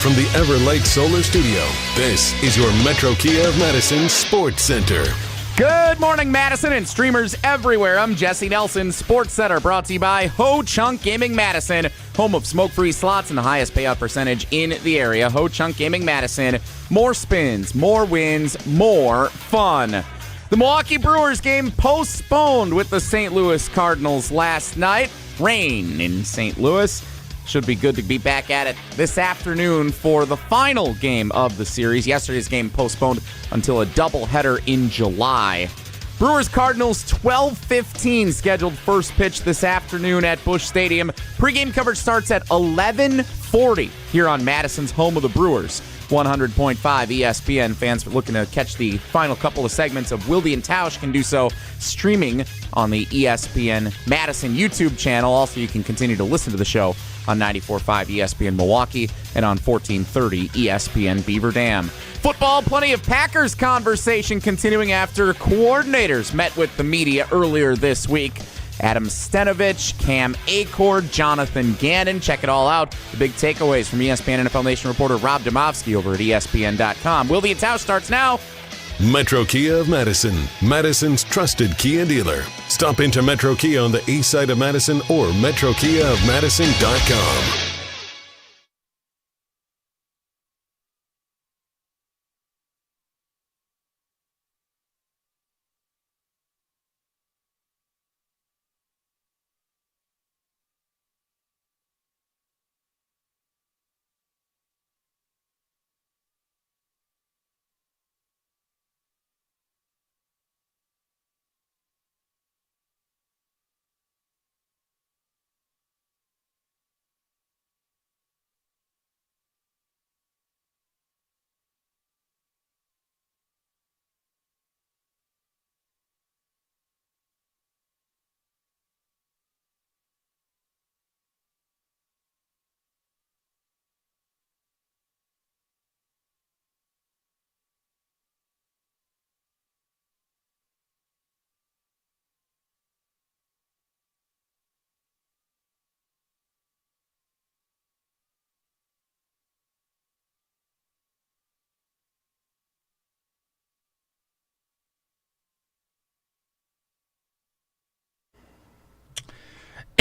From the Everlight Solar Studio, this is your Metro Kia of Madison Sports Center. Good morning, Madison and streamers everywhere. I'm Jesse Nelson, Sports Center, brought to you by Ho Chunk Gaming Madison, home of smoke-free slots and the highest payout percentage in the area. Ho Chunk Gaming Madison, more spins, more wins, more fun. The Milwaukee Brewers game postponed with the St. Louis Cardinals last night. Rain in St. Louis. Should be good to be back at it this afternoon for the final game of the series. Yesterday's game postponed until a doubleheader in July. Brewers-Cardinals 12:15 scheduled first pitch this afternoon at Busch Stadium. Pre-game coverage starts at 11:40 here on Madison's home of the Brewers. 100.5 ESPN. Fans looking to catch the final couple of segments of Wilde and Tausch can do so streaming on the ESPN Madison YouTube channel. Also, you can continue to listen to the show on 94.5 ESPN Milwaukee and on 1430 ESPN Beaver Dam. Football, plenty of Packers conversation continuing after coordinators met with the media earlier this week. Adam Stenavich, Cam Acord, Jonathan Ganon. Check it all out. The big takeaways from ESPN NFL Nation reporter Rob Demovsky over at ESPN.com. Wilde and Tausch starts now. Metro Kia of Madison, Madison's trusted Kia dealer. Stop into Metro Kia on the east side of Madison or metrokiaofmadison.com.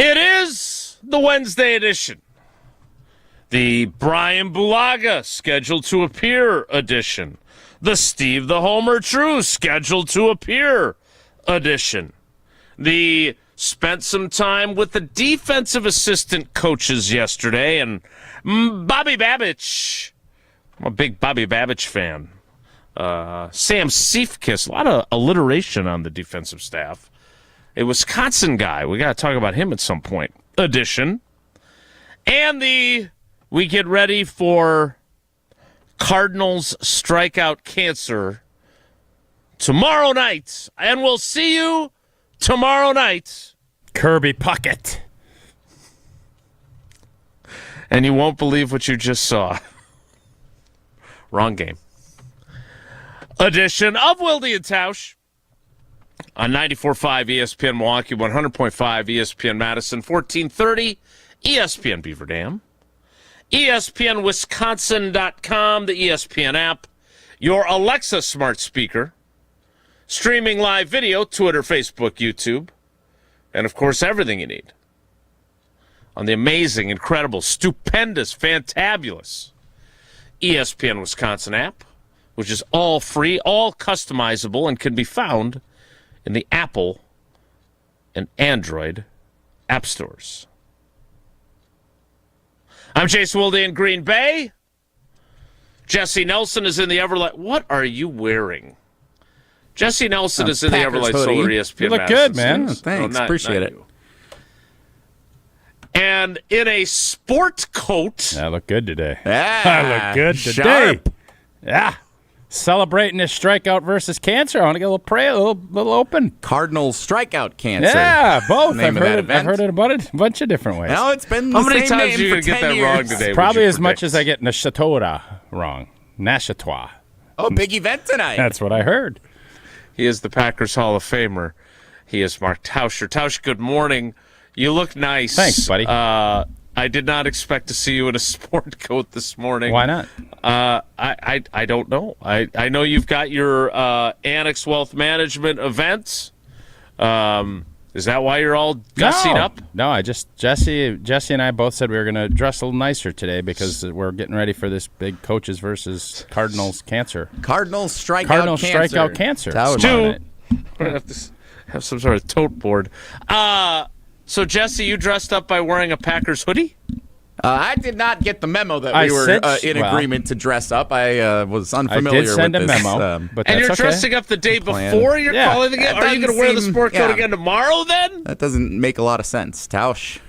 It is the Wednesday edition. The Bryan Bulaga scheduled to appear edition. The Steve the Homer True scheduled to appear edition. The spent some time with the defensive assistant coaches yesterday, and Bobby Babich. I'm a big Bobby Babich fan. Sam Seifkiss, a lot of alliteration on the defensive staff. A Wisconsin guy. We got to talk about him at some point. Edition. And we get ready for Cardinals Strikeout Cancer tomorrow night. And we'll see you tomorrow night. Kirby Puckett. And you won't believe what you just saw. Wrong game. Edition of Wilde and Tausch. On 94.5 ESPN Milwaukee, 100.5 ESPN Madison, 1430 ESPN Beaver Dam, ESPNWisconsin.com, the ESPN app, your Alexa smart speaker, streaming live video, Twitter, Facebook, YouTube, and, of course, everything you need on the amazing, incredible, stupendous, fantabulous ESPN Wisconsin app, which is all free, all customizable, and can be found in the Apple and Android app stores. I'm Chase Wilde in Green Bay. Jesse Nelson is in the Everlight. What are you wearing? Jesse Nelson is in Packers the Everlight hoodie. Solar ESPN. You look Madison. good, man. Thanks, appreciate it. You. And in a sport coat. I look good today. Ah, I look good today. sharp. Yeah. Celebrating this strikeout versus cancer. I want to get a little open. Cardinals Strikeout Cancer. Yeah, both. Name of that event. I've heard it about it a bunch of different ways. No, it's been How the many same times name are you for going to get 10 that years. wrong today? Probably would you as much predict? as I get Neshatora wrong. Nashatois. Oh, big event tonight. That's what I heard. He is the Packers Hall of Famer. He is Mark Tauscher. Tausch, good morning. You look nice. Thanks, buddy. I did not expect to see you in a sport coat this morning. Why not? I don't know. I know you've got your Annex Wealth Management events. Is that why you're all gussied up? No, Jesse and I both said we were going to dress a little nicer today because we're getting ready for this big Coaches versus Cardinals cancer. Cardinals strikeout cancer. We're going to have to have some sort of tote board. So, Jesse, you dressed up by wearing a Packers hoodie? I did not get the memo that we were in agreement to dress up. I was unfamiliar with this. I did send a memo, but and you're dressing up the day before you're calling again? Are you going to wear the sport coat again tomorrow then? That doesn't make a lot of sense. Tausch.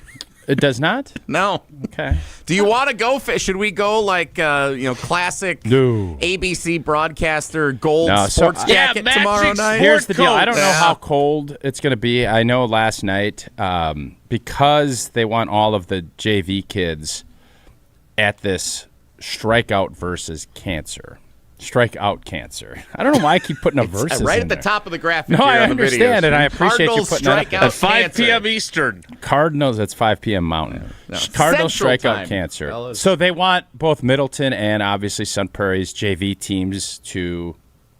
It does not? No. Okay. Do you want to go? Should we go like classic ABC broadcaster gold sports jacket tomorrow night? Here's the deal. I don't know how cold it's going to be. I know last night because they want all of the JV kids at this Strikeout versus Cancer. Strikeout cancer. I don't know why I keep putting a versus right in at the there. top of the graphic. No, here I on the understand, videos. and I appreciate you putting that up. At 5 p.m. Eastern. Cardinals, that's 5 p.m. Mountain. Cardinals Central Strikeout time, cancer. fellas. So they want both Middleton and obviously Sun Prairie's JV teams to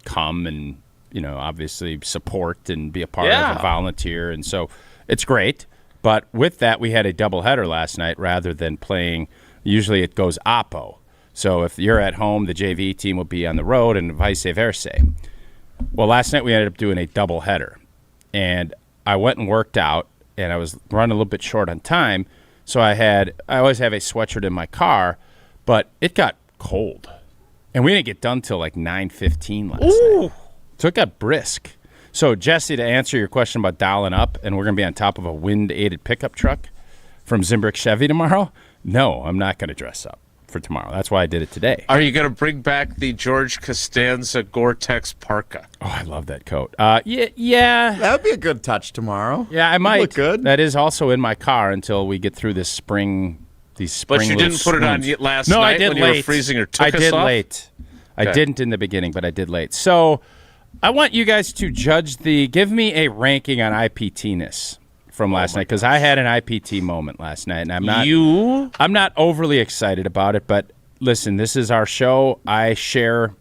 come and, obviously support and be a part of a volunteer. And so it's great. But with that, we had a doubleheader last night rather than playing. Usually it goes oppo. So if you're at home, the JV team will be on the road and vice versa. Well, last night we ended up doing a doubleheader. And I went and worked out, and I was running a little bit short on time. So I always have a sweatshirt in my car, but it got cold. And we didn't get done till like 9:15 last night. So it got brisk. So, Jesse, to answer your question about dialing up, and we're going to be on top of a wind-aided pickup truck from Zimbrick Chevy tomorrow, no, I'm not going to dress up for tomorrow. That's why I did it today. Are you going to bring back the George Costanza Gore-Tex parka? Oh, I love that coat. Yeah. That would be a good touch tomorrow. Yeah, I might. Look good. That is also in my car until we get through this spring. But you didn't put it on last night I did when you late. Were freezing or took I us did off? late. Okay. I didn't in the beginning, but I did late. So I want you guys to give me a ranking on IPT-ness from last night, because I had an IPT moment last night, and I'm not overly excited about it, but listen, this is our show. I share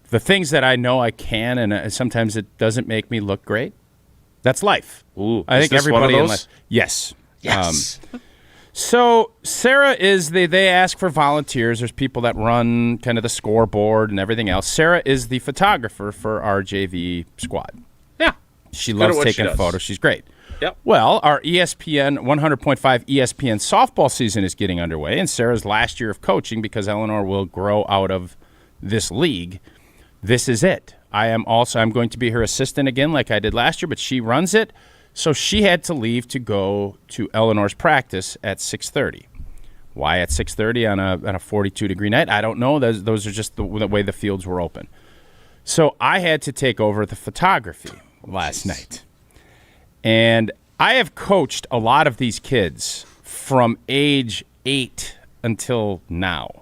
the things that I know I can, and sometimes it doesn't make me look great. That's life. Ooh, I think everybody in life. Yes. So Sarah they ask for volunteers. There's people that run kind of the scoreboard and everything else. Sarah is the photographer for our JV squad. Yeah. She loves taking photos. She's great. Yep. Well, our ESPN 100.5 ESPN softball season is getting underway, and Sarah's last year of coaching, because Eleanor will grow out of this league. This is it. I'm going to be her assistant again like I did last year, but she runs it. So she had to leave to go to Eleanor's practice at 6:30. Why at 6:30 on a 42-degree night? I don't know. Those are just the way the fields were open. So I had to take over the photography last night. And I have coached a lot of these kids from age 8 until now.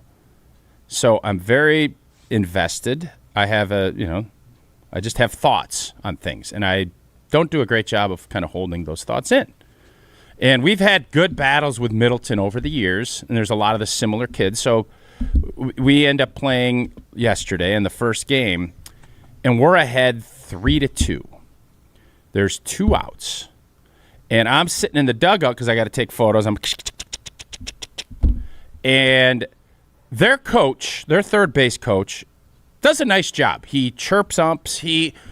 So I'm very invested. I have I just have thoughts on things, and I don't do a great job of kind of holding those thoughts in. And we've had good battles with Middleton over the years, and there's a lot of the similar kids. So we end up playing yesterday in the first game, and we're ahead 3-2. There's 2 outs. And I'm sitting in the dugout because I got to take photos. And their coach, their third base coach, does a nice job. He chirps umps.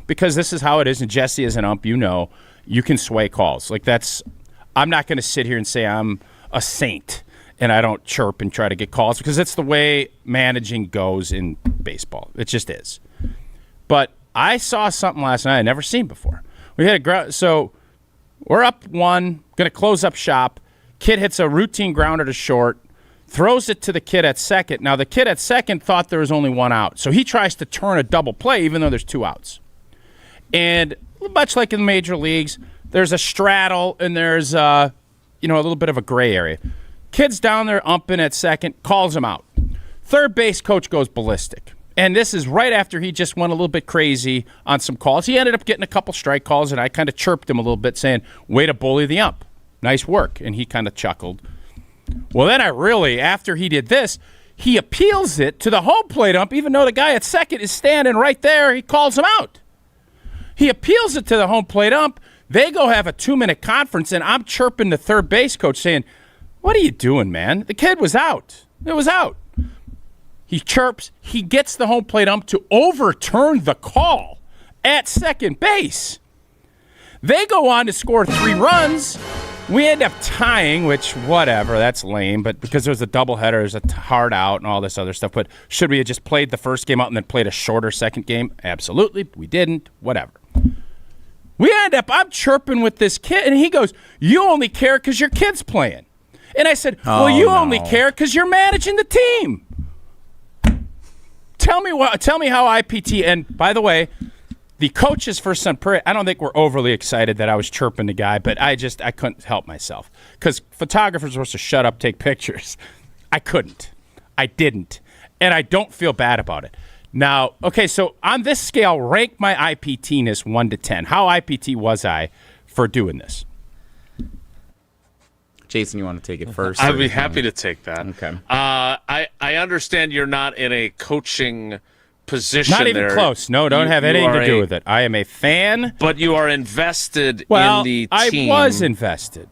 Because this is how it is, and Jesse is an ump, you can sway calls. I'm not going to sit here and say I'm a saint and I don't chirp and try to get calls, because it's the way managing goes in baseball. It just is. But I saw something last night I never seen before. We had so we're up 1, going to close up shop. Kid hits a routine grounder to short, throws it to the kid at second. Now, the kid at second thought there was only 1 out, so he tries to turn a double play even though there's 2 outs. And much like in major leagues, there's a straddle and there's a little bit of a gray area. Kid's down there umping at second, calls him out. Third base coach goes ballistic. And this is right after he just went a little bit crazy on some calls. He ended up getting a couple strike calls, and I kind of chirped him a little bit saying, way to bully the ump. Nice work. And he kind of chuckled. Well, then after he did this, he appeals it to the home plate ump, even though the guy at second is standing right there. He calls him out. He appeals it to the home plate ump. They go have a 2-minute conference, and I'm chirping the third base coach saying, "What are you doing, man? The kid was out. It was out." He chirps. He gets the home plate ump to overturn the call at second base. They go on to score 3 runs. We end up tying, which, whatever, that's lame. But because there was a doubleheader, there's a hard out and all this other stuff. But should we have just played the first game out and then played a shorter second game? Absolutely. We didn't. Whatever. I'm chirping with this kid, and he goes, "You only care because your kid's playing." And I said, "Well, you only care because you're managing the team." Tell me how IPT, and by the way, the coaches for Sun Prairie, I don't think were overly excited that I was chirping the guy, but I couldn't help myself because photographers were supposed to shut up, take pictures. I couldn't. I didn't. And I don't feel bad about it. Now, okay, so on this scale, rank my IPT-ness 1 to 10. How IPT was I for doing this? Jason, you want to take it first? I'd be happy to take that. Okay. I understand you're not in a coaching position. Not even close. No, don't have anything to do with it. I am a fan. But you are invested in the team. I was invested.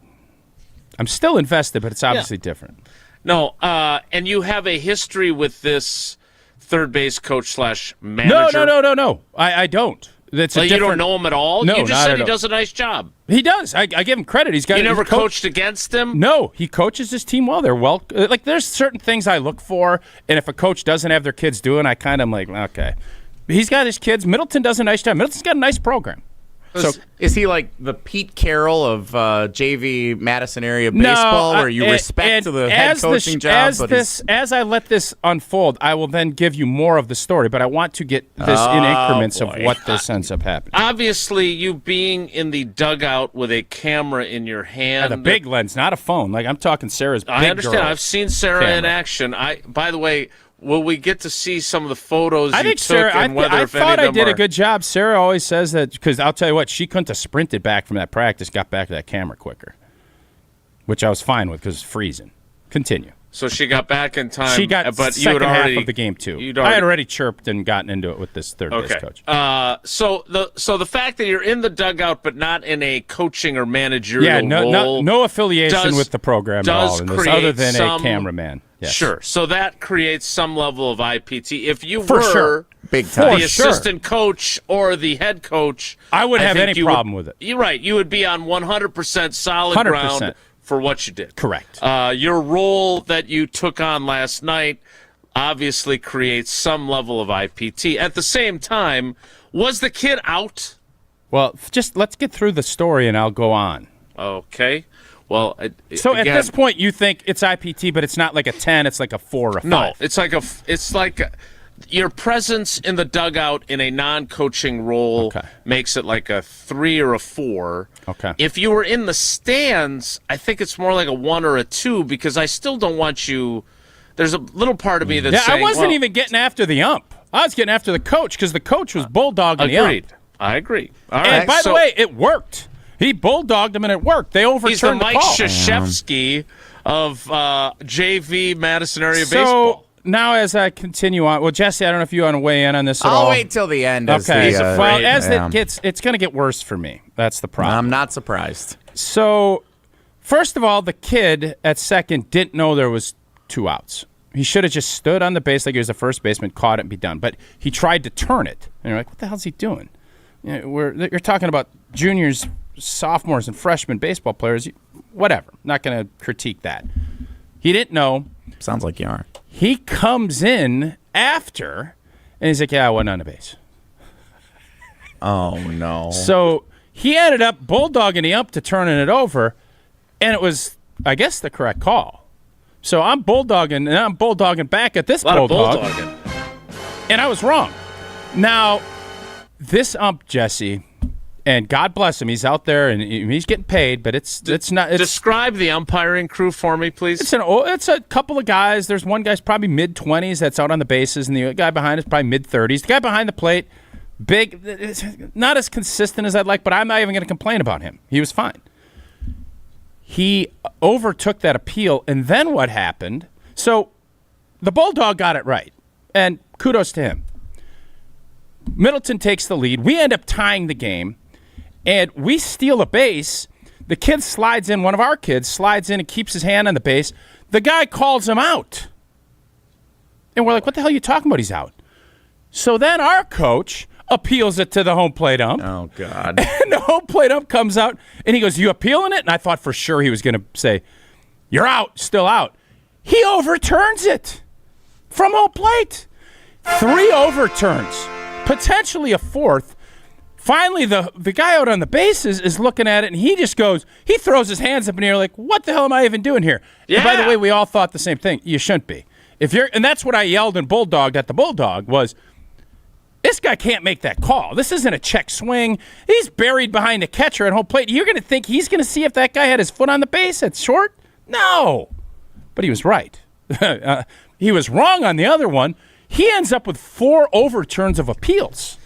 I'm still invested, but it's obviously different. No, and you have a history with this third base coach / manager. No. I don't. That's you don't know him at all? No, you just said he does a nice job. He does. I give him credit. You never coached against him? No, he coaches his team well. They're well. Like, there's certain things I look for, and if a coach doesn't have their kids doing, I kind of am like, okay. He's got his kids. Middleton does a nice job. Middleton's got a nice program. So is he like the Pete Carroll of JV Madison area baseball, where you respect the head coaching job? As I let this unfold, I will then give you more of the story, but I want to get this in increments of what this ends up happening. Obviously, you being in the dugout with a camera in your hand. The big lens, not a phone. Like, I'm talking Sarah's big I understand. girl I've seen Sarah in action. By the way, will we get to see some of the photos you took and whether I if thought any I of them did are... a good job. Sarah always says that, because I'll tell you what, she couldn't have sprinted back from that practice, got back to that camera quicker, which I was fine with because it's freezing. Continue. So she got back in time. She got but second half of the game, too. I had already chirped and gotten into it with this third base coach. So the fact that you're in the dugout but not in a coaching or managerial role... no affiliation with the program at all, other than a cameraman. Yes. Sure. So that creates some level of IPT. If you big time, the assistant coach or the head coach, I wouldn't have any problem with it. You're right. You would be on 100% solid 100%. ground for what you did. Correct. Your role that you took on last night obviously creates some level of IPT. At the same time, was the kid out? Well, just let's get through the story and I'll go on. Okay. Well, so again, at this point, you think it's IPT, but it's not like a 10; it's like a 4 or a 5. No, it's like your presence in the dugout in a non-coaching role makes it like a 3 or a 4. Okay. If you were in the stands, I think it's more like a 1 or a 2 because I still don't want you. There's a little part of me that's saying, I wasn't even getting after the ump. I was getting after the coach because the coach was bulldogging the ump. I agree. All right. And by the way, it worked. He bulldogged him, and it worked. They overturned the call. He's the Mike Krzyzewski of JV Madison area baseball. Now as I continue on, well, Jesse, I don't know if you want to weigh in on this at all. I'll wait till the end. Okay. It's going to get worse for me. That's the problem. I'm not surprised. So, first of all, the kid at second didn't know there was 2 outs. He should have just stood on the base like he was a first baseman, caught it, and be done. But he tried to turn it. And you're like, what the hell's he doing? You're talking about juniors, sophomores, and freshman baseball players. Whatever. Not going to critique that. He didn't know. Sounds like you are. He comes in after, and he's like, yeah, I wasn't on the base. Oh, no. So he ended up bulldogging the ump to turning it over, and it was, I guess, the correct call. So I'm bulldogging, and I'm bulldogging back at this bulldog. And I was wrong. Now, this ump, Jesse, and God bless him, he's out there and he's getting paid, but it's not. Describe the umpiring crew for me, please. It's a couple of guys. There's one guy's probably mid-20s that's out on the bases, and the guy behind is probably mid-30s. The guy behind the plate, big, not as consistent as I'd like, but I'm not even going to complain about him. He was fine. he overtook that appeal, and then what happened? So the Bulldog got it right, and kudos to him. Middleton takes the lead. We end up tying the game, and we steal a base. The kid slides in, one of our kids slides in and keeps his hand on the base. The guy calls him out. And we're like, what the hell are you talking about? He's out. So then our coach appeals it to the home plate ump. Oh, God. And the home plate ump comes out, and he goes, you appealing it? And I thought for sure he was going to say, you're out, still out. He overturns it from home plate. 3 overturns, potentially a 4th. Finally, the guy out on the bases is looking at it, and he just goes, he throws his hands up in the air like, what the hell am I even doing here? Yeah. And by the way, we all thought the same thing. You shouldn't be. And that's what I yelled and bulldogged at the Bulldog was, this guy can't make that call. This isn't a check swing. He's buried behind the catcher at home plate. You're going to think he's going to see if that guy had his foot on the base at short? No. But he was right. He was wrong on the other one. He ends up with 4 overturns of appeals.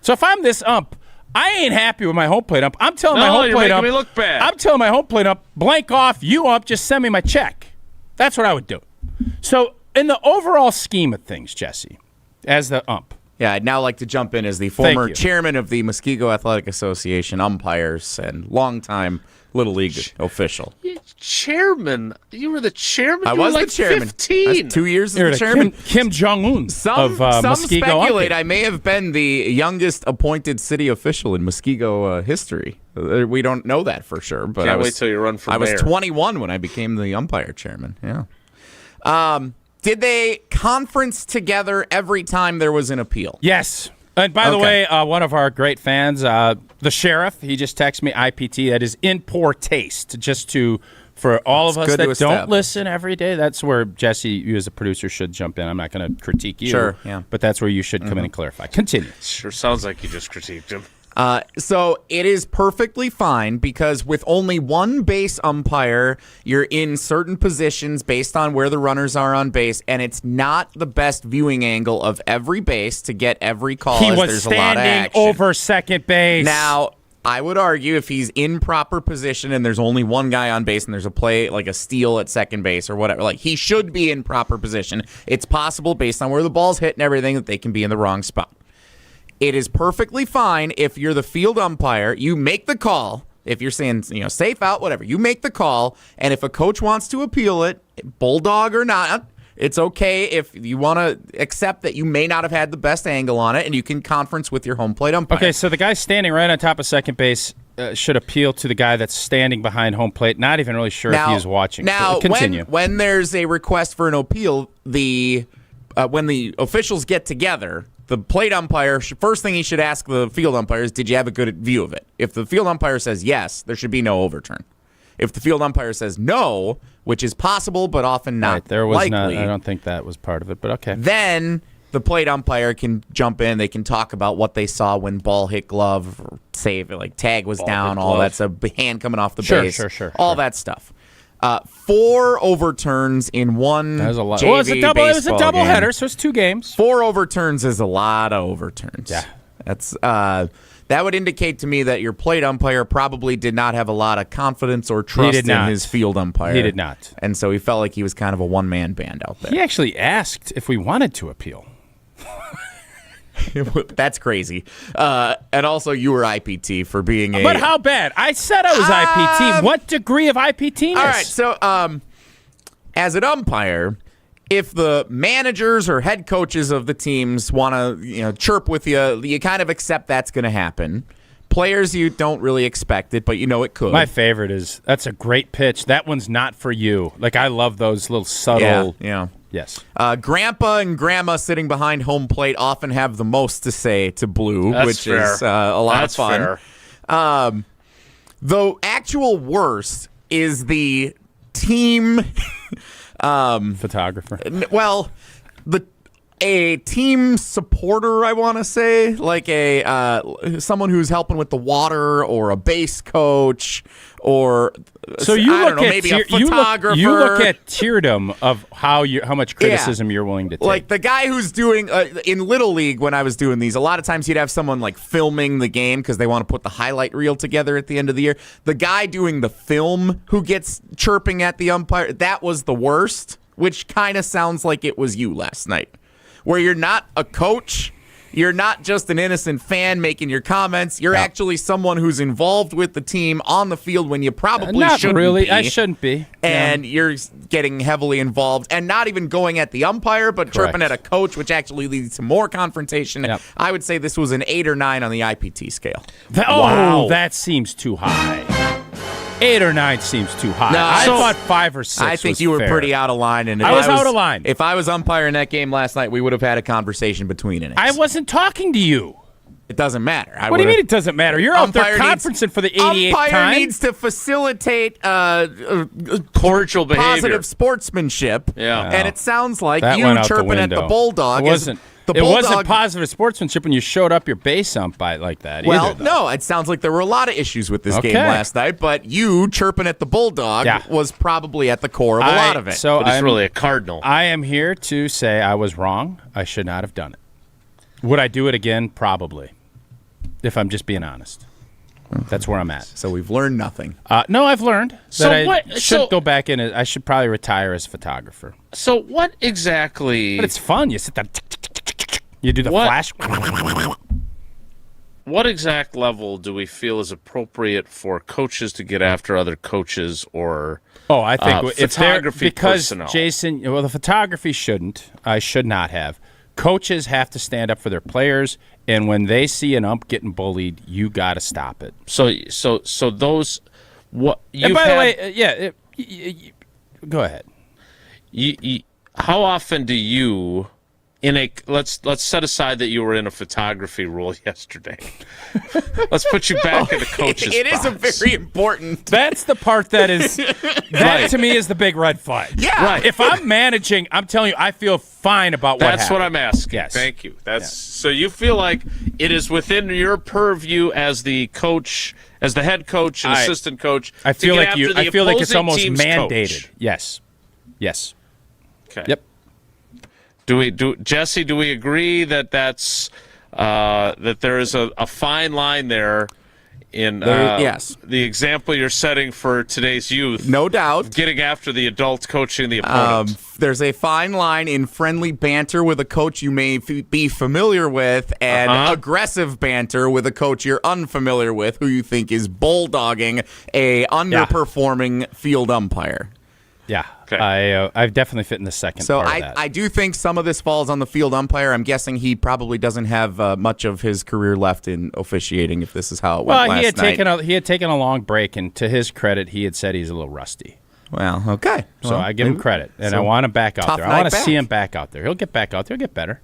So if I'm this ump, I ain't happy with my home plate ump. I'm telling my home plate ump, me look bad. I'm telling my home plate ump, blank off, you ump, just send me my check. That's what I would do. So in the overall scheme of things, Jesse, as the ump. Yeah, I'd now like to jump in as the former chairman of the Muskego Athletic Association umpires and longtime Little League official. Chairman? You were the chairman? I You was were like the chairman. 15. I was 2 years as the chairman. Kim Jong-un Some of Muskego speculate umping. I may have been the youngest appointed city official in Muskego history. We don't know that for sure, but Can't wait till you run for mayor. I was 21 when I became the umpire chairman. Yeah. Did they conference together every time there was an appeal? Yes. And by the way, one of our great fans, the sheriff, he just texted me IPT. That is in poor taste. For all of us that don't listen every day, that's where Jesse, you as a producer, should jump in. I'm not going to critique you. Sure, yeah. But that's where you should come in and clarify. Continue. Sure sounds like you just critiqued him. So it is perfectly fine because with only one base umpire, you're in certain positions based on where the runners are on base, and it's not the best viewing angle of every base to get every call. He as was there's a lot of standing action. over second base. Now, I would argue if he's in proper position and there's only one guy on base and there's a play like a steal at second base or whatever, like he should be in proper position. It's possible based on where the ball's hit and everything that they can be in the wrong spot. It is perfectly fine if you're the field umpire, you make the call. If you're saying, safe out, whatever, you make the call. And if a coach wants to appeal it, bulldog or not, it's okay if you want to accept that you may not have had the best angle on it, and you can conference with your home plate umpire. Okay, so the guy standing right on top of second base should appeal to the guy that's standing behind home plate, not even really sure if he is watching. Now, continue. When there's a request for an appeal, when the officials get together, the plate umpire, first thing he should ask the field umpire is, did you have a good view of it? If the field umpire says yes, there should be no overturn. If the field umpire says no, which is possible but often not right, there was likely, not, I don't think that was part of it, but okay. Then the plate umpire can jump in. They can talk about what they saw when ball hit glove, or save, like tag was down, all that's a hand coming off the base. Sure. All that stuff. 4 overturns in one that was a lot. JV Well, it was a double game. header, so it's 2 games. 4 overturns is a lot of overturns. Yeah. That's that would indicate to me that your plate umpire probably did not have a lot of confidence or trust in his field umpire. He did not. And so he felt like he was kind of a one-man band out there. He actually asked if we wanted to appeal. That's crazy. And also, you were IPT for being But how bad? I said I was IPT. What degree of IPT-ness? All right, so as an umpire, if the managers or head coaches of the teams want to chirp with you, you kind of accept that's going to happen. Players, you don't really expect it, but it could. My favorite is, that's a great pitch. That one's not for you. Like, I love those little subtle... Yeah. Yes. Grandpa and Grandma sitting behind home plate often have the most to say to Blue, which is a lot of fun. Fair. The actual worst is the team photographer. Well, a team supporter, I want to say, like a someone who's helping with the water, or a base coach, or so you I look don't know, at maybe a photographer. You look at tierdom of how much criticism you're willing to take. Like the guy who's doing in Little League when I was doing these, a lot of times you'd have someone like filming the game because they want to put the highlight reel together at the end of the year. The guy doing the film who gets chirping at the umpire, that was the worst, which kind of sounds like it was you last night, where you're not a coach. You're not just an innocent fan making your comments. You're actually someone who's involved with the team on the field when you probably not shouldn't really. be. I shouldn't be. And you're getting heavily involved and not even going at the umpire, but chirping at a coach, which actually leads to more confrontation. Yep. I would say this was an 8 or 9 on the IPT scale. Wow. That seems too high. 8 or 9 seems too high. No, I thought 5 or 6 I think was you were fair. pretty out of line. And if I was out of line. If I was umpiring that game last night, we would have had a conversation between innings. I wasn't talking to you. It doesn't matter. What do you mean it doesn't matter? You're out there conferencing for the 88th umpire time. Needs to facilitate cordial behavior, positive sportsmanship. Yeah. And it sounds like That you went out the chirping at the window. Bulldog. It wasn't. The It wasn't Bulldog- positive sportsmanship when you showed up your base ump by like that. Well, either, though. no, it sounds like there were a lot of issues with this game Okay. last night, but you chirping at the Bulldog was probably at the core of a lot of it. So but it's really a cardinal. I am here to say I was wrong. I should not have done it. Would I do it again? Probably. If I'm just being honest. That's where I'm at. So we've learned nothing. No, I've learned So that I what- should go back in. I should probably retire as a photographer. So what exactly? But it's fun. You sit there. You do the flash. What exact level do we feel is appropriate for coaches to get after other coaches or I think if they're photography because personnel? Jason, the photography shouldn't. I should not have. Coaches have to stand up for their players, and when they see an ump getting bullied, you got to stop it. So those what you And by the way, go ahead. How often do you let's set aside that you were in a photography role yesterday. Let's put you back in the coach's It is a box. very important. That's the part that is that to me is the big red flag. Yeah. Right. If I'm managing, I'm telling you, I feel fine about what That's what I'm happened. asking. Yes. Thank you. So you feel like it is within your purview as the coach, as the head coach and assistant coach. I feel to get like you. after the I feel like it's opposing almost team's mandated. coach. Yes. Okay. Yep. Jesse? Do we agree that that's that there is a fine line there in yes. the example you're setting for today's youth? No doubt. Getting after the adult coaching the opponent. There's a fine line in friendly banter with a coach you may be familiar with and aggressive banter with a coach you're unfamiliar with who you think is bulldogging a underperforming field umpire. Yeah. Okay. I've definitely fit in the second So part of that. I do think some of this falls on the field umpire. I'm guessing he probably doesn't have much of his career left in officiating if this is how it went last night. He had taken a long break, and to his credit, he had said he's a little rusty. Well, okay. So Well, I give him credit, and so I want him back out tough there. I want night to back. see him back out there. He'll get back out there. He'll get better.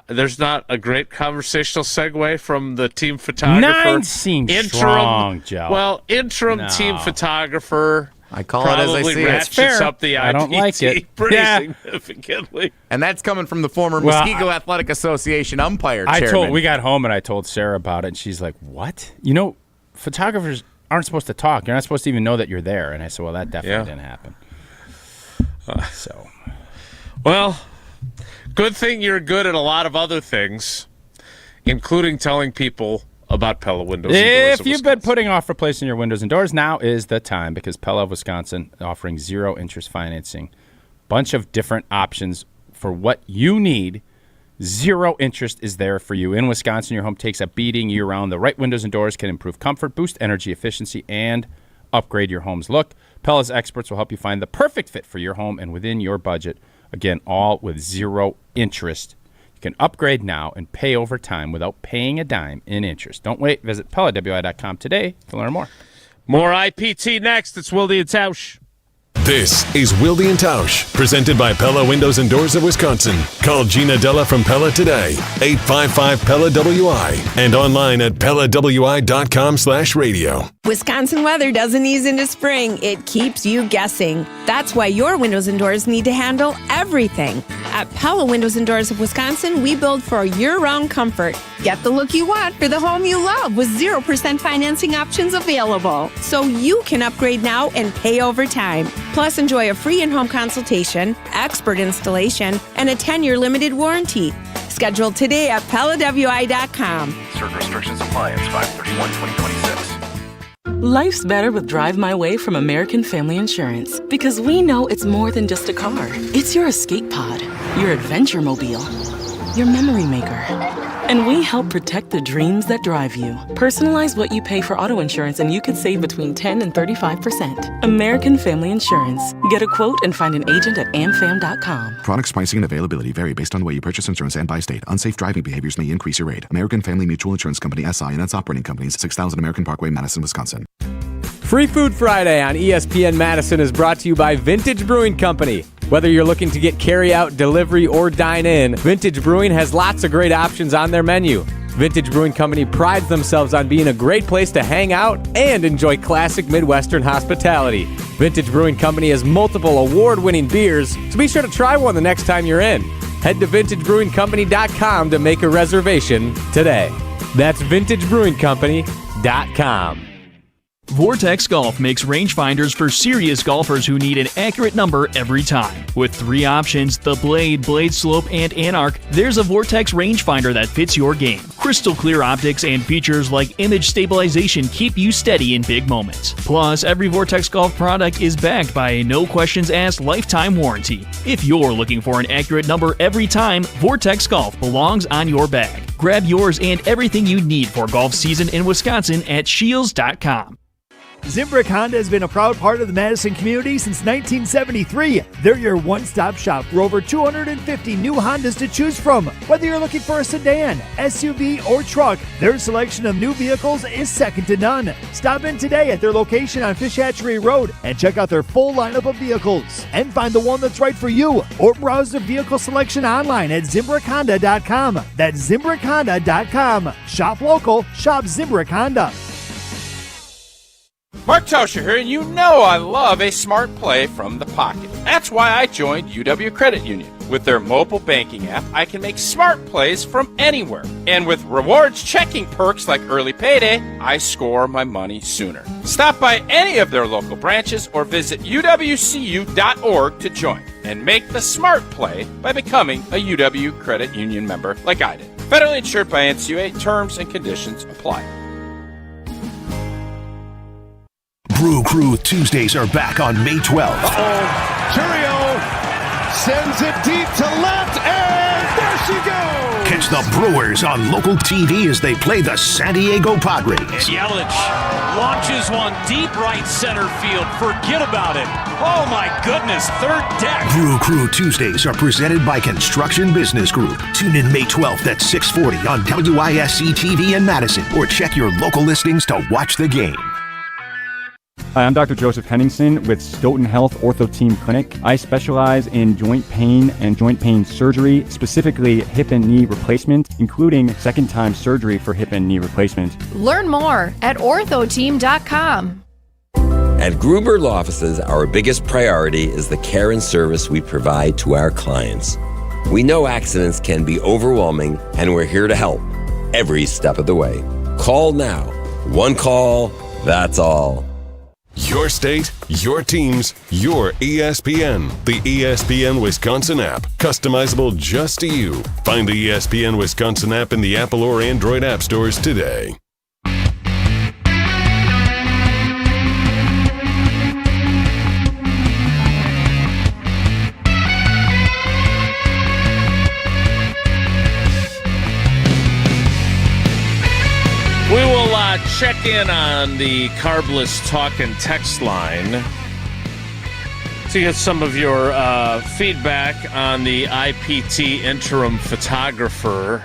There's not a great conversational segue from the team photographer. 9 seems strong, Joe. Well, interim No. team photographer. I call it as I probably see it. ratchets fair. up the IPT I don't like it. pretty Yeah. significantly. And that's coming from the former Well, Muskego Athletic Association umpire chairman. We got home and I told Sarah about it, and she's like, "What? You know, photographers aren't supposed to talk. You're not supposed to even know that you're there." And I said, "Well, that definitely didn't happen." Well, good thing you're good at a lot of other things, including telling people about Pella windows and doors. If you've been putting off replacing your windows and doors, now is the time, because Pella of Wisconsin offering 0 interest financing. Bunch of different options for what you need. 0 interest is there for you. In Wisconsin, your home takes a beating year-round. The right windows and doors can improve comfort, boost energy efficiency, and upgrade your home's look. Pella's experts will help you find the perfect fit for your home and within your budget. Again, all with 0 interest. You can upgrade now and pay over time without paying a dime in interest. Don't wait. Visit PellaWI.com today to learn more. More IPT next. It's Wilde and Tausch. This is Wilde and Tausch, presented by Pella Windows and Doors of Wisconsin. Call Gina Della from Pella today, 855-PELLA-WI, and online at PellaWI.com/radio. Wisconsin weather doesn't ease into spring. It keeps you guessing. That's why your windows and doors need to handle everything. At Pella Windows and Doors of Wisconsin, we build for year-round comfort. Get the look you want for the home you love with 0% financing options available. So you can upgrade now and pay over time. Plus, enjoy a free in-home consultation, expert installation, and a 10-year limited warranty. Schedule today at PellaWI.com. Certain restrictions apply. It's 5/31/2026. Life's better with Drive My Way from American Family Insurance because we know it's more than just a car. It's your escape pod, your adventure mobile, your memory maker. And we help protect the dreams that drive you. Personalize what you pay for auto insurance and you could save between 10 and 35%. American Family Insurance. Get a quote and find an agent at amfam.com. Products, pricing, and availability vary based on the way you purchase insurance and by state. Unsafe driving behaviors may increase your rate. American Family Mutual Insurance Company, SI, and its operating companies, 6000 American Parkway, Madison, Wisconsin. Free Food Friday on ESPN Madison is brought to you by Vintage Brewing Company. Whether you're looking to get carry-out, delivery, or dine-in, Vintage Brewing has lots of great options on their menu. Vintage Brewing Company prides themselves on being a great place to hang out and enjoy classic Midwestern hospitality. Vintage Brewing Company has multiple award-winning beers, so be sure to try one the next time you're in. Head to VintageBrewingCompany.com to make a reservation today. That's VintageBrewingCompany.com. Vortex Golf makes rangefinders for serious golfers who need an accurate number every time. With 3 options, the Blade, Blade Slope, and Anarch, there's a Vortex rangefinder that fits your game. Crystal clear optics and features like image stabilization keep you steady in big moments. Plus, every Vortex Golf product is backed by a no-questions-asked lifetime warranty. If you're looking for an accurate number every time, Vortex Golf belongs on your bag. Grab yours and everything you need for golf season in Wisconsin at Shields.com. Zimbrick Honda has been a proud part of the Madison community since 1973. They're your one-stop shop for over 250 new Hondas to choose from. Whether you're looking for a sedan, SUV, or truck, their selection of new vehicles is second to none. Stop in today at their location on Fish Hatchery Road and check out their full lineup of vehicles and find the one that's right for you, or browse the vehicle selection online at ZimbrickHonda.com. That's ZimbrickHonda.com. Shop local, shop Zimbrick Honda. Mark Tauscher here, and you know I love a smart play from the pocket. That's why I joined UW Credit Union. With their mobile banking app, I can make smart plays from anywhere. And with rewards checking perks like early payday, I score my money sooner. Stop by any of their local branches or visit uwcu.org to join and make the smart play by becoming a UW Credit Union member like I did. Federally insured by NCUA. Terms and conditions apply. Brew Crew Tuesdays are back on May 12th. Churio sends it deep to left, and there she goes! Catch the Brewers on local TV as they play the San Diego Padres. Yelich launches one deep right center field. Forget about it. Oh my goodness, third deck. Brew Crew Tuesdays are presented by Construction Business Group. Tune in May 12th at 6:40 on WISC TV in Madison, or check your local listings to watch the game. Hi, I'm Dr. Joseph Henningsen with Stoughton Health Ortho Team Clinic. I specialize in joint pain and joint pain surgery, specifically hip and knee replacement, including second-time surgery for hip and knee replacement. Learn more at orthoteam.com. At Gruber Law Offices, our biggest priority is the care and service we provide to our clients. We know accidents can be overwhelming, and we're here to help every step of the way. Call now. One call, that's all. Your state, your teams, your ESPN. The ESPN Wisconsin app. Customizable just to you. Find the ESPN Wisconsin app in the Apple or Android app stores today. We will check in on the Carbless Talk and Text line to get some of your feedback on the IPT interim photographer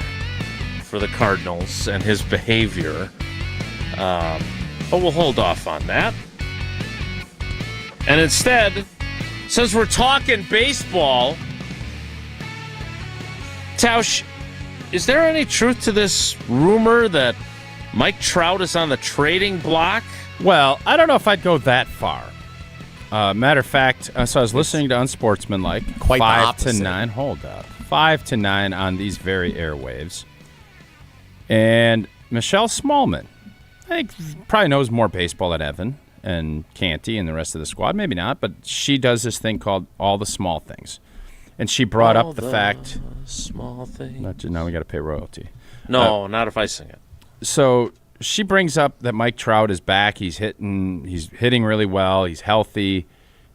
for the Cardinals and his behavior. But we'll hold off on that. And instead, since we're talking baseball, Tausch, is there any truth to this rumor that Mike Trout is on the trading block? Well, I don't know if I'd go that far. Matter of fact, so I was listening to Unsportsmanlike. Quite 5 the to opposite. 9. Hold up. 5 to 9 on these very airwaves. And Michelle Smallman, I think, probably knows more baseball than Evan and Canty and the rest of the squad. Maybe not, but she does this thing called All the Small Things. And she brought up the fact. Small things. Now we got to pay royalty. No, not if I sing it. So she brings up that Mike Trout is back. He's hitting really well. He's healthy.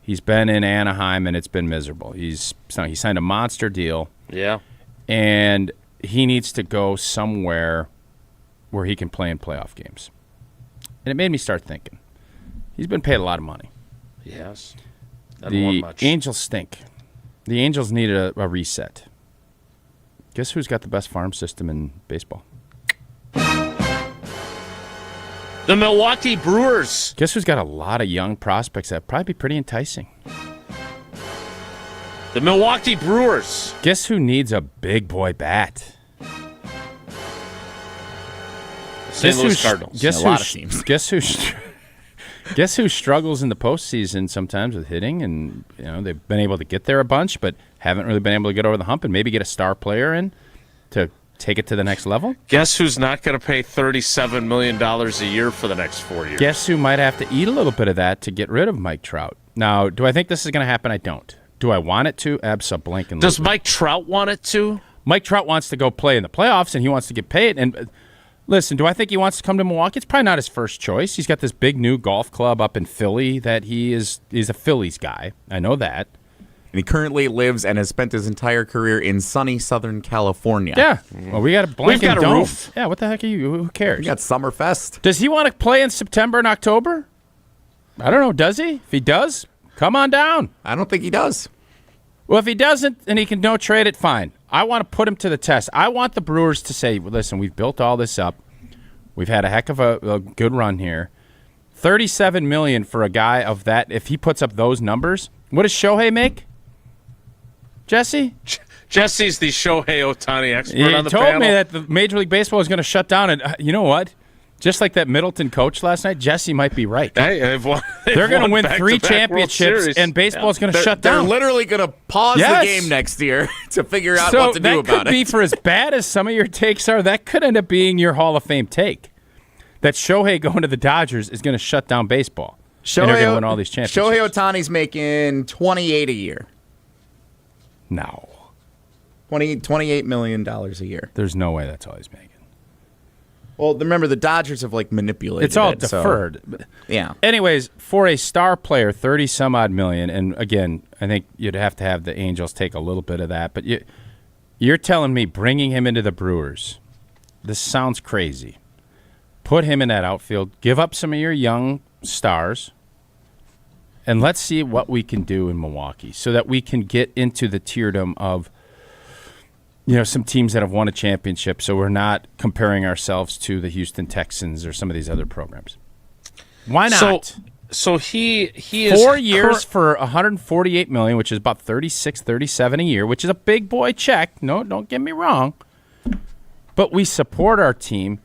He's been in Anaheim, and it's been miserable. He signed a monster deal. Yeah. And he needs to go somewhere where he can play in playoff games. And it made me start thinking. He's been paid a lot of money. Yes. The Angels stink. The Angels need a reset. Guess who's got the best farm system in baseball? The Milwaukee Brewers. Guess who's got a lot of young prospects that probably be pretty enticing? The Milwaukee Brewers. Guess who needs a big boy bat? St. Louis Cardinals. Guess A lot of teams. Guess who struggles in the postseason sometimes with hitting, and they've been able to get there a bunch, but haven't really been able to get over the hump and maybe get a star player in to take it to the next level? Guess who's not going to pay $37 million a year for the next 4 years? Guess who might have to eat a little bit of that to get rid of Mike Trout? Now, do I think this is going to happen? I don't. Do I want it to? Abso-blanking. Does Mike Trout want it to? Mike Trout wants to go play in the playoffs, and he wants to get paid. And listen, do I think he wants to come to Milwaukee? It's probably not his first choice. He's got this big new golf club up in Philly that he's a Phillies guy. I know that. And he currently lives and has spent his entire career in sunny Southern California. Yeah. Well, we got a blanket We've got a dome. roof. Yeah, what the heck are you? Who cares? We got Summerfest. Does he want to play in September and October? I don't know. Does he? If he does, come on down. I don't think he does. Well, if he doesn't and he can no trade it, fine. I want to put him to the test. I want the Brewers to say, well, listen, we've built all this up. We've had a heck of a good run here. $37 million for a guy of that. If he puts up those numbers, what does Shohei make? Jesse? Jesse's the Shohei Ohtani expert on the He told panel. me that the Major League Baseball is going to shut down. And you know what? Just like that Middleton coach last night, Jesse might be right. Hey, they're going to win 3 championships, and baseball's going to shut down. They're literally going to pause the game next year to figure out what to do about it. So that could be, for as bad as some of your takes are, that could end up being your Hall of Fame take. That Shohei going to the Dodgers is going to shut down baseball. And they're going to win all these championships. Shohei Ohtani's making $28 a year. No. $28 million a year. There's no way that's all he's making. Well, remember, the Dodgers have, manipulated It's all it, so- deferred. Yeah. Anyways, for a star player, 30-some-odd million, and again, I think you'd have to have the Angels take a little bit of that, but you're telling me bringing him into the Brewers, this sounds crazy. Put him in that outfield, give up some of your young stars, and let's see what we can do in Milwaukee so that we can get into the tierdom of some teams that have won a championship, so we're not comparing ourselves to the Houston Texans or some of these other programs. Why not? So he is 4 years for $148 million, which is about $36-37 a year, which is a big boy check. No, don't get me wrong. But we support our team.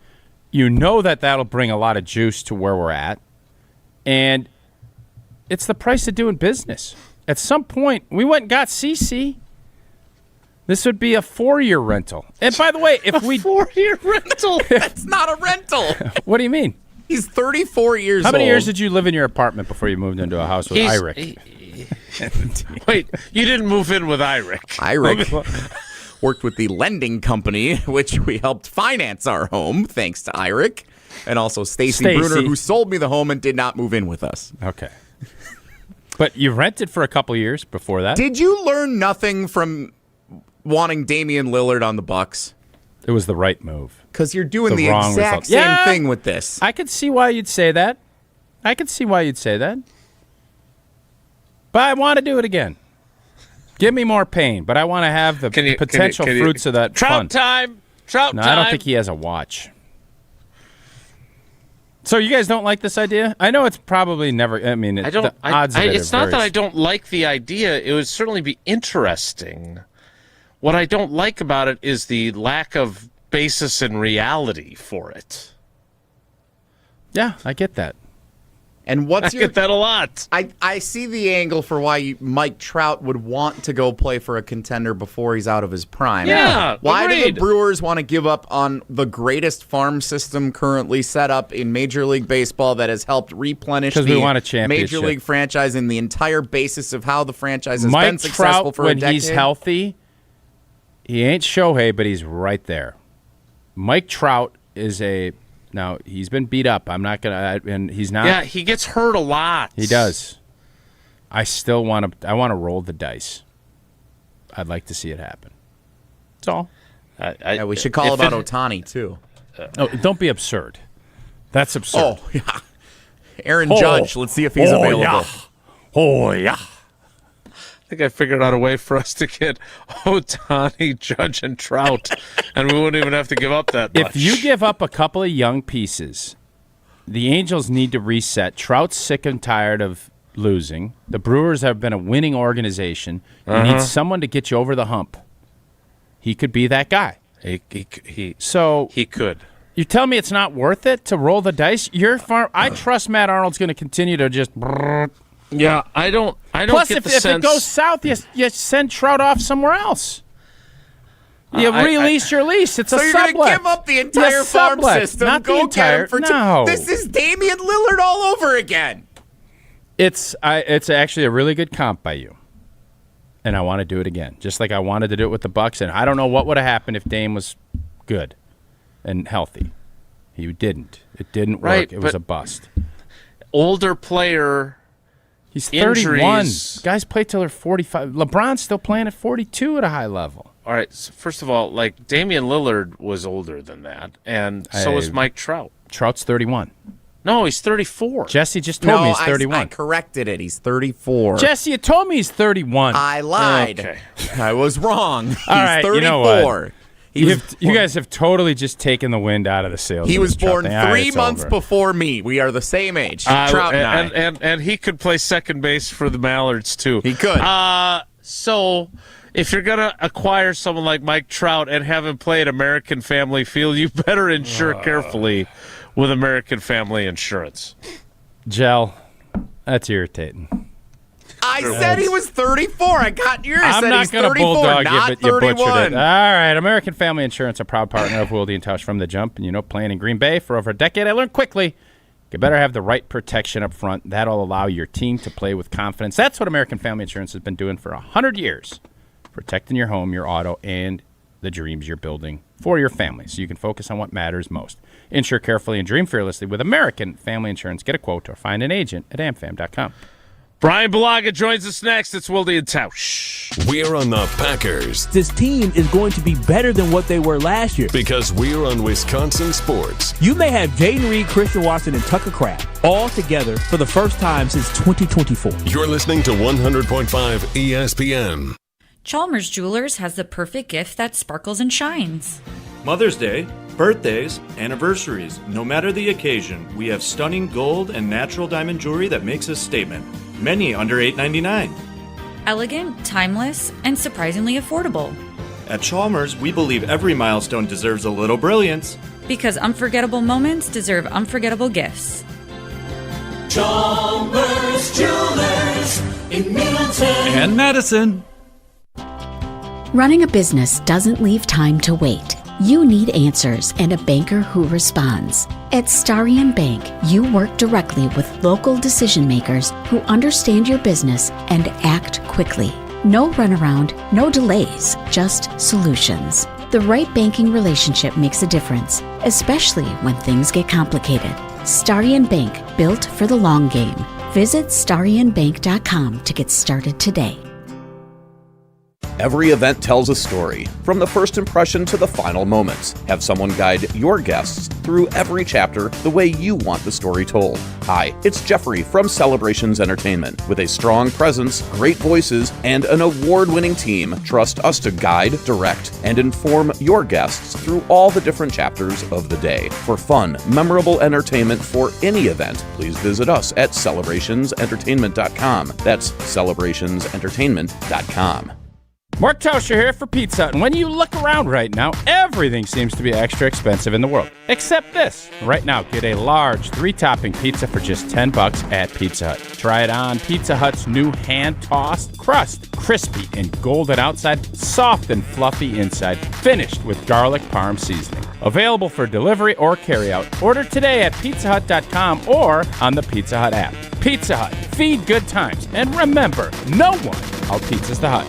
You know that'll bring a lot of juice to where we're at. And it's the price of doing business. At some point, we went and got CeCe. This would be a 4-year rental. And by the way, if we 4-year rental, that's not a rental. What do you mean? He's 34 years old. How many years did you live in your apartment before you moved into a house with Irick? Wait, you didn't move in with Irick. Irick worked with the lending company, which we helped finance our home, thanks to Irick. And also Stacy Bruner, who sold me the home and did not move in with us. Okay. But you rented for a couple years before that? Did you learn nothing from wanting Damian Lillard on the Bucks? It was the right move. Because you're doing the exact same thing with this. I could see why you'd say that. But I want to do it again. Give me more pain, but I want to have the potential fruits of that Trout fun. time. Trout No, time. I don't think he has a watch. So you guys don't like this idea? I know it's probably never. I mean, I don't. The odds of it it's are not that very I don't like the idea. It would certainly be interesting. What I don't like about it is the lack of basis in reality for it. Yeah, I get that. And I get that a lot. I see the angle for why Mike Trout would want to go play for a contender before he's out of his prime. Yeah, why do agreed. the Brewers want to give up on the greatest farm system currently set up in Major League Baseball that has helped replenish Because the we want a championship. Major League franchise and the entire basis of how the franchise has Mike been successful Trout, for a when decade? he's healthy, he ain't Shohei, but he's right there. Mike Trout is a. Now, he's been beat up. I'm not going to, and he's not. Yeah, he gets hurt a lot. He does. I still want to, I want to roll the dice. I'd like to see it happen. That's all. Yeah, we should call about Ohtani, too. Oh, don't be absurd. That's absurd. Oh, yeah. Aaron Judge, let's see if he's available. Yeah. Oh, yeah. I think I figured out a way for us to get Ohtani, Judge, and Trout, and we wouldn't even have to give up that much. If you give up a couple of young pieces, the Angels need to reset. Trout's sick and tired of losing. The Brewers have been a winning organization. You need someone to get you over the hump. He could be that guy. He could. You tell me it's not worth it to roll the dice? I trust Matt Arnold's going to continue to just. Yeah, I don't. Plus, get if the sense. it goes south, you send Trout off somewhere else. You release your lease. It's so a you're sublet. going to give up the entire farm system? Not go the entire. get him for No. This is Damian Lillard all over again. It's actually a really good comp by you, and I want to do it again, just like I wanted to do it with the Bucks. And I don't know what would have happened if Dame was good and healthy. He didn't. It didn't work. Right, it was a bust. Older player. He's 31. Injuries. Guys play till they're 45. LeBron's still playing at 42 at a high level. All right. So first of all, like Damian Lillard was older than that, and so was Mike Trout. Trout's 31. No, he's 34. Jesse just told me he's 31. I corrected it. He's 34. Jesse, you told me he's 31. I lied. Okay. I was wrong. He's All right, 34. you know what? You guys have totally just taken the wind out of the sails. He of was this Trout born thing. All right, 3 it's months over. before me. We are the same age. Trout and I. And he could play second base for the Mallards, too. He could. So if you're going to acquire someone like Mike Trout and have him play at American Family Field, you better insure carefully with American Family Insurance. Gel, that's irritating. I said he was 34. I got yours. I'm said not he's going to 34, bulldog you, not but you butchered 31. it. All right, American Family Insurance, a proud partner of Wilde and Tausch from the jump. And, playing in Green Bay for over a decade, I learned quickly you better have the right protection up front. That'll allow your team to play with confidence. That's what American Family Insurance has been doing for 100 years, protecting your home, your auto, and the dreams you're building for your family so you can focus on what matters most. Insure carefully and dream fearlessly with American Family Insurance. Get a quote or find an agent at amfam.com. Bryan Bulaga joins us next. It's Wilde and Tausch. We're on the Packers This team is going to be better than what they were last year. because we're on Wisconsin Sports. You may have Jaden Reed, Christian Watson, and Tucker Kraft all together for the first time since 2024. You're listening to 100.5 ESPN. Chalmers Jewelers has the perfect gift that sparkles and shines. Mother's Day, birthdays, anniversaries, no matter the occasion, we have stunning gold and natural diamond jewelry that makes a statement. Many under $8.99. Elegant, timeless, and surprisingly affordable. At Chalmers, we believe every milestone deserves a little brilliance. Because unforgettable moments deserve unforgettable gifts. Chalmers Jewelers in Middleton and Madison. Running a business doesn't leave time to wait. You need answers and a banker who responds. At Starion Bank, you work directly with local decision makers who understand your business and act quickly. No runaround, no delays, just solutions. The right banking relationship makes a difference, especially when things get complicated. Starion Bank, built for the long game. Visit starionbank.com to get started today. Every event tells a story, from the first impression to the final moments. Have someone guide your guests through every chapter the way you want the story told. Hi, it's Jeffrey from Celebrations Entertainment. With a strong presence, great voices, and an award-winning team, trust us to guide, direct, and inform your guests through all the different chapters of the day. For fun, memorable entertainment for any event, please visit us at celebrationsentertainment.com. That's celebrationsentertainment.com. Mark Tauscher here for Pizza Hut. And when you look around right now, everything seems to be extra expensive in the world. Except this. Right now, get a large 3-topping pizza for just $10 at Pizza Hut. Try it on Pizza Hut's new hand-tossed crust. Crispy and golden outside, soft and fluffy inside, finished with garlic parm seasoning. Available for delivery or carryout. Order today at pizzahut.com or on the Pizza Hut app. Pizza Hut. Feed good times. And remember, no one out-pizzas the Hut.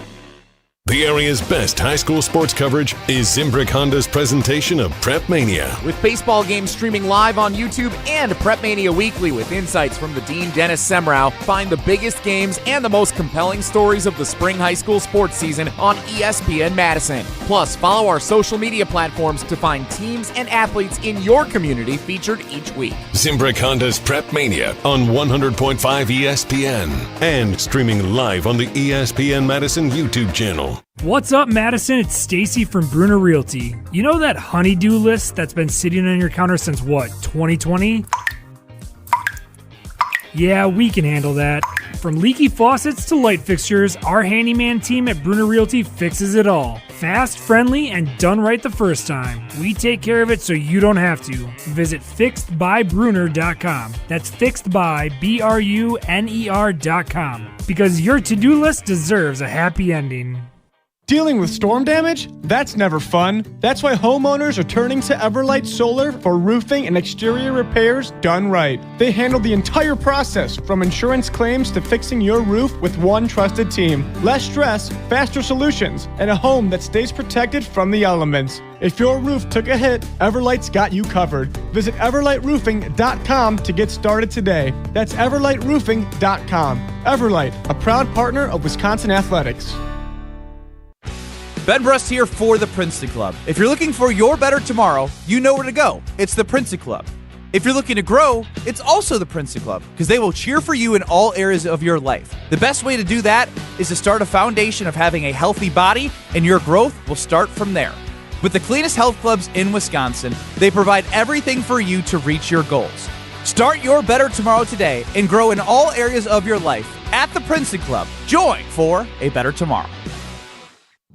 The area's best high school sports coverage is Zimbrick Honda's presentation of Prep Mania. With baseball games streaming live on YouTube and Prep Mania Weekly with insights from the Dean Dennis Semrau, find the biggest games and the most compelling stories of the spring high school sports season on ESPN Madison. Plus, follow our social media platforms to find teams and athletes in your community featured each week. Zimbrick Honda's Prep Mania on 100.5 ESPN and streaming live on the ESPN Madison YouTube channel. What's up, Madison? It's Stacy from Bruner Realty. You know that honey-do list that's been sitting on your counter since, 2020? Yeah, we can handle that. From leaky faucets to light fixtures, our handyman team at Bruner Realty fixes it all. Fast, friendly, and done right the first time. We take care of it so you don't have to. Visit fixedbybruner.com. That's fixedbybruner.com. Because your to-do list deserves a happy ending. Dealing with storm damage? That's never fun. That's why homeowners are turning to Everlight Solar for roofing and exterior repairs done right. They handle the entire process, from insurance claims to fixing your roof with one trusted team. Less stress, faster solutions, and a home that stays protected from the elements. If your roof took a hit, Everlight's got you covered. Visit everlightroofing.com to get started today. That's everlightroofing.com. Everlight, a proud partner of Wisconsin Athletics. Ben Brust here for the Princeton Club. If you're looking for your better tomorrow, you know where to go. It's the Princeton Club. If you're looking to grow, it's also the Princeton Club, because they will cheer for you in all areas of your life. The best way to do that is to start a foundation of having a healthy body, and your growth will start from there. With the cleanest health clubs in Wisconsin, they provide everything for you to reach your goals. Start your better tomorrow today and grow in all areas of your life at the Princeton Club. Join for a better tomorrow.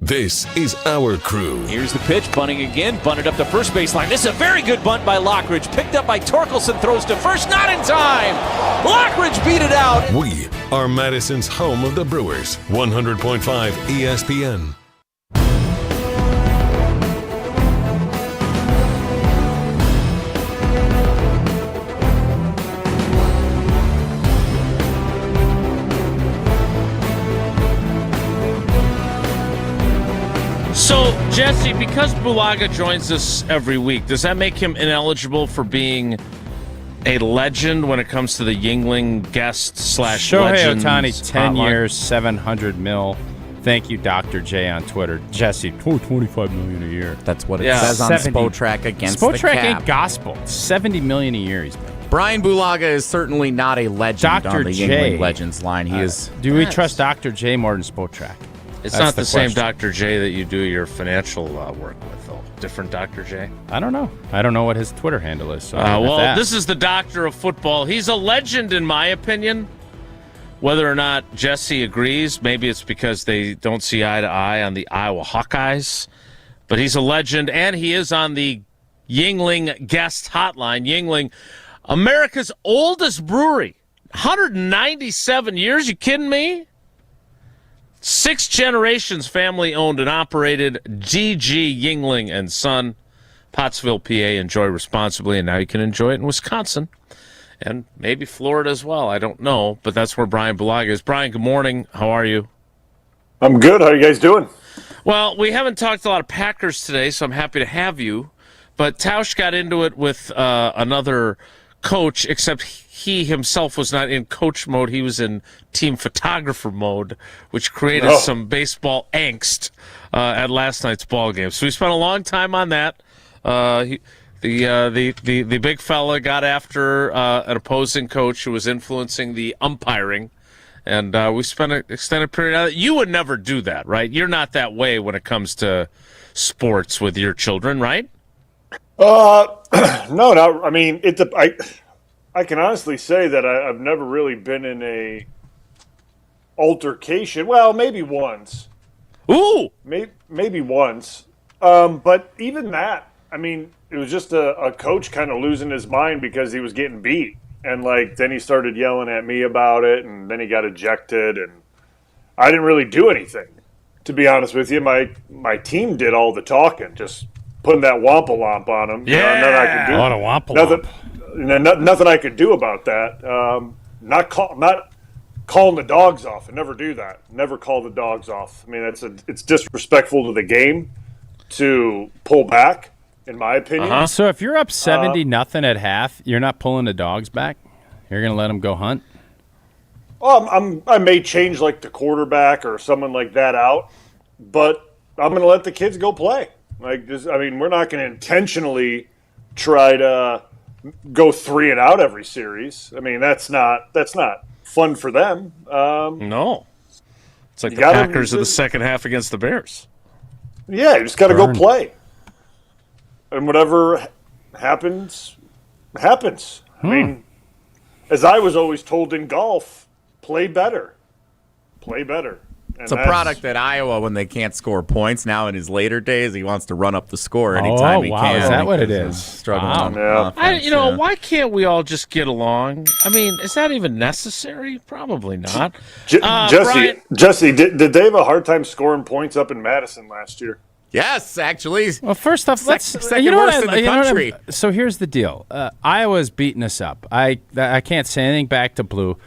This is our crew. Here's the pitch, bunting again, bunted up the first baseline. This is a very good bunt by Lockridge. Picked up by Torkelson, throws to first, not in time. Lockridge beat it out. We are Madison's home of the Brewers, 100.5 ESPN. So, Jesse, because Bulaga joins us every week, does that make him ineligible for being a legend when it comes to the Yuengling guest / legend? Shohei Ohtani, 10 hotline? years, $700 million. Thank you, Dr. J on Twitter. Jesse, $25 million a year. That's what it says on Spotrac against the Spotrac cap. ain't gospel. $70 million a year he's making. Bryan Bulaga is certainly not a legend on the Yuengling Legends line. He is. Do we trust Dr. J more than Spotrac? It's not the same Dr. J that you do your financial work with, though. Different Dr. J? I don't know. I don't know what his Twitter handle is. So well, this is the doctor of football. He's a legend, in my opinion. Whether or not Jesse agrees, maybe it's because they don't see eye to eye on the Iowa Hawkeyes. But he's a legend, and he is on the Yuengling guest hotline. Yuengling, America's oldest brewery. 197 years, you kidding me? 6 generations family-owned and operated. G.G. Yuengling and Son, Pottsville, PA. Enjoy responsibly, and now you can enjoy it in Wisconsin and maybe Florida as well. I don't know, but that's where Bryan Bulaga is. Bryan, good morning. How are you? I'm good. How are you guys doing? Well, we haven't talked a lot of Packers today, so I'm happy to have you. But Tausch got into it with another coach, except he himself was not in coach mode. He was in team photographer mode, which created some baseball angst at last night's ball game. So we spent a long time on that. The big fella got after an opposing coach who was influencing the umpiring, and we spent an extended period on it. You would never do that, right? You're not that way when it comes to sports with your children, right? No. I mean, I can honestly say that I've never really been in a altercation. Well, maybe once. Ooh! Maybe once. But even that, I mean, it was just a coach kind of losing his mind because he was getting beat. And, then he started yelling at me about it, and then he got ejected. And I didn't really do anything, to be honest with you. My team did all the talking, just putting that wampa lomp on him. Yeah! Nothing I could do. What a wampa lomp. Nothing I could do about that. Not calling the dogs off. I never do that. Never call the dogs off. I mean, it's disrespectful to the game to pull back, in my opinion. So if you're up 70-0 at half, you're not pulling the dogs back? You're going to let them go hunt? Well, I may change the quarterback or someone like that out, but I'm going to let the kids go play. We're not going to intentionally try to go 3 and out every series. I mean, that's not fun for them. No. It's like the Packers in the second half against the Bears. Yeah, you just got to go play. And whatever happens, happens. I mean, as I was always told in golf, play better. Play better. And it's a product at Iowa when they can't score points. Now in his later days, he wants to run up the score anytime he can. Is that what it is? Struggling. Wow. Why can't we all just get along? I mean, is that even necessary? Probably not. Jesse, did they have a hard time scoring points up in Madison last year? Yes, actually. Well, first off, second worst in the country. So here's the deal. Iowa's beating us up. I can't say anything back to Blue.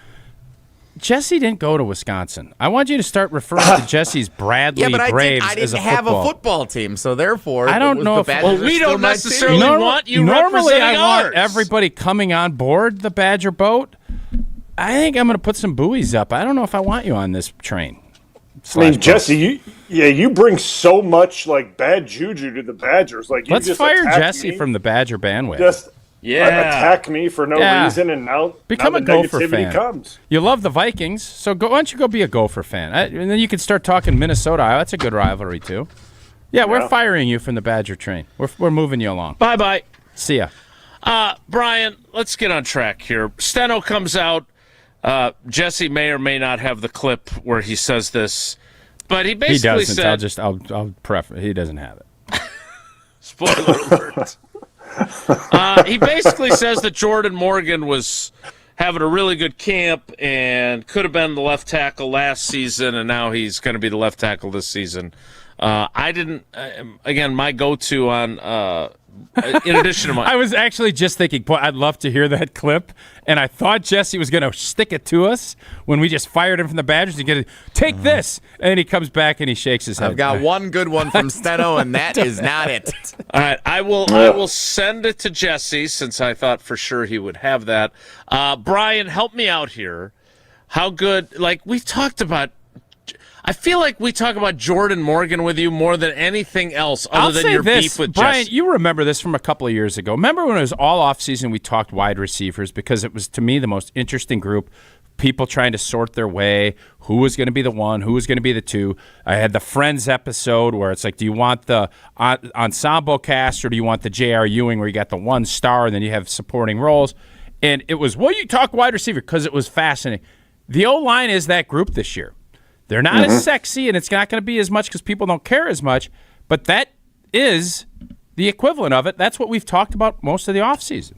Jesse didn't go to Wisconsin. I want you to start referring to Jesse's Bradley Braves I didn't as a have a football team, so therefore I don't know if we don't necessarily want you normally representing I want ours. everybody coming on board the Badger boat. I think I'm going to put some buoys up. I don't know if I want you on this train. I mean, Jesse, you bring so much bad juju to the Badgers. Let's fire Jesse from the Badger bandwagon. Attack me for no reason, and now become now a the Gopher negativity fan. Comes. You love the Vikings, so why don't you go be a Gopher fan? And then you can start talking Minnesota. That's a good rivalry too. Yeah, we're firing you from the Badger train. We're moving you along. Bye. See ya. Brian, let's get on track here. Steno comes out. Jesse may or may not have the clip where he says this, but he basically said... I'll preface. He doesn't have it. Spoiler alert. He basically says that Jordan Morgan was having a really good camp and could have been the left tackle last season, and now he's going to be the left tackle this season. I didn't. Again, my go-to on. In addition to my, I was actually just thinking, boy, I'd love to hear that clip, and I thought Jesse was going to stick it to us when we just fired him from the Badgers. He's going to take this, and then he comes back and he shakes his head. I've got one good one from Steno, and that is not it. All right, I will send it to Jesse since I thought for sure he would have that. Brian, help me out here. How good? We talked about. I feel like we talk about Jordan Morgan with you more than anything else other than your beef with Brian, Jesse. you remember this from a couple of years ago. Remember when it was all offseason we talked wide receivers because it was, to me, the most interesting group, people trying to sort their way, who was going to be the one, who was going to be the two. I had the Friends episode where it's like, do you want the ensemble cast or do you want the J.R. Ewing where you got the one star and then you have supporting roles? And it was, you talk wide receiver because it was fascinating. The O-line is that group this year. They're not as sexy, and it's not going to be as much because people don't care as much, but that is the equivalent of it. That's what we've talked about most of the offseason.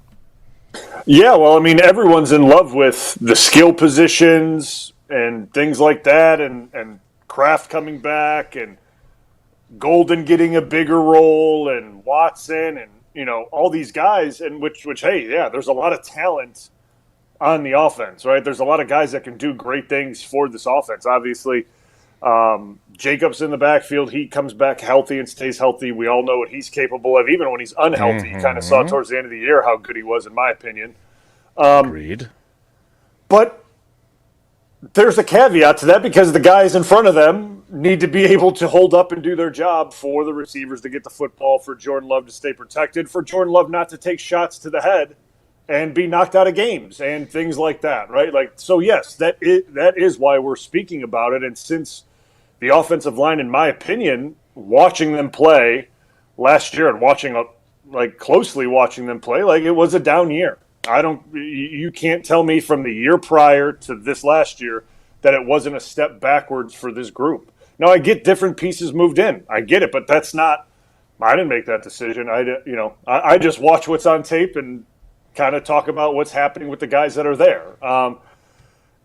Yeah, well, I mean, everyone's in love with the skill positions and things like that, and Kraft coming back, and Golden getting a bigger role, and Watson, and, all these guys, and which hey, yeah, there's a lot of talent on the offense, right? There's a lot of guys that can do great things for this offense. Obviously, Jacobs in the backfield, he comes back healthy and stays healthy. We all know what he's capable of. Even when he's unhealthy, you kind of saw towards the end of the year how good he was, in my opinion. Agreed. But there's a caveat to that because the guys in front of them need to be able to hold up and do their job for the receivers to get the football, for Jordan Love to stay protected, for Jordan Love not to take shots to the head and be knocked out of games and things like that, right? So yes, that is why we're speaking about it. And since the offensive line, in my opinion, watching them play last year and closely watching them play, it was a down year. You can't tell me from the year prior to this last year that it wasn't a step backwards for this group. Now, I get different pieces moved in. I get it, but that's not – I didn't make that decision. I just watch what's on tape and kind of talk about what's happening with the guys that are there.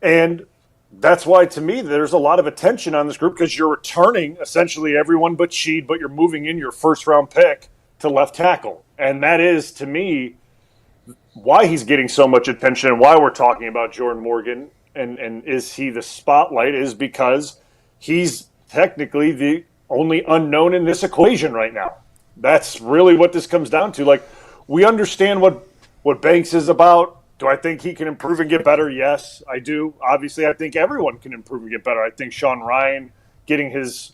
And that's why, to me, there's a lot of attention on this group because you're returning essentially everyone but Sheed, but you're moving in your first-round pick to left tackle. And that is, to me, why he's getting so much attention and why we're talking about Jordan Morgan and is he the spotlight is because he's technically the only unknown in this equation right now. That's really what this comes down to. We understand what Banks is about. Do I think he can improve and get better? Yes, I do. Obviously, I think everyone can improve and get better. I think Sean Ryan getting his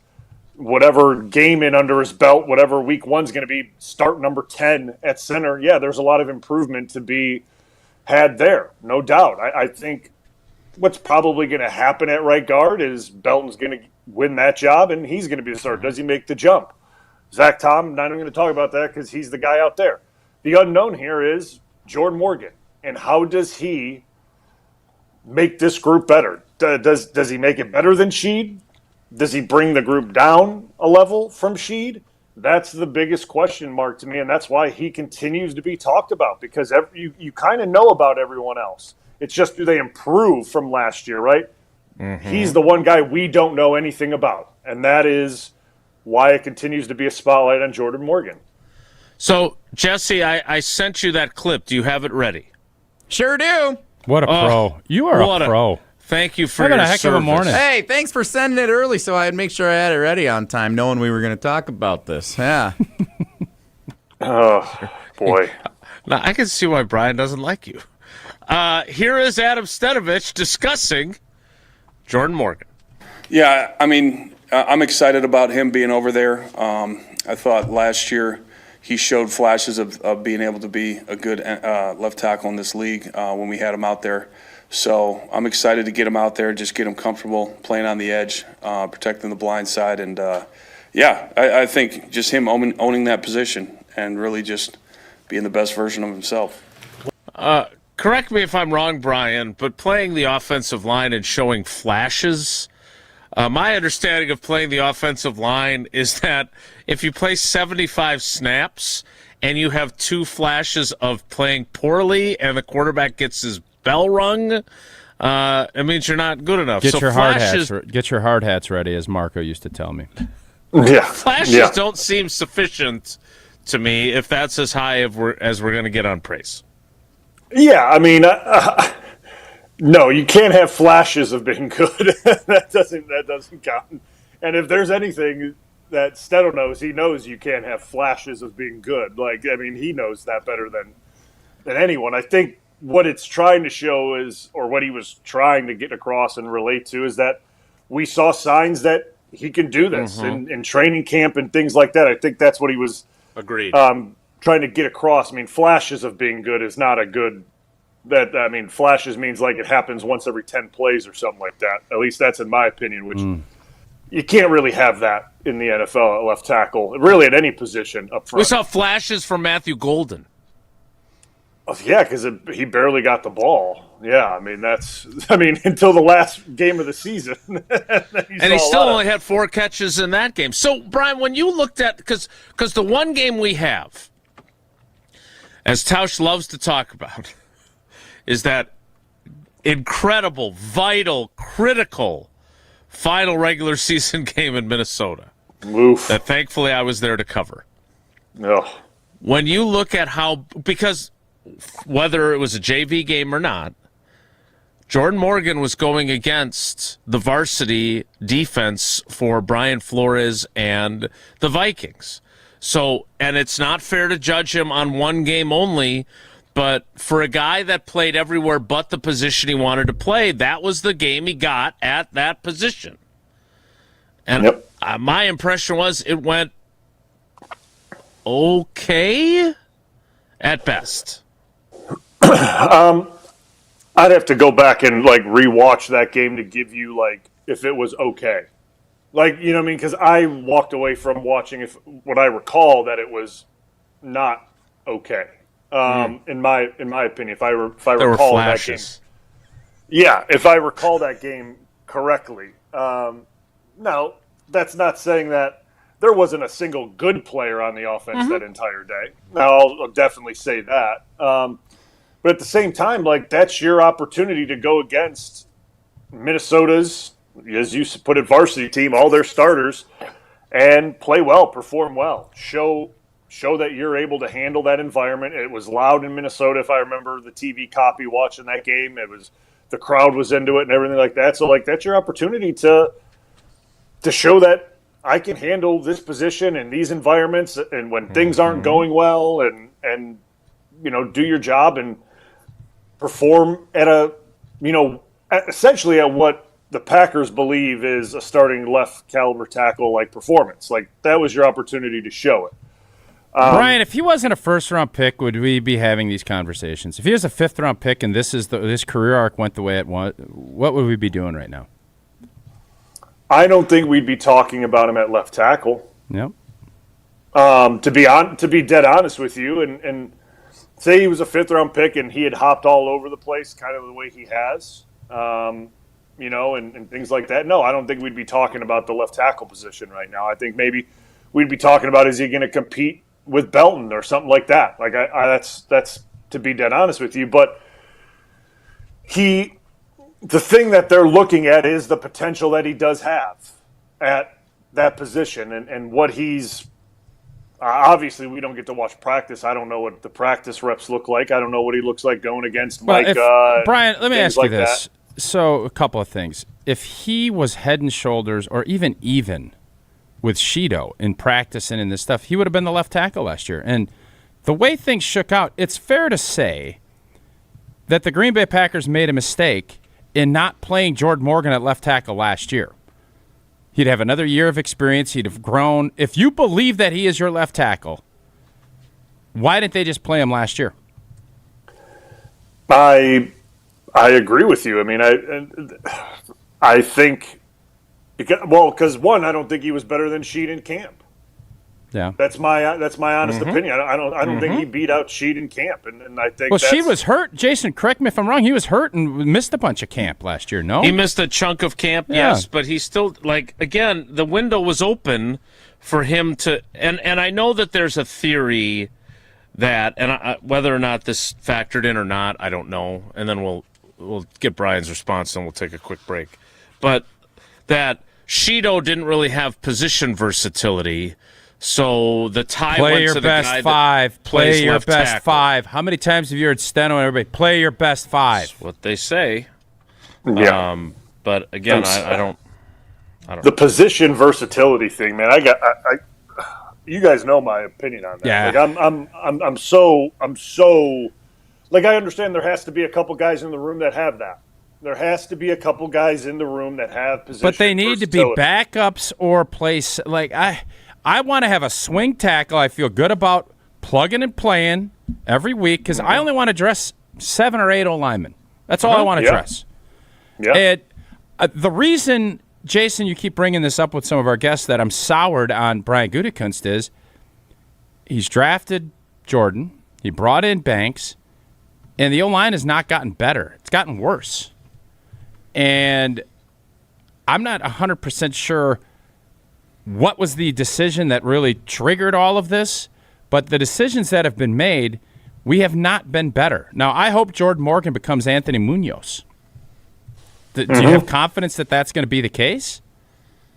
whatever game in under his belt, whatever week one's going to be, start number 10 at center. Yeah, there's a lot of improvement to be had there, no doubt. I think what's probably going to happen at right guard is Belton's going to win that job, and he's going to be the starter. Does he make the jump? Zach Tom, not even going to talk about that because he's the guy out there. The unknown here is Jordan Morgan, and how does he make this group better? Does he make it better than Sheed? Does he bring the group down a level from Sheed? That's the biggest question mark to me, and that's why he continues to be talked about because you kind of know about everyone else. It's just, do they improve from last year, right? Mm-hmm. He's the one guy we don't know anything about, and that is why it continues to be a spotlight on Jordan Morgan. So, Jesse, I sent you that clip. Do you have it ready? Sure do. What a pro. You are a pro. Thank you for having your a heck service. of a morning. Hey, thanks for sending it early so I'd make sure I had it ready on time, knowing we were going to talk about this. Yeah. Oh, boy. Now, I can see why Brian doesn't like you. Here is Adam Stenavich discussing Jordan Morgan. Yeah, I'm excited about him being over there. I thought last year he showed flashes of being able to be a good left tackle in this league when we had him out there. So I'm excited to get him out there, just get him comfortable playing on the edge, protecting the blind side. And, I think just him owning that position and really just being the best version of himself. Correct me if I'm wrong, Brian, but playing the offensive line and showing flashes, my understanding of playing the offensive line is that if you play 75 snaps and you have 2 flashes of playing poorly and the quarterback gets his bell rung, it means you're not good enough. Get your hard hats ready, as Marco used to tell me. Yeah, flashes don't seem sufficient to me if that's as high as we're going to get on praise. Yeah, no, you can't have flashes of being good. that doesn't count. And if there's anything that Stedo knows, he knows you can't have flashes of being good. He knows that better than anyone. I think what it's trying to show is, or what he was trying to get across and relate to, is that we saw signs that he can do this in training camp and things like that. I think that's what he was trying to get across. Flashes of being good is not a good – flashes means it happens once every 10 plays or something like that. At least that's in my opinion, which you can't really have that in the NFL at left tackle, really at any position up front. We saw flashes from Matthew Golden. Yeah, because he barely got the ball. Yeah, until the last game of the season. And he still only had 4 catches in that game. So, Brian, when you looked at – because the one game we have, as Tausch loves to talk about, is that incredible, vital, critical final regular season game in Minnesota. Oof. That thankfully I was there to cover. Oh. When you look at how – because – whether it was a JV game or not, Jordan Morgan was going against the varsity defense for Brian Flores and the Vikings. So, and it's not fair to judge him on one game only, But for a guy that played everywhere but the position he wanted to play, that was the game he got at that position. And my impression was it went okay at best. I'd have to go back and rewatch that game to give you if it was okay. You know what I mean? Because I walked away from watching what I recall that it was not okay. In my opinion, if I recall that game. Yeah, if I recall that game correctly. Now, that's not saying that there wasn't a single good player on the offense that entire day. Now, I'll definitely say that. But at the same time, that's your opportunity to go against Minnesota's, as you put it, varsity team, all their starters, and play well, perform well, show that you're able to handle that environment. It was loud in Minnesota, if I remember the TV copy watching that game. The crowd was into it and everything like that. So that's your opportunity to show that I can handle this position and these environments, and when things aren't going well, and do your job and perform at essentially at what the Packers believe is a starting left caliber tackle performance. That was your opportunity to show it. Brian, if he wasn't a first-round pick, would we be having these conversations? If he was a fifth-round pick and this career arc went the way it went, what would we be doing right now? I don't think we'd be talking about him at left tackle. Yep. To be dead honest with you, and say he was a fifth-round pick and he had hopped all over the place, kind of the way he has, and things like that. No, I don't think we'd be talking about the left tackle position right now. I think maybe we'd be talking about, is he going to compete with Belton or something like that? That's to be dead honest with you. But the thing that they're looking at is the potential that he does have at that position, and what he's obviously we don't get to watch practice. I don't know what the practice reps look like. I don't know what he looks like going against Micah. Brian, let me ask you this. So a couple of things. If he was head and shoulders or even with Shido in practice and in this stuff, he would have been the left tackle last year. And the way things shook out, it's fair to say that the Green Bay Packers made a mistake in not playing Jordan Morgan at left tackle last year. He'd have another year of experience. He'd have grown. If you believe that he is your left tackle, why didn't they just play him last year? I agree with you. I mean, I think because one, I don't think he was better than Sheed in camp. Yeah, that's my honest opinion. I don't think he beat out Sheed in camp, and I think Sheed was hurt. Jason, correct me if I'm wrong. He was hurt and missed a bunch of camp last year. No, he missed a chunk of camp. Yeah. Yes, but he still again the window was open for him to. And I know that there's a theory that whether or not this factored in or not, I don't know. And then we'll get Brian's response and we'll take a quick break. But that Shido didn't really have position versatility. So the tie went to the guy that plays your left best tackle. five. How many times have you heard Steno and everybody play your best five? That's what they say. Yeah. But again, I don't. The position versatility thing, man. You guys know my opinion on that. Yeah. I'm so I understand there has to be a couple guys in the room that have that. There has to be a couple guys in the room that have position. But they need to be backups or place. I want to have a swing tackle I feel good about plugging and playing every week because I only want to dress 7 or 8 linemen. That's all I want to dress. Yeah. The reason, Jason, you keep bringing this up with some of our guests that I'm soured on Brian Gutekunst is he's drafted Jordan, he brought in Banks, and the O-line has not gotten better. It's gotten worse. And I'm not 100% sure what was the decision that really triggered all of this, but the decisions that have been made, we have not been better. Now, I hope Jordan Morgan becomes Anthony Munoz. Do you have confidence that that's going to be the case?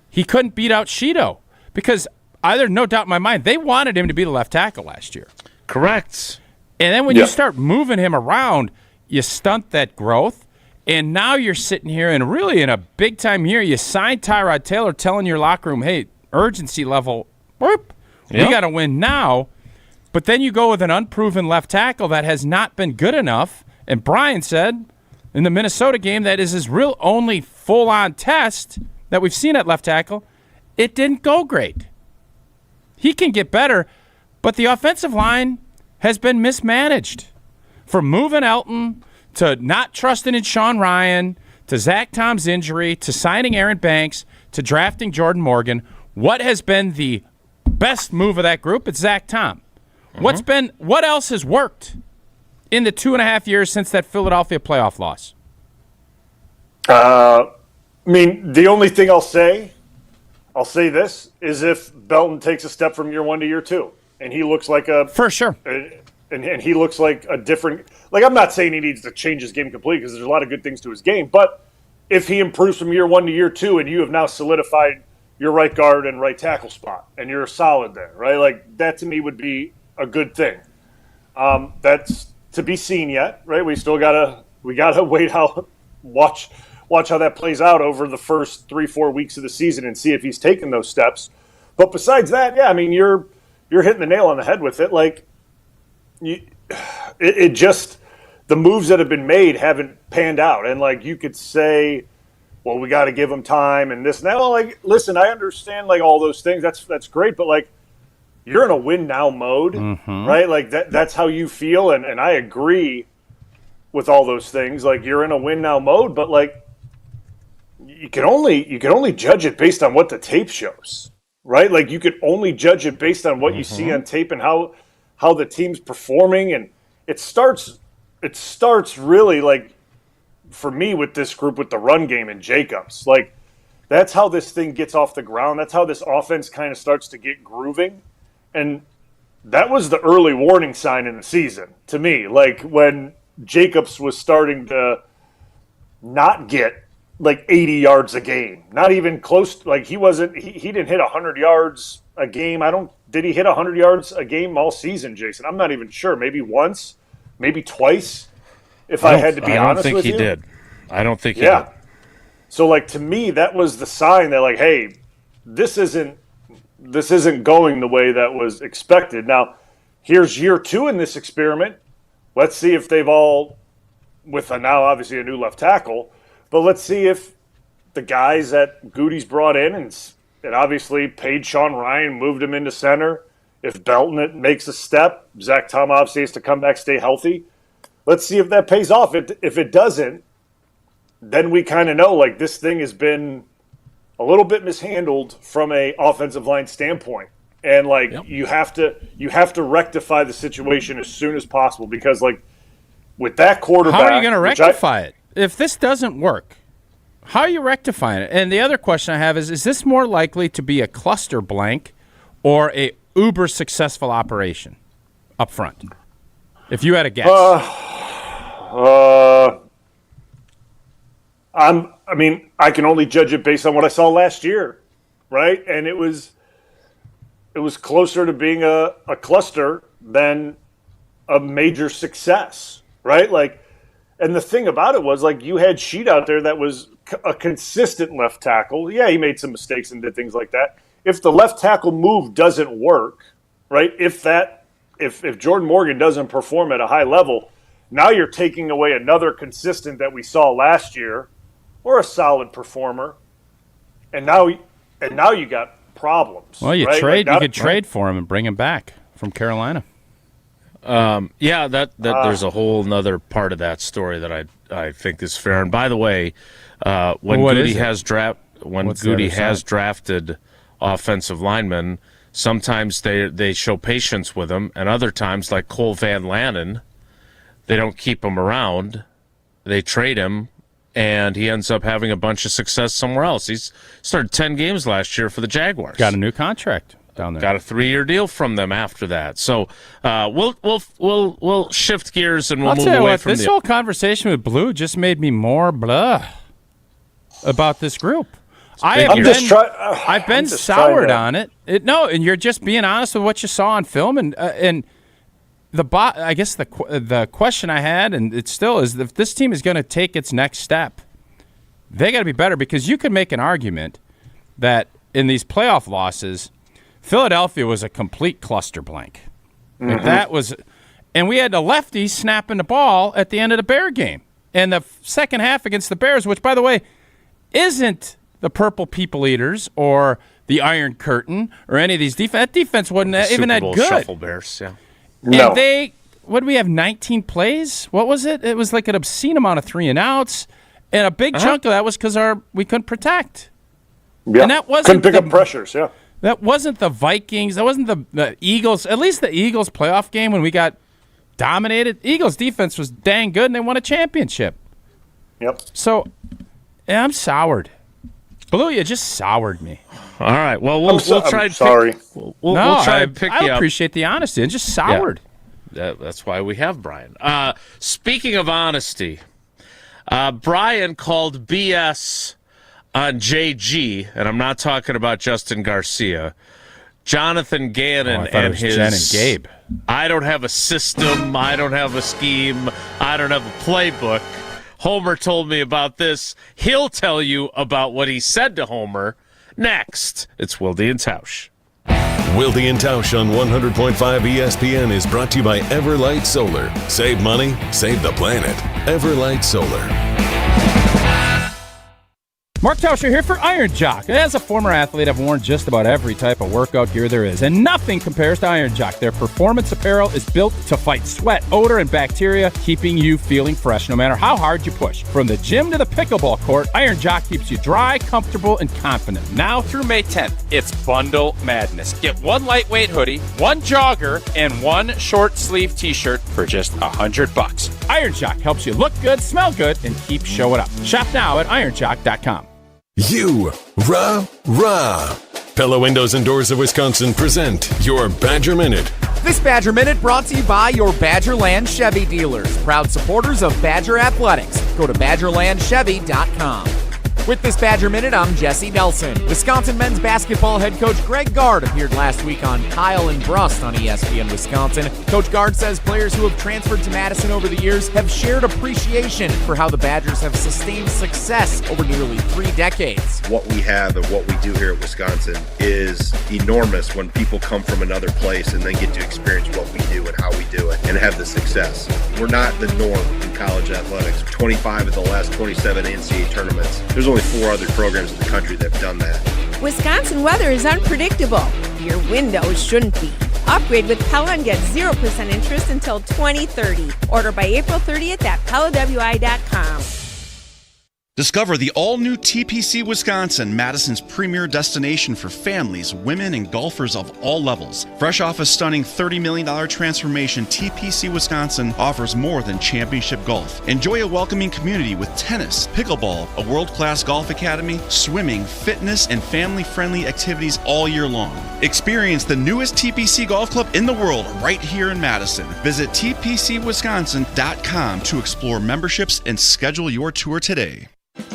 He couldn't beat out Shido because there's no doubt in my mind they wanted him to be the left tackle last year. Correct. And then when you start moving him around, you stunt that growth. And now you're sitting here and really in a big-time year, you signed Tyrod Taylor telling your locker room, hey, urgency level, whoop, we got to win now. But then you go with an unproven left tackle that has not been good enough. And Bryan said in the Minnesota game that is his real only full-on test that we've seen at left tackle. It didn't go great. He can get better, but the offensive line has been mismanaged. From moving Elton to not trusting in Sean Ryan to Zach Tom's injury to signing Aaron Banks to drafting Jordan Morgan, what has been the best move of that group? It's Zach Tom. What else has worked in the 2.5 years since that Philadelphia playoff loss? I mean, the only thing I'll say this, is if Belton takes a step from year 1 to year 2, and he looks like for sure, and he looks like a different. Like, I'm not saying he needs to change his game completely because there's a lot of good things to his game, but if he improves from year 1 to year 2, and you have now solidified your right guard and right tackle spot, and you're solid there, right? Like, that to me would be a good thing. That's to be seen yet, right? We still gotta wait watch how that plays out over the first 3-4 weeks of the season and see if he's taken those steps. But besides that, yeah, I mean, you're hitting the nail on the head with it. Like, it just, the moves that have been made haven't panned out. And like, you could say, well, we got to give him time and this and that. Well, like, listen, I understand like all those things. That's great, but like, you're in a win now mode, right? Like that's how you feel, and I agree with all those things. Like, you're in a win now mode, but like, you can only judge it based on what the tape shows, right? Like, you could only judge it based on what you see on tape and how the team's performing. And it starts really, like, for me with this group, with the run game and Jacobs. Like, that's how this thing gets off the ground. That's how this offense kind of starts to get grooving. And that was the early warning sign in the season to me. Like, when Jacobs was starting to not get like 80 yards a game, not even close. Like, he didn't hit 100 yards a game. Did he hit 100 yards a game all season, Jason? I'm not even sure. Maybe once, maybe twice, if I had to be honest with you. I don't think he did. So, like, to me, that was the sign that, like, hey, this isn't going the way that was expected. Now, here's year 2 in this experiment. Let's see if they've all, with now obviously a new left tackle, but let's see if the guys that Goody's brought in and obviously paid Sean Ryan, moved him into center. If Belton makes a step, Zach Tom obviously has to come back, stay healthy. Let's see if that pays off. If it doesn't, then we kind of know, like, this thing has been a little bit mishandled from a offensive line standpoint. And like, you have to rectify the situation as soon as possible, because like, with that quarterback, how are you going to rectify it? If this doesn't work, how are you rectifying it? And the other question I have is this more likely to be a cluster blank or a uber successful operation up front? If you had a guess. I can only judge it based on what I saw last year, right? And it was closer to being a cluster than a major success, right? Like, and the thing about it was, like, you had Sheet out there that was a consistent left tackle. Yeah, he made some mistakes and did things like that. If the left tackle move doesn't work, right? If Jordan Morgan doesn't perform at a high level, now you're taking away another consistent that we saw last year, or a solid performer, and now you got problems. Well, you right? could trade for him and bring him back from Carolina. There's a whole nother part of that story that I think is fair. And by the way, when Goody has drafted offensive linemen, sometimes they show patience with them, and other times, like Cole Van Lanen, they don't keep him around. They trade him, and he ends up having a bunch of success somewhere else. He's started 10 games last year for the Jaguars. Got a new contract down there. Got a 3-year deal from them after that. So we'll shift gears and we'll move away from this whole conversation with Blue just made me more blah about this group. I've been soured on it. And you're just being honest with what you saw on film, and I guess the question I had, and it still is, if this team is going to take its next step, they got to be better, because you could make an argument that in these playoff losses, Philadelphia was a complete cluster blank. Like that was, and we had the lefty snapping the ball at the end of the Bear game. And the second half against the Bears, which, by the way, isn't the Purple People Eaters or the Iron Curtain or any of these defense. That defense wasn't even that good. Shuffle Bears, yeah. No. And what did we have, 19 plays? What was it? It was like an obscene amount of 3-and-outs. And a big chunk of that was because we couldn't protect. Yeah. And that wasn't couldn't pick up pressures, yeah. That wasn't the Vikings. That wasn't the Eagles. At least the Eagles playoff game when we got dominated. Eagles defense was dang good, and they won a championship. Yep. So, yeah, I'm soured. Blue, you just soured me. All right. Well, we'll try and sorry. We'll try and pick you up. I appreciate the honesty. And just soured. Yeah. That's why we have Bryan. Speaking of honesty, Bryan called BS on JG, and I'm not talking about Justin Garcia. Jonathan Ganon and his Jen and Gabe. I don't have a system. I don't have a scheme. I don't have a playbook. Homer told me about this. He'll tell you about what he said to Homer next. It's Wilde and Tausch. Wilde and Tausch on 100.5 ESPN is brought to you by Everlight Solar. Save money, save the planet. Everlight Solar. Mark Tauscher here for Iron Jock. As a former athlete, I've worn just about every type of workout gear there is, and nothing compares to Iron Jock. Their performance apparel is built to fight sweat, odor, and bacteria, keeping you feeling fresh no matter how hard you push. From the gym to the pickleball court, Iron Jock keeps you dry, comfortable, and confident. Now through May 10th, it's Bundle Madness. Get one lightweight hoodie, one jogger, and one short sleeve t-shirt for just $100. Iron Jock helps you look good, smell good, and keep showing up. Shop now at ironjock.com. You, rah. Pella Windows and Doors of Wisconsin present your Badger Minute. This Badger Minute brought to you by your Badgerland Chevy dealers, proud supporters of Badger Athletics. Go to BadgerlandChevy.com. With this Badger Minute, I'm Jesse Nelson. Wisconsin men's basketball head coach Greg Gard appeared last week on Kyle and Brust on ESPN Wisconsin. Coach Gard says players who have transferred to Madison over the years have shared appreciation for how the Badgers have sustained success over nearly 3 decades. What we have and what we do here at Wisconsin is enormous when people come from another place and then get to experience what we do and how we do it and have the success. We're not the norm in college athletics. 25 of the last 27 NCAA tournaments. There's only 4 other programs in the country that have done that. Wisconsin weather is unpredictable. Your windows shouldn't be. Upgrade with Pella and get 0% interest until 2030. Order by April 30th at PellaWI.com. Discover the all-new TPC Wisconsin, Madison's premier destination for families, women, and golfers of all levels. Fresh off a stunning $30 million transformation, TPC Wisconsin offers more than championship golf. Enjoy a welcoming community with tennis, pickleball, a world-class golf academy, swimming, fitness, and family-friendly activities all year long. Experience the newest TPC golf club in the world right here in Madison. Visit tpcwisconsin.com to explore memberships and schedule your tour today.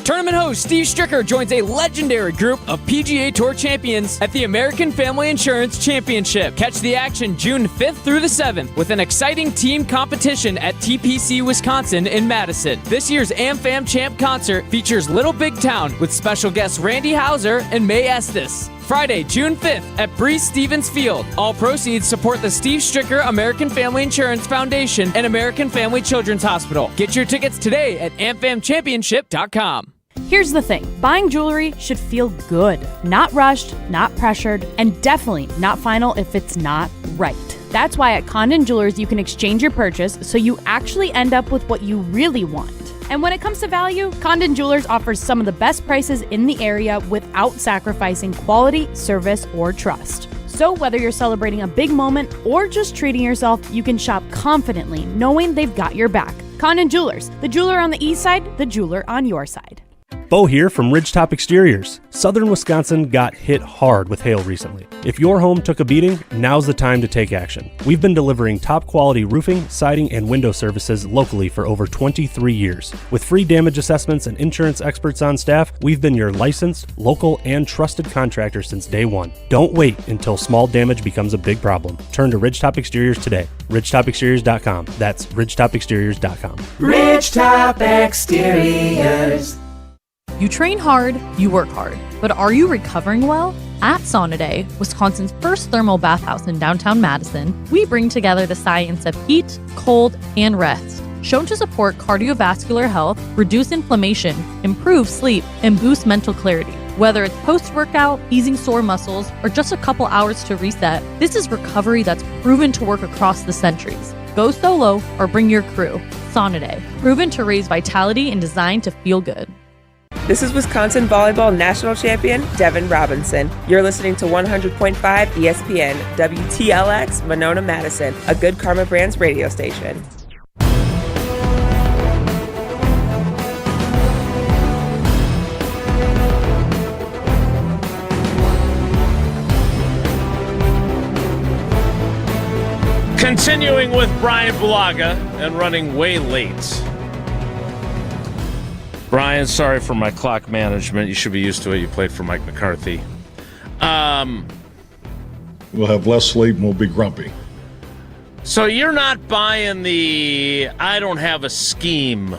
Tournament host Steve Stricker joins a legendary group of PGA Tour champions at the American Family Insurance Championship. Catch the action June 5th through the 7th with an exciting team competition at TPC Wisconsin in Madison. This year's AmFam Champ concert features Little Big Town with special guests Randy Houser and May Estes. Friday, June 5th at Breeze Stevens Field. All proceeds support the Steve Stricker American Family Insurance Foundation and American Family Children's Hospital. Get your tickets today at amfamchampionship.com. Here's the thing. Buying jewelry should feel good. Not rushed, not pressured, and definitely not final if it's not right. That's why at Condon Jewelers you can exchange your purchase so you actually end up with what you really want. And when it comes to value, Condon Jewelers offers some of the best prices in the area without sacrificing quality, service, or trust. So whether you're celebrating a big moment or just treating yourself, you can shop confidently knowing they've got your back. Condon Jewelers, the jeweler on the east side, the jeweler on your side. Bo here from Ridgetop Exteriors. Southern Wisconsin got hit hard with hail recently. If your home took a beating, now's the time to take action. We've been delivering top quality roofing, siding, and window services locally for over 23 years. With free damage assessments and insurance experts on staff, we've been your licensed, local, and trusted contractor since day one. Don't wait until small damage becomes a big problem. Turn to Ridgetop Exteriors today. RidgetopExteriors.com. That's RidgetopExteriors.com. Ridgetop Exteriors. You train hard, you work hard, but are you recovering well? At Sauna Day, Wisconsin's first thermal bathhouse in downtown Madison, we bring together the science of heat, cold, and rest, shown to support cardiovascular health, reduce inflammation, improve sleep, and boost mental clarity. Whether it's post-workout, easing sore muscles, or just a couple hours to reset, this is recovery that's proven to work across the centuries. Go solo or bring your crew. Sauna Day, proven to raise vitality and designed to feel good. This is Wisconsin Volleyball National Champion Devin Robinson. You're listening to 100.5 ESPN, WTLX, Monona, Madison, a Good Karma Brands radio station. Continuing with Bryan Bulaga and running way late. Bryan, sorry for my clock management. You should be used to it. You played for Mike McCarthy. We'll have less sleep and we'll be grumpy. So you're not buying the I don't have a scheme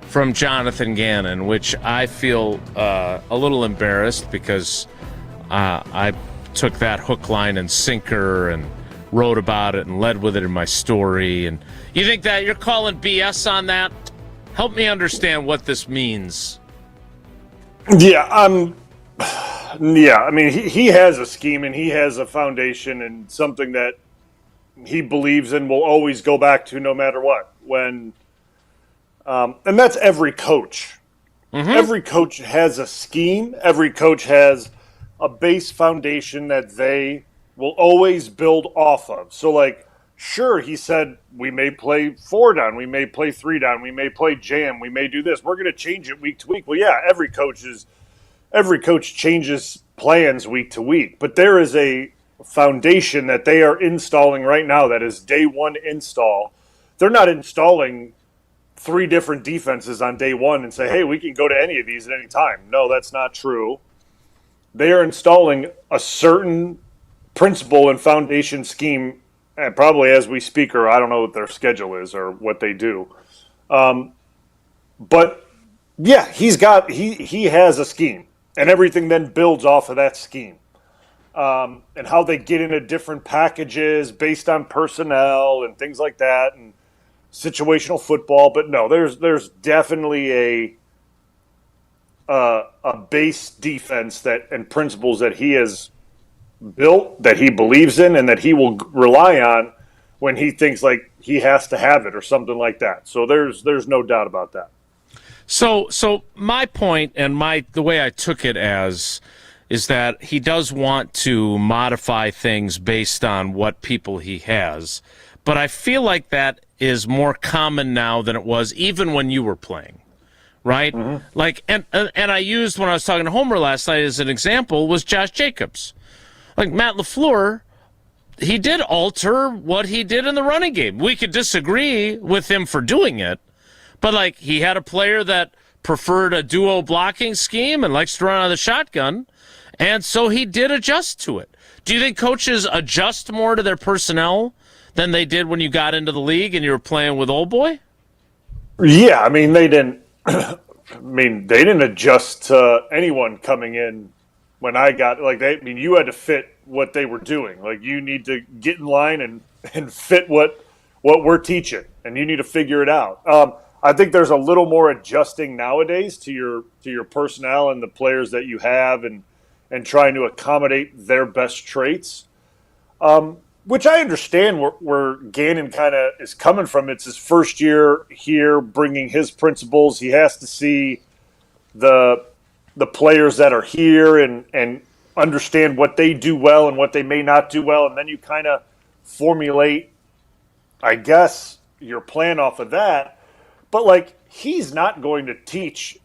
from Jonathan Ganon, which I feel a little embarrassed because I took that hook, line, and sinker and wrote about it and led with it in my story. And you think that you're calling BS on that? Help me understand what this means. Yeah, I mean, he has a scheme and he has a foundation and something that he believes in, will always go back to no matter what. And that's every coach. Mm-hmm. Every coach has a scheme. Every coach has a base foundation that they will always build off of. So, like, sure, he said, we may play 4 down, we may play 3 down, we may play jam, we may do this. We're going to change it week to week. Well, yeah, every coach changes plans week to week. But there is a foundation that they are installing right now that is day one install. They're not installing 3 different defenses on day one and say, hey, we can go to any of these at any time. No, that's not true. They are installing a certain principle and foundation scheme, and probably as we speak, or I don't know what their schedule is or what they do. But yeah, he has a scheme, and everything then builds off of that scheme. And how they get into different packages based on personnel and things like that, and situational football. But no, there's definitely a base defense and principles that he has built, that he believes in, and that he will rely on when he thinks like he has to have it or something like that. So there's no doubt about that. So my point and the way I took it as is that he does want to modify things based on what people he has, but I feel like that is more common now than it was even when you were playing, right? Mm-hmm. Like, and I used when I was talking to Homer last night as an example was Josh Jacobs. Like Matt LaFleur, he did alter what he did in the running game. We could disagree with him for doing it, but like he had a player that preferred a duo blocking scheme and likes to run out of the shotgun, and so he did adjust to it. Do you think coaches adjust more to their personnel than they did when you got into the league and you were playing with old boy? Yeah, I mean they didn't. They didn't adjust to anyone coming in. When I got, you had to fit what they were doing. Like, you need to get in line and fit what we're teaching, and you need to figure it out. I think there's a little more adjusting nowadays to your personnel and the players that you have, and trying to accommodate their best traits, which I understand where Ganon kind of is coming from. It's his first year here, bringing his principles. He has to see the players that are here and understand what they do well and what they may not do well. And then you kind of formulate, I guess, your plan off of that. But, like, he's not going to teach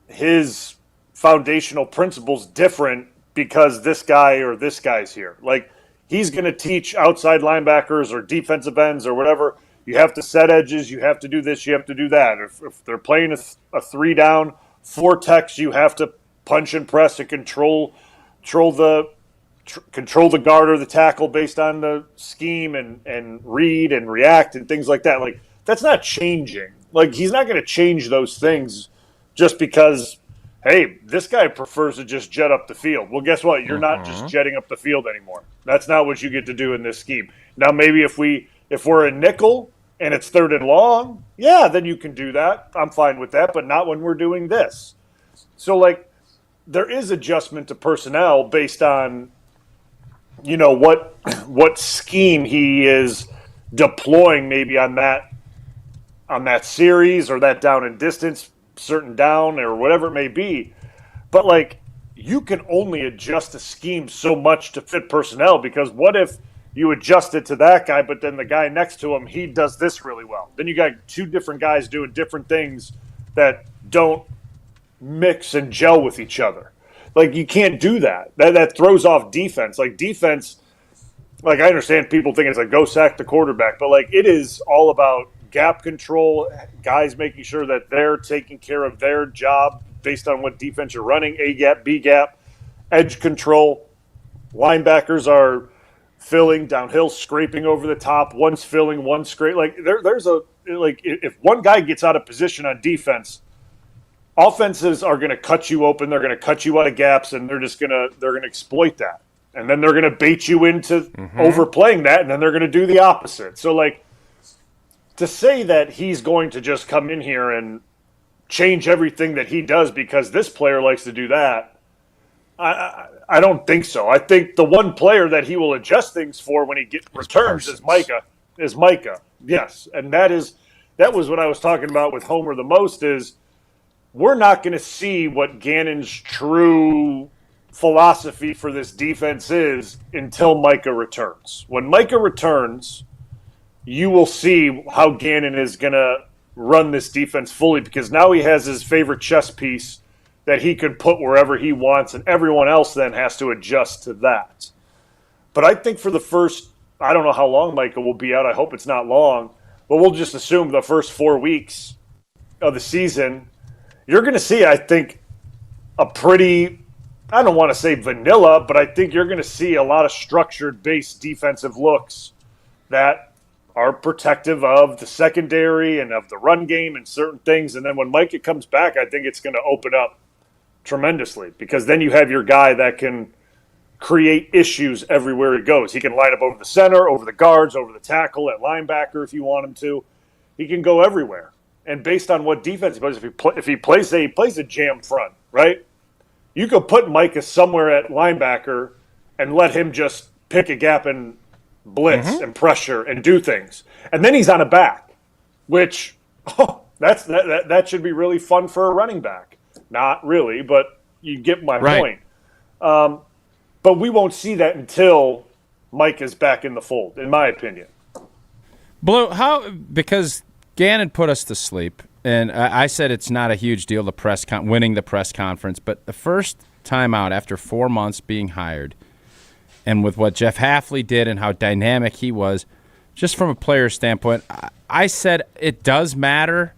his foundational principles different because this guy or this guy's here. Like, he's going to teach outside linebackers or defensive ends or whatever. You have to set edges. You have to do this. You have to do that. If they're playing a 3 down, 4 techs, you have to punch and press and control the guard or the tackle based on the scheme and read and react and things like that. Like, that's not changing. Like, he's not going to change those things just because hey, this guy prefers to just jet up the field. Well, guess what? You're not just jetting up the field anymore. That's not what you get to do in this scheme. Now, maybe if we're a nickel and it's 3rd and long, yeah, then you can do that. I'm fine with that, but not when we're doing this. So, like, there is adjustment to personnel based on, what scheme he is deploying maybe on that series or that down and distance, certain down or whatever it may be. But, like, you can only adjust a scheme so much to fit personnel, because what if you adjust it to that guy, but then the guy next to him, he does this really well? Then you got 2 different guys doing different things that don't mix and gel with each other. Like, you can't do that. That throws off defense. Like, defense, like, I understand people think it's like go sack the quarterback, but, like, it is all about gap control, guys making sure that they're taking care of their job based on what defense you're running, A gap, B gap, edge control. Linebackers are filling downhill, scraping over the top. One's filling, one's scrape. Like, if one guy gets out of position on defense, offenses are going to cut you open. They're going to cut you out of gaps, and they're going to exploit that. And then they're going to bait you into overplaying that, and then they're going to do the opposite. So, like, to say that he's going to just come in here and change everything that he does because this player likes to do that, I don't think so. I think the one player that he will adjust things for when he returns is Micah. Yes, and that was what I was talking about with Homer the most, is we're not going to see what Ganon's true philosophy for this defense is until Micah returns. When Micah returns, you will see how Ganon is going to run this defense fully, because now he has his favorite chess piece that he could put wherever he wants, and everyone else then has to adjust to that. But I think for the first, I don't know how long Micah will be out. I hope it's not long, but we'll just assume the first 4 weeks of the season, you're going to see, I think, a pretty, I don't want to say vanilla, but I think you're going to see a lot of structured-based defensive looks that are protective of the secondary and of the run game and certain things. And then when Micah comes back, I think it's going to open up tremendously, because then you have your guy that can create issues everywhere he goes. He can line up over the center, over the guards, over the tackle, at linebacker if you want him to. He can go everywhere. And based on what defense he plays, if he plays a jam front, right? You could put Micah somewhere at linebacker and let him just pick a gap and blitz and pressure and do things. And then he's on a back, which that should be really fun for a running back. Not really, but you get my point. But we won't see that until Mike is back in the fold, in my opinion. Blue, because Ganon put us to sleep, and I said it's not a huge deal, winning the press conference, but the first time out after 4 months being hired, and with what Jeff Hafley did and how dynamic he was, just from a player standpoint, I said it does matter.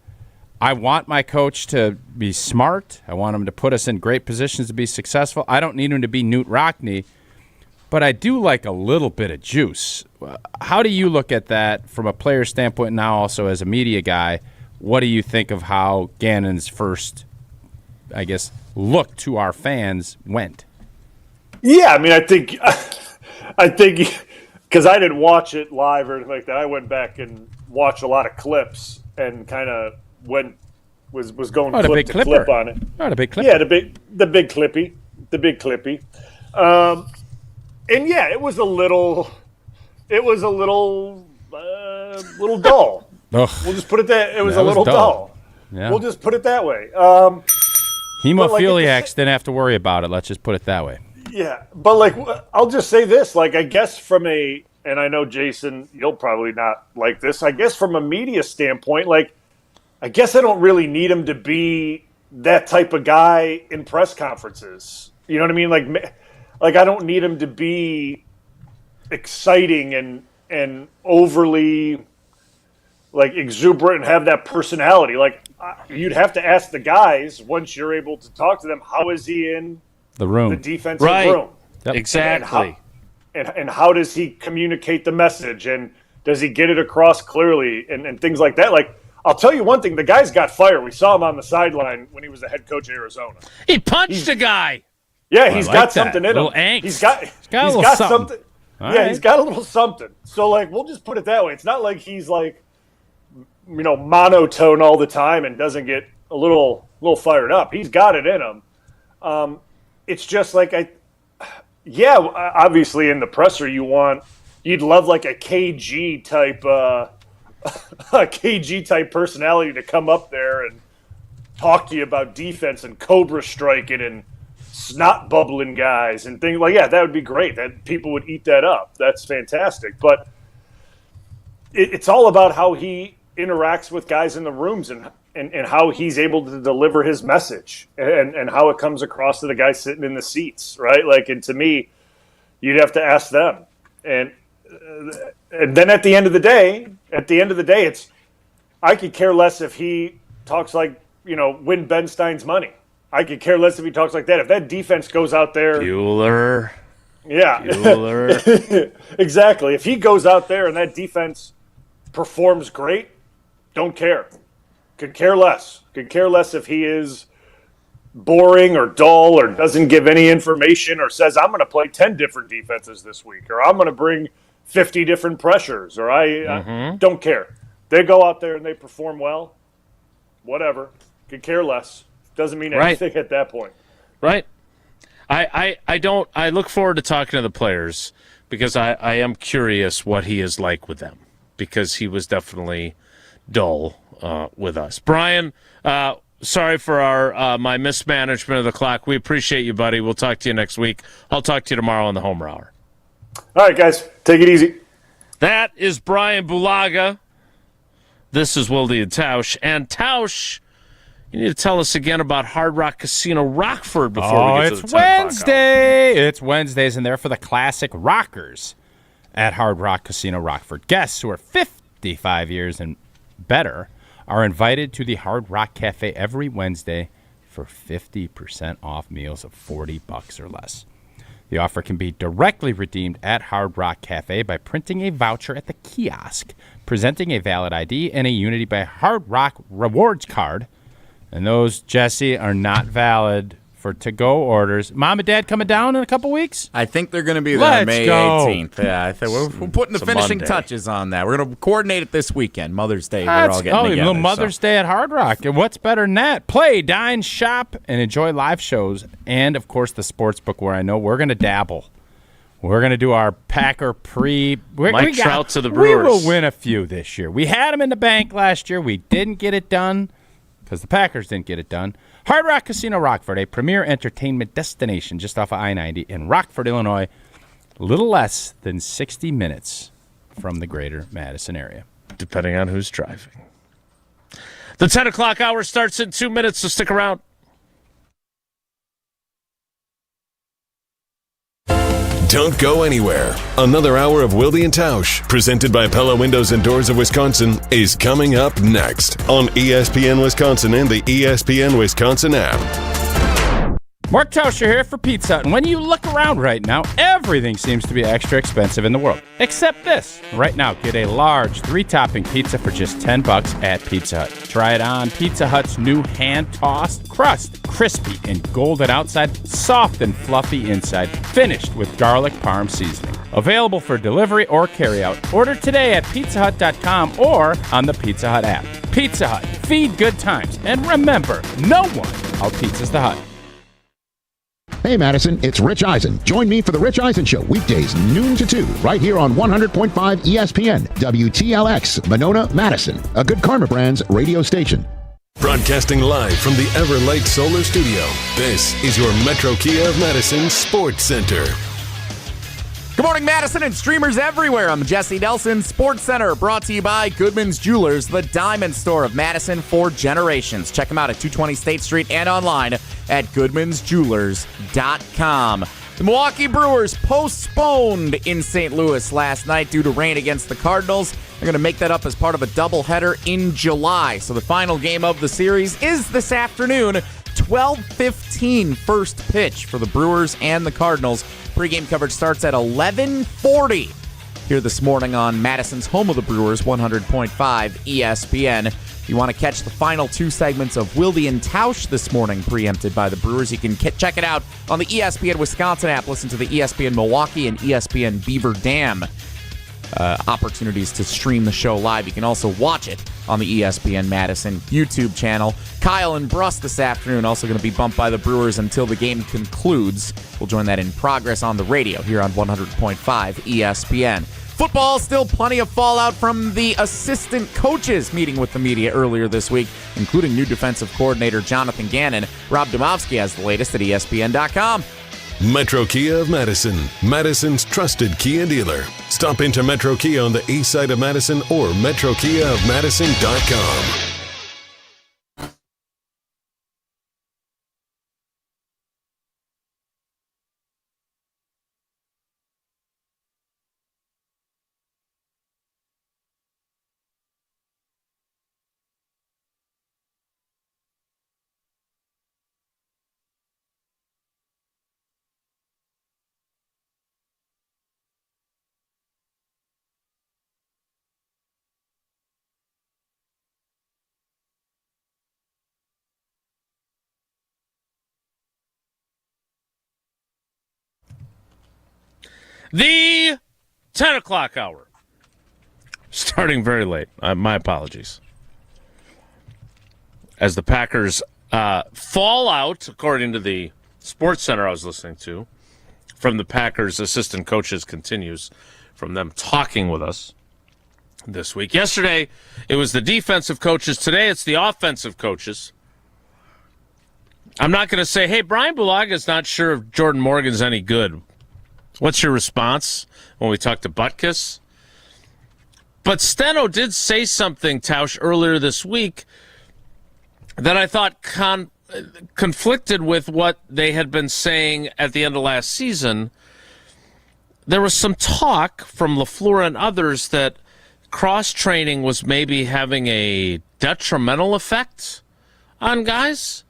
I want my coach to be smart. I want him to put us in great positions to be successful. I don't need him to be Newt Rockne, but I do like a little bit of juice. How do you look at that from a player standpoint now, also as a media guy? What do you think of how Ganon's first, I guess, look to our fans went? Yeah, I mean, I think because I didn't watch it live or anything like that, I went back and watched a lot of clips and kind of was going clip to clip on it. Oh, the big clip. Yeah, the big clippy. And yeah, it was a little dull. Ugh. We'll just put it that it was a little dull. Yeah. We'll just put it that way. Hemophiliacs didn't have to worry about it. Let's just put it that way. Yeah, but like I'll just say this, like I guess and I know Jason, you'll probably not like this. I guess from a media standpoint, like I guess I don't really need him to be that type of guy in press conferences. You know what I mean? Like I don't need him to be exciting and overly like exuberant and have that personality. Like you'd have to ask the guys once you're able to talk to them, how is he in the room, the defensive room? Yep. Exactly. And how does he communicate the message, and does he get it across clearly and things like that? Like I'll tell you one thing. The guy's got fire. We saw him on the sideline when he was the head coach of Arizona. He punched a guy. Yeah, he's got something in him. Angst. He's got something. Yeah, he's got a little something. So, like, we'll just put it that way. It's not like he's, like, monotone all the time and doesn't get a little fired up. He's got it in him. It's just like obviously in the presser you'd love like a KG type personality to come up there and talk to you about defense and cobra striking and snot bubbling guys and things like that would be great. That people would eat that up. That's fantastic. But it's all about how he interacts with guys in the rooms and how he's able to deliver his message and how it comes across to the guys sitting in the seats, right? Like, and to me, you'd have to ask them. And then at the end of the day, it's I could care less if he talks like, win Ben Stein's money. I could care less if he talks like that. If that defense goes out there. Bueller. Yeah. Bueller. Exactly. If he goes out there and that defense performs great, don't care. Could care less. Could care less if he is boring or dull or doesn't give any information or says, I'm going to play 10 different defenses this week or I'm going to bring 50 different pressures or I don't care. They go out there and they perform well, whatever. Could care less. Doesn't mean anything at that point. Right. I look forward to talking to the players because I am curious what he is like with them because he was definitely dull with us. Bryan, sorry for my mismanagement of the clock. We appreciate you, buddy. We'll talk to you next week. I'll talk to you tomorrow on the Homer Hour. All right, guys. Take it easy. That is Bryan Bulaga. This is Wilde and Tausch. And Tausch, you need to tell us again about Hard Rock Casino Rockford before we get to the 10 o'clock hour. It's Wednesday. It's Wednesdays, and they're for the classic rockers at Hard Rock Casino Rockford. Guests who are 55 years and better are invited to the Hard Rock Cafe every Wednesday for 50% off meals of $40 or less. The offer can be directly redeemed at Hard Rock Cafe by printing a voucher at the kiosk, presenting a valid ID, and a Unity by Hard Rock rewards card. And those, Jesse, are not valid for to-go orders. Mom and Dad coming down in a couple weeks? I think they're going to be there May 18th. Yeah, I think we're putting the finishing Monday. Touches on that. We're going to coordinate it this weekend, Mother's Day. We're all getting together. Mother's Day at Hard Rock. And what's better than that? Play, dine, shop, and enjoy live shows. And, of course, the sports book where I know we're going to dabble. We're going to do our Packer Mike Trout to the Brewers. We will win a few this year. We had them in the bank last year. We didn't get it done because the Packers didn't get it done. Hard Rock Casino Rockford, a premier entertainment destination just off of I-90 in Rockford, Illinois, a little less than 60 minutes from the greater Madison area. Depending on who's driving. The 10 o'clock hour starts in 2 minutes, so stick around. Don't go anywhere. Another hour of Wilde and Tausch, presented by Pella Windows and Doors of Wisconsin, is coming up next on ESPN Wisconsin and the ESPN Wisconsin app. Mark Tauscher here for Pizza Hut. And when you look around right now, everything seems to be extra expensive in the world. Except this. Right now, get a large 3-topping pizza for just $10 at Pizza Hut. Try it on Pizza Hut's new hand-tossed crust. Crispy and golden outside, soft and fluffy inside, finished with garlic parm seasoning. Available for delivery or carryout. Order today at pizzahut.com or on the Pizza Hut app. Pizza Hut. Feed good times. And remember, no one outpizzas the Hut. Hey, Madison, it's Rich Eisen. Join me for The Rich Eisen Show, weekdays noon to 2, right here on 100.5 ESPN, WTLX, Monona, Madison, a Good Karma Brands radio station. Broadcasting live from the Everlight Solar Studio, this is your Metro Kia of Madison Sports Center. Good morning, Madison and streamers everywhere. I'm Jesse Nelson, Sports Center, brought to you by Goodman's Jewelers, the diamond store of Madison for generations. Check them out at 220 State Street and online at goodmansjewelers.com. The Milwaukee Brewers postponed in St. Louis last night due to rain against the Cardinals. They're going to make that up as part of a doubleheader in July. So the final game of the series is this afternoon, 12:15 first pitch for the Brewers and the Cardinals. Pre-game coverage starts at 11:40 here this morning on Madison's home of the Brewers, 100.5 ESPN. If you want to catch the final two segments of Wilde and Tausch this morning, preempted by the Brewers, you can check it out on the ESPN Wisconsin app. Listen to the ESPN Milwaukee and ESPN Beaver Dam opportunities to stream the show live. You can also watch it on the ESPN Madison YouTube channel. Kyle and Bruss this afternoon also going to be bumped by the Brewers until the game concludes. We'll join that in progress on the radio here on 100.5 ESPN. Football, still plenty of fallout from the assistant coaches meeting with the media earlier this week, including new defensive coordinator Jonathan Ganon. Rob Domofsky has the latest at ESPN.com. Metro Kia of Madison, Madison's trusted Kia dealer. Stop into Metro Kia on the east side of Madison or metrokiaofmadison.com. The 10 o'clock hour. Starting very late. My apologies. As the Packers fall out, according to the Sports Center I was listening to, from the Packers assistant coaches continues from them talking with us this week. Yesterday, it was the defensive coaches. Today, it's the offensive coaches. I'm not going to say, hey, Bryan Bulaga is not sure if Jordan Morgan's any good. What's your response when we talked to Butkus? But Steno did say something, Tausch, earlier this week that I thought conflicted with what they had been saying at the end of last season. There was some talk from LaFleur and others that cross-training was maybe having a detrimental effect on guys.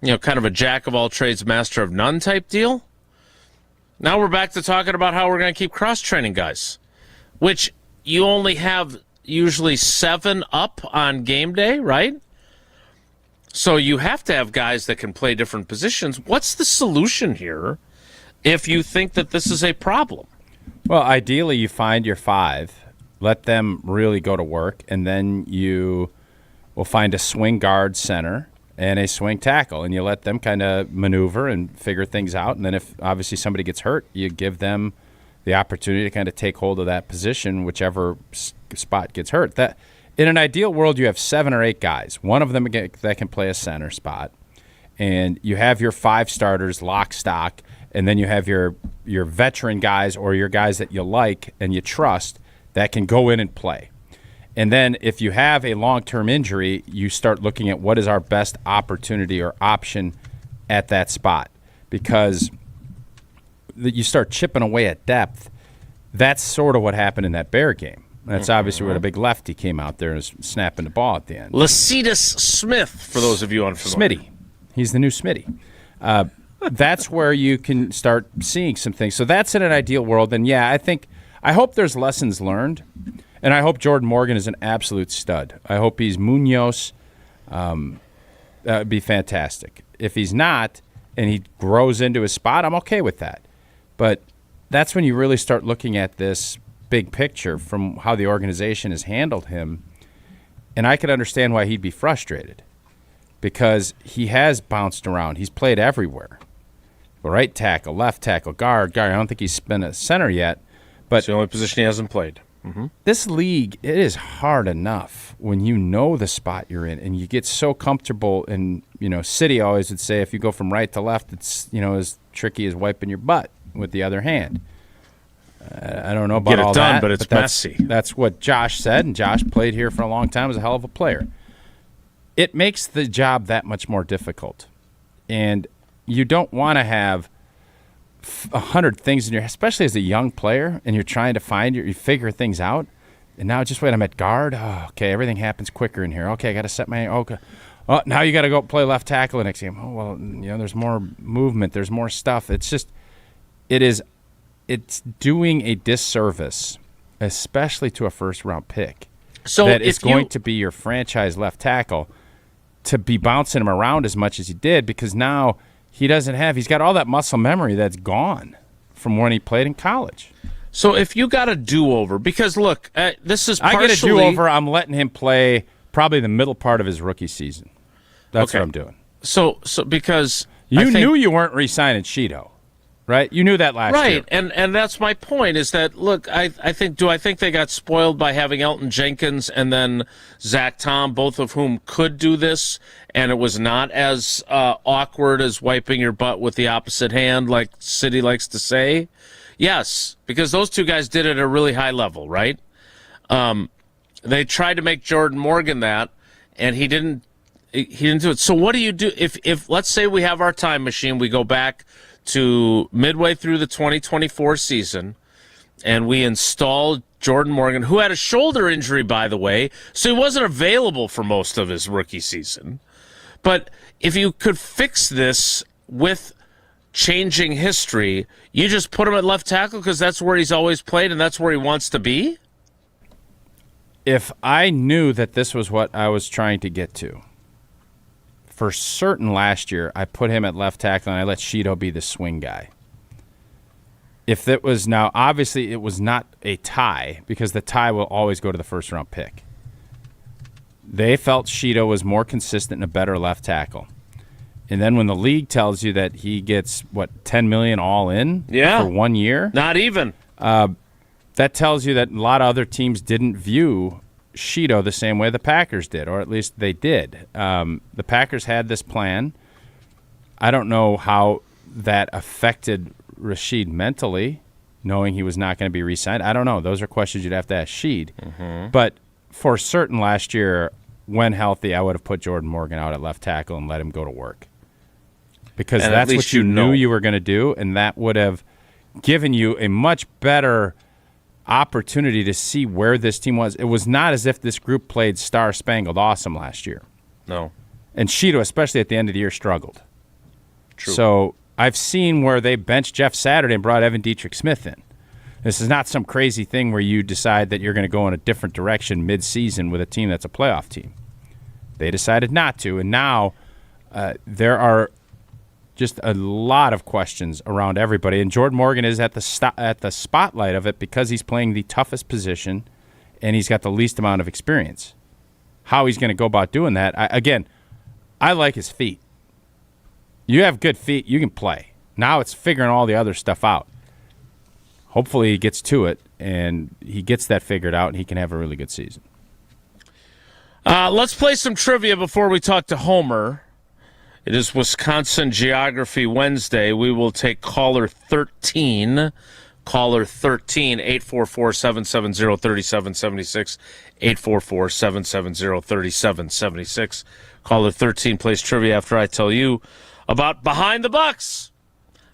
You know, kind of a jack-of-all-trades, master-of-none type deal. Now we're back to talking about how we're going to keep cross-training guys, which you only have usually 7 up on game day, right? So you have to have guys that can play different positions. What's the solution here if you think that this is a problem? Well, ideally you find your 5, let them really go to work, and then you will find a swing guard center and a swing tackle, and you let them kind of maneuver and figure things out. And then if obviously somebody gets hurt, you give them the opportunity to kind of take hold of that position, whichever spot gets hurt. That in an ideal world, you have 7 or 8 guys, one of them that can play a center spot, and you have your 5 starters lock, stock, and then you have your veteran guys or your guys that you like and you trust that can go in and play. And then if you have a long-term injury, you start looking at what is our best opportunity or option at that spot. Because you start chipping away at depth. That's sort of what happened in that Bear game. That's obviously where the big lefty came out there and was snapping the ball at the end. Lecitus Smith, for those of you unfamiliar. Smitty. He's the new Smitty. That's where you can start seeing some things. So that's in an ideal world. And, yeah, I hope there's lessons learned. And I hope Jordan Morgan is an absolute stud. I hope he's Munoz. That would be fantastic. If he's not and he grows into his spot, I'm okay with that. But that's when you really start looking at this big picture from how the organization has handled him. And I could understand why he'd be frustrated because he has bounced around. He's played everywhere. Right tackle, left tackle, guard. I don't think he's been a center yet. But it's the only position he hasn't played. Mm-hmm. This league, it is hard enough when you know the spot you're in and you get so comfortable. And, City always would say if you go from right to left, it's, as tricky as wiping your butt with the other hand. I don't know about all that. But it's messy. That's what Josh said, and Josh played here for a long time, was a hell of a player. It makes the job that much more difficult. And you don't want to have 100 things in your, especially as a young player, and you're trying to you figure things out. And now just wait, I'm at guard. Oh, okay, everything happens quicker in here. Okay, I got to set my. Okay, oh, now you got to go play left tackle the next game. Oh well, there's more movement. There's more stuff. It's just, it is it's doing a disservice, especially to a first-round pick. So that is going to be your franchise left tackle, to be bouncing him around as much as he did, because now he's got all that muscle memory that's gone from when he played in college. So if you got a do-over, because look, this is partially... I get a do-over, I'm letting him play probably the middle part of his rookie season. That's what I'm doing. So because... You knew you weren't re-signing Cheeto, right? You knew that last year. Right, and that's my point, is that, look, I think they got spoiled by having Elton Jenkins and then Zach Tom, both of whom could do this, and it was not as awkward as wiping your butt with the opposite hand, like City likes to say? Yes, because those two guys did it at a really high level, right? They tried to make Jordan Morgan that, and he didn't do it. So what do you do if let's say we have our time machine, we go back to midway through the 2024 season, and we install Jordan Morgan, who had a shoulder injury, by the way, so he wasn't available for most of his rookie season. But if you could fix this with changing history, you just put him at left tackle because that's where he's always played and that's where he wants to be? If I knew that this was what I was trying to get to, for certain last year, I put him at left tackle and I let Cheeto be the swing guy. If it was now, obviously it was not a tie, because the tie will always go to the first-round pick. They felt Cheeto was more consistent and a better left tackle. And then when the league tells you that he gets, $10 million all in for 1 year? Not even. That tells you that a lot of other teams didn't view Cheeto the same way the Packers did, or at least they did. The Packers had this plan. I don't know how that affected Rashid mentally, knowing he was not going to be re-signed. I don't know. Those are questions you'd have to ask Sheed. Mm-hmm. But for certain last year, when healthy, I would have put Jordan Morgan out at left tackle and let him go to work. Because that's what you knew you were going to do, and that would have given you a much better opportunity to see where this team was. It was not as if this group played star-spangled awesome last year. No. And Cheeto, especially at the end of the year, struggled. True. So I've seen where they benched Jeff Saturday and brought Evan Dietrich Smith in. This is not some crazy thing where you decide that you're going to go in a different direction mid-season with a team that's a playoff team. They decided not to, and now there are just a lot of questions around everybody. And Jordan Morgan is at the spotlight of it because he's playing the toughest position and he's got the least amount of experience. How he's going to go about doing that, I like his feet. You have good feet, you can play. Now it's figuring all the other stuff out. Hopefully he gets to it and he gets that figured out and he can have a really good season. Let's play some trivia before we talk to Homer. It is Wisconsin Geography Wednesday. We will take caller 13. Caller 13, 844-770-3776. 844-770-3776. Caller 13 plays trivia after I tell you about Behind the Bucks,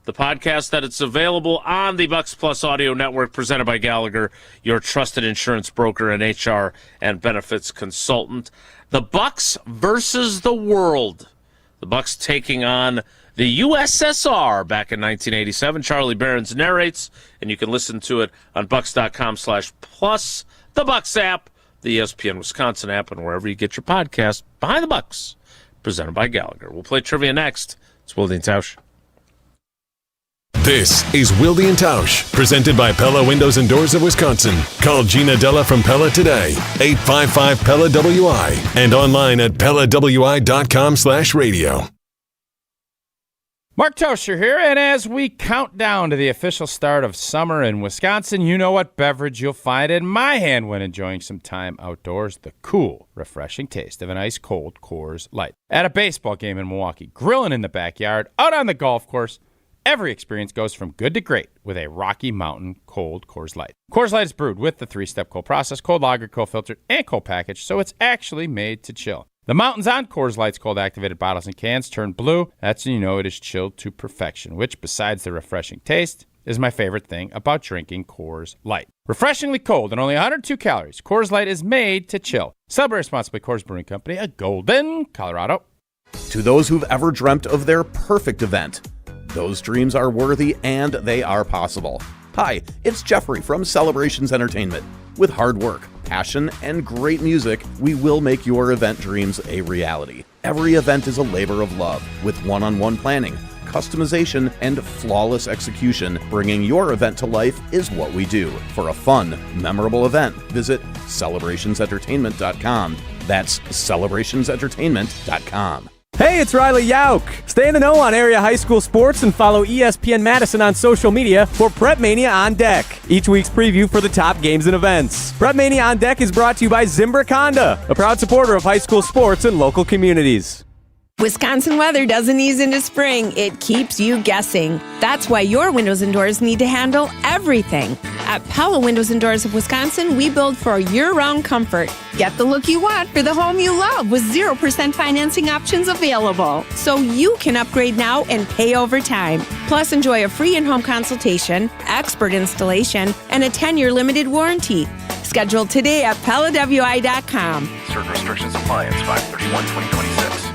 the podcast that it's available on the Bucks Plus Audio Network, presented by Gallagher, your trusted insurance broker and HR and benefits consultant. The Bucks versus the world. The Bucks taking on the USSR back in 1987. Charlie Behrens narrates, and you can listen to it on bucks.com/plus, the Bucks app, the ESPN Wisconsin app, and wherever you get your podcast. Behind the Bucks, presented by Gallagher. We'll play trivia next. It's Wilde and Tausch. This is Wilde and Tausch, presented by Pella Windows and Doors of Wisconsin. Call Gina Della from Pella today, 855-PELLA-WI, and online at PellaWI.com/radio. Mark Tauscher here, and as we count down to the official start of summer in Wisconsin, you know what beverage you'll find in my hand when enjoying some time outdoors: the cool, refreshing taste of an ice-cold Coors Light. At a baseball game in Milwaukee, grilling in the backyard, out on the golf course, every experience goes from good to great with a Rocky Mountain cold Coors Light. Coors Light is brewed with the 3-step cold process, cold lager, cold filtered, and cold packaged, so it's actually made to chill. The mountains on Coors Light's cold-activated bottles and cans turn blue. That's when you know it is chilled to perfection, which, besides the refreshing taste, is my favorite thing about drinking Coors Light. Refreshingly cold and only 102 calories, Coors Light is made to chill. Celebrate responsibly. Coors Brewing Company, a Golden, Colorado. To those who've ever dreamt of their perfect event, those dreams are worthy and they are possible. Hi, it's Jeffrey from Celebrations Entertainment. With hard work, passion, and great music, we will make your event dreams a reality. Every event is a labor of love, with one-on-one planning, customization, and flawless execution. Bringing your event to life is what we do. For a fun, memorable event, visit celebrationsentertainment.com. That's celebrationsentertainment.com. Hey, it's Riley Yauk. Stay in the know on area high school sports and follow ESPN Madison on social media for Prep Mania on Deck, each week's preview for the top games and events. Prep Mania on Deck is brought to you by Zimbrick Honda, a proud supporter of high school sports and local communities. Wisconsin weather doesn't ease into spring. It keeps you guessing. That's why your windows and doors need to handle everything. At Pella Windows and Doors of Wisconsin, we build for year-round comfort. Get the look you want for the home you love with 0% financing options available. So you can upgrade now and pay over time. Plus, enjoy a free in-home consultation, expert installation, and a 10-year limited warranty. Schedule today at PellaWI.com. Certain restrictions apply. It's 5/31/2026.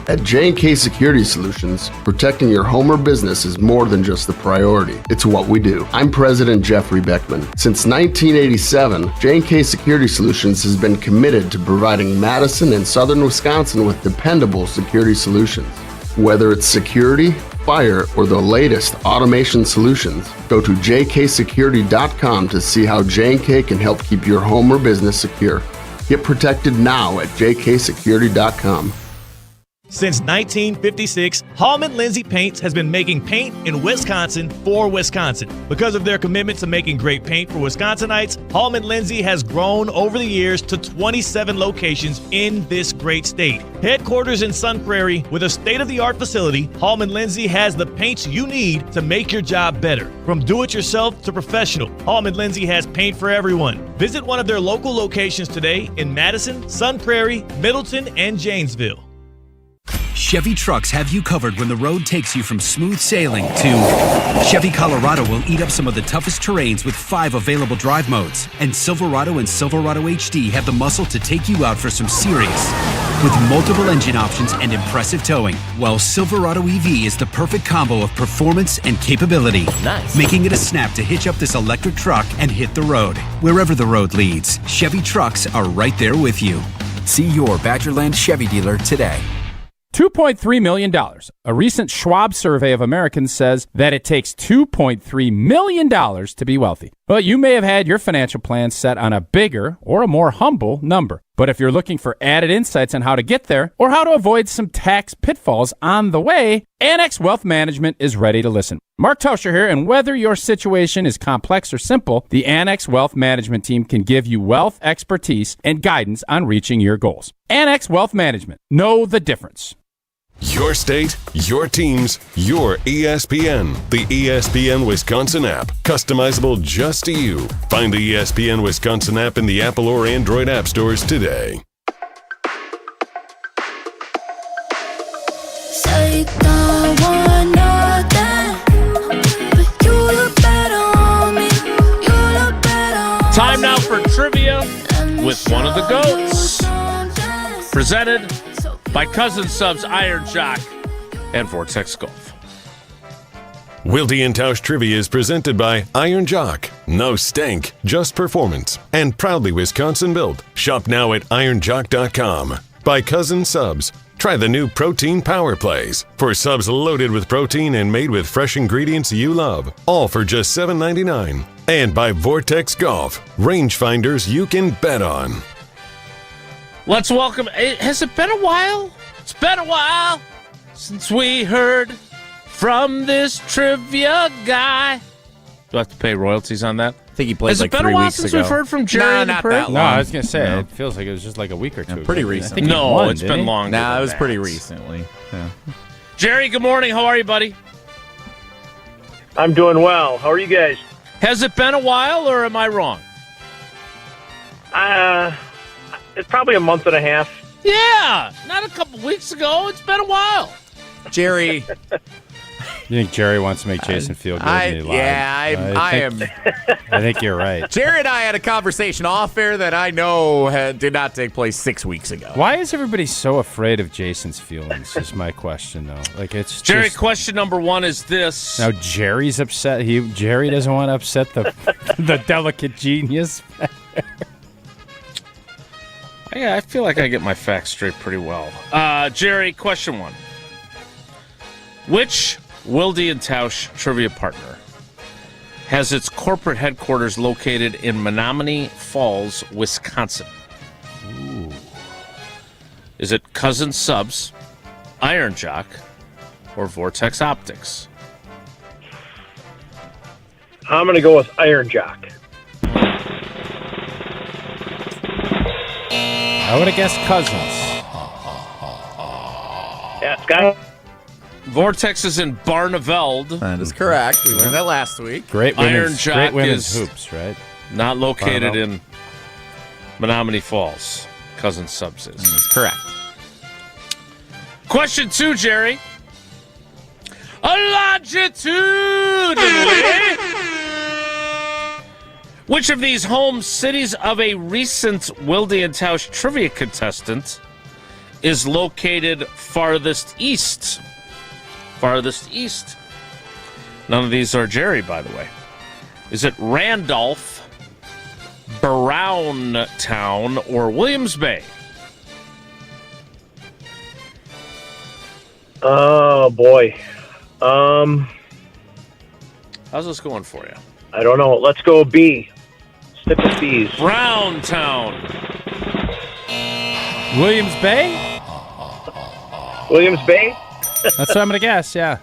At J&K Security Solutions, protecting your home or business is more than just the priority. It's what we do. I'm President Jeffrey Beckman. Since 1987, J&K Security Solutions has been committed to providing Madison and southern Wisconsin with dependable security solutions. Whether it's security, fire, or the latest automation solutions, go to jksecurity.com to see how J&K can help keep your home or business secure. Get protected now at jksecurity.com. Since 1956, Hallman Lindsay Paints has been making paint in Wisconsin for Wisconsin. Because of their commitment to making great paint for Wisconsinites, Hallman Lindsay has grown over the years to 27 locations in this great state. Headquarters in Sun Prairie with a state-of-the-art facility, Hallman Lindsay has the paints you need to make your job better. From do-it-yourself to professional, Hallman Lindsay has paint for everyone. Visit one of their local locations today in Madison, Sun Prairie, Middleton, and Janesville. Chevy trucks have you covered when the road takes you from smooth sailing to Chevy Colorado will eat up some of the toughest terrains with 5 available drive modes. And Silverado and Silverado HD have the muscle to take you out for some serious. With multiple engine options and impressive towing, while Silverado EV is the perfect combo of performance and capability. Nice. Making it a snap to hitch up this electric truck and hit the road. Wherever the road leads, Chevy trucks are right there with you. See your Badgerland Chevy dealer today. $2.3 million. A recent Schwab survey of Americans says that it takes $2.3 million to be wealthy. Well, you may have had your financial plan set on a bigger or a more humble number. But if you're looking for added insights on how to get there or how to avoid some tax pitfalls on the way, Annex Wealth Management is ready to listen. Mark Tauscher here, and whether your situation is complex or simple, the Annex Wealth Management team can give you wealth expertise and guidance on reaching your goals. Annex Wealth Management. Know the difference. Your state, your teams, your ESPN. The ESPN Wisconsin app. Customizable just to you. Find the ESPN Wisconsin app in the Apple or Android app stores today. Time now for trivia with one of the GOATs. Presented by Cousin Subs Iron Jock and Vortex Golf. Wilde and Tausch Trivia is presented by Iron Jock. No stink, just performance. And proudly Wisconsin built. Shop now at ironjock.com. By Cousin Subs. Try the new Protein Power Plays. For subs loaded with protein and made with fresh ingredients you love. All for just $7.99. And by Vortex Golf. Rangefinders you can bet on. Let's welcome. Has it been a while? It's been a while since we heard from this trivia guy. Do I have to pay royalties on that? I think he played like 3 weeks ago. Has it been a while since we've heard from Jerry? Not that long. No, I was going to say, it feels like it was just like a week or two ago. Pretty recent. No, it's been long. Nah, it was pretty recently. Yeah. Jerry, good morning. How are you, buddy? I'm doing well. How are you guys? Has it been a while, or am I wrong? It's probably a month and a half. Yeah, not a couple weeks ago. It's been a while. Jerry, You think Jerry wants to make Jason feel good? I think you're right. Jerry and I had a conversation off air that I know did not take place 6 weeks ago. Why is everybody so afraid of Jason's feelings? Is my question, though. Like it's Jerry. just, question number one is this. now Jerry's upset. Jerry doesn't want to upset the delicate genius. Yeah, I feel like I get my facts straight pretty well. Jerry, question one. Which Wilde and Tausch trivia partner has its corporate headquarters located in Menominee Falls, Wisconsin? Ooh. Is it Cousin Subs, Iron Jock, or Vortex Optics? I'm going to go with Iron Jock. I would have guessed Cousins. Yeah, Scott. Vortex is in Barneveld. That is correct. We learned that last week. Great women's is hoops, right? Not located in Menominee Falls. Cousin Subs is. That's correct. Question 2, Jerry. Longitude. Which of these home cities of a recent Wilde and Tausch trivia contestant is located farthest east? Farthest east. None of these are Jerry, by the way. Is it Randolph, Browntown, or Williams Bay? Oh, boy. How's this going for you? I don't know. Let's go B. Stick with B's. Browntown. Williams Bay? Williams Bay? That's what I'm going to guess, yeah.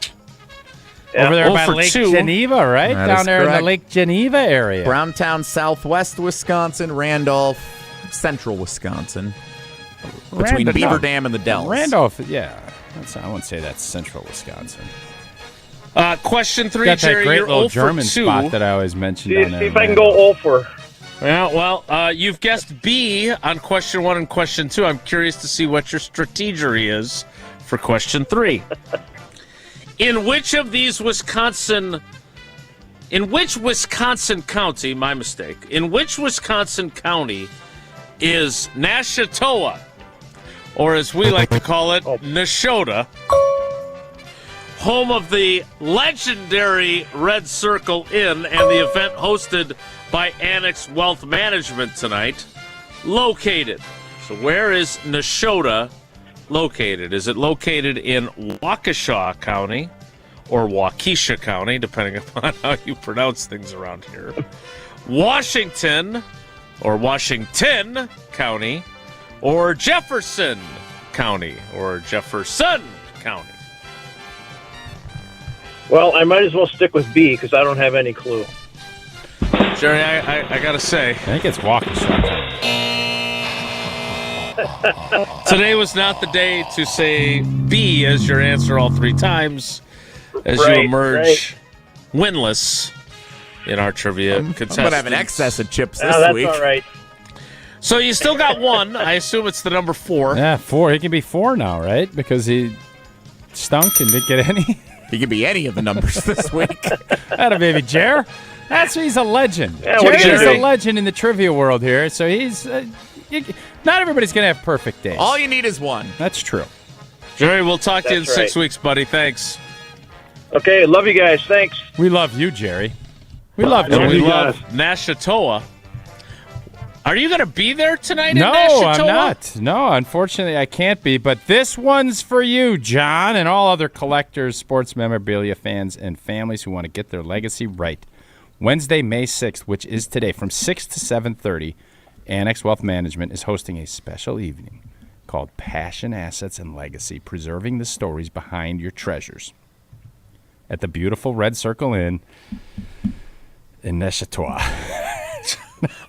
Yeah. Over there by 0 for Lake 2. Geneva, right? That Down is there in correct. the Lake Geneva area. Browntown, southwest Wisconsin, Randolph, central Wisconsin. Between Beaver Dam and the Dells. Randolph, yeah. I wouldn't say that's central Wisconsin. Question 3, Got Jerry. that great You're little 0 German for 2. spot that I always mentioned See down there. if I can go 0 for. Yeah, well, you've guessed B on question 1 and question 2. I'm curious to see what your strategy is for question 3. In which Wisconsin county, my mistake, in which Wisconsin county is Nashatoa, or as we like to call it, Nashota, home of the legendary Red Circle Inn and the event hosted by Annex Wealth Management tonight, located? So where is Nashota located? Is it located in Waukesha County or Waukesha County, depending upon how you pronounce things around here? Washington or Washington County, or Jefferson County or Jefferson County? Well, I might as well stick with B because I don't have any clue. Jerry, I gotta say, I think it's Waukesha County. Today was not the day to say B as your answer all 3 times as Right, you emerge winless in our trivia contest. I'm going to have an excess of chips this That's week. all right. So you still got 1. I assume it's the number 4. Yeah, 4. He can be 4 now, right? Because he stunk and didn't get any. He can be any of the numbers this week. Atta baby, Jer. He's a legend. Yeah, what are you Jerry's gonna a do? legend in the trivia world here, so he's... not everybody's going to have perfect days. All you need is 1. That's true. Jerry, we'll talk to you in That's 6 right. weeks, buddy. Thanks. Okay, love you guys. Thanks. We love you, Jerry. We love And Jerry. we love Nashatoa. Are you going to be there tonight No, in Nashatoa? I'm not. No, unfortunately, I can't be. But this one's for you, John, and all other collectors, sports memorabilia fans, and families who want to get their legacy right. Wednesday, May 6th, which is today, from 6 to 7:30, Annex Wealth Management is hosting a special evening called Passion, Assets, and Legacy, preserving the stories behind your treasures at the beautiful Red Circle Inn in Nashatoa.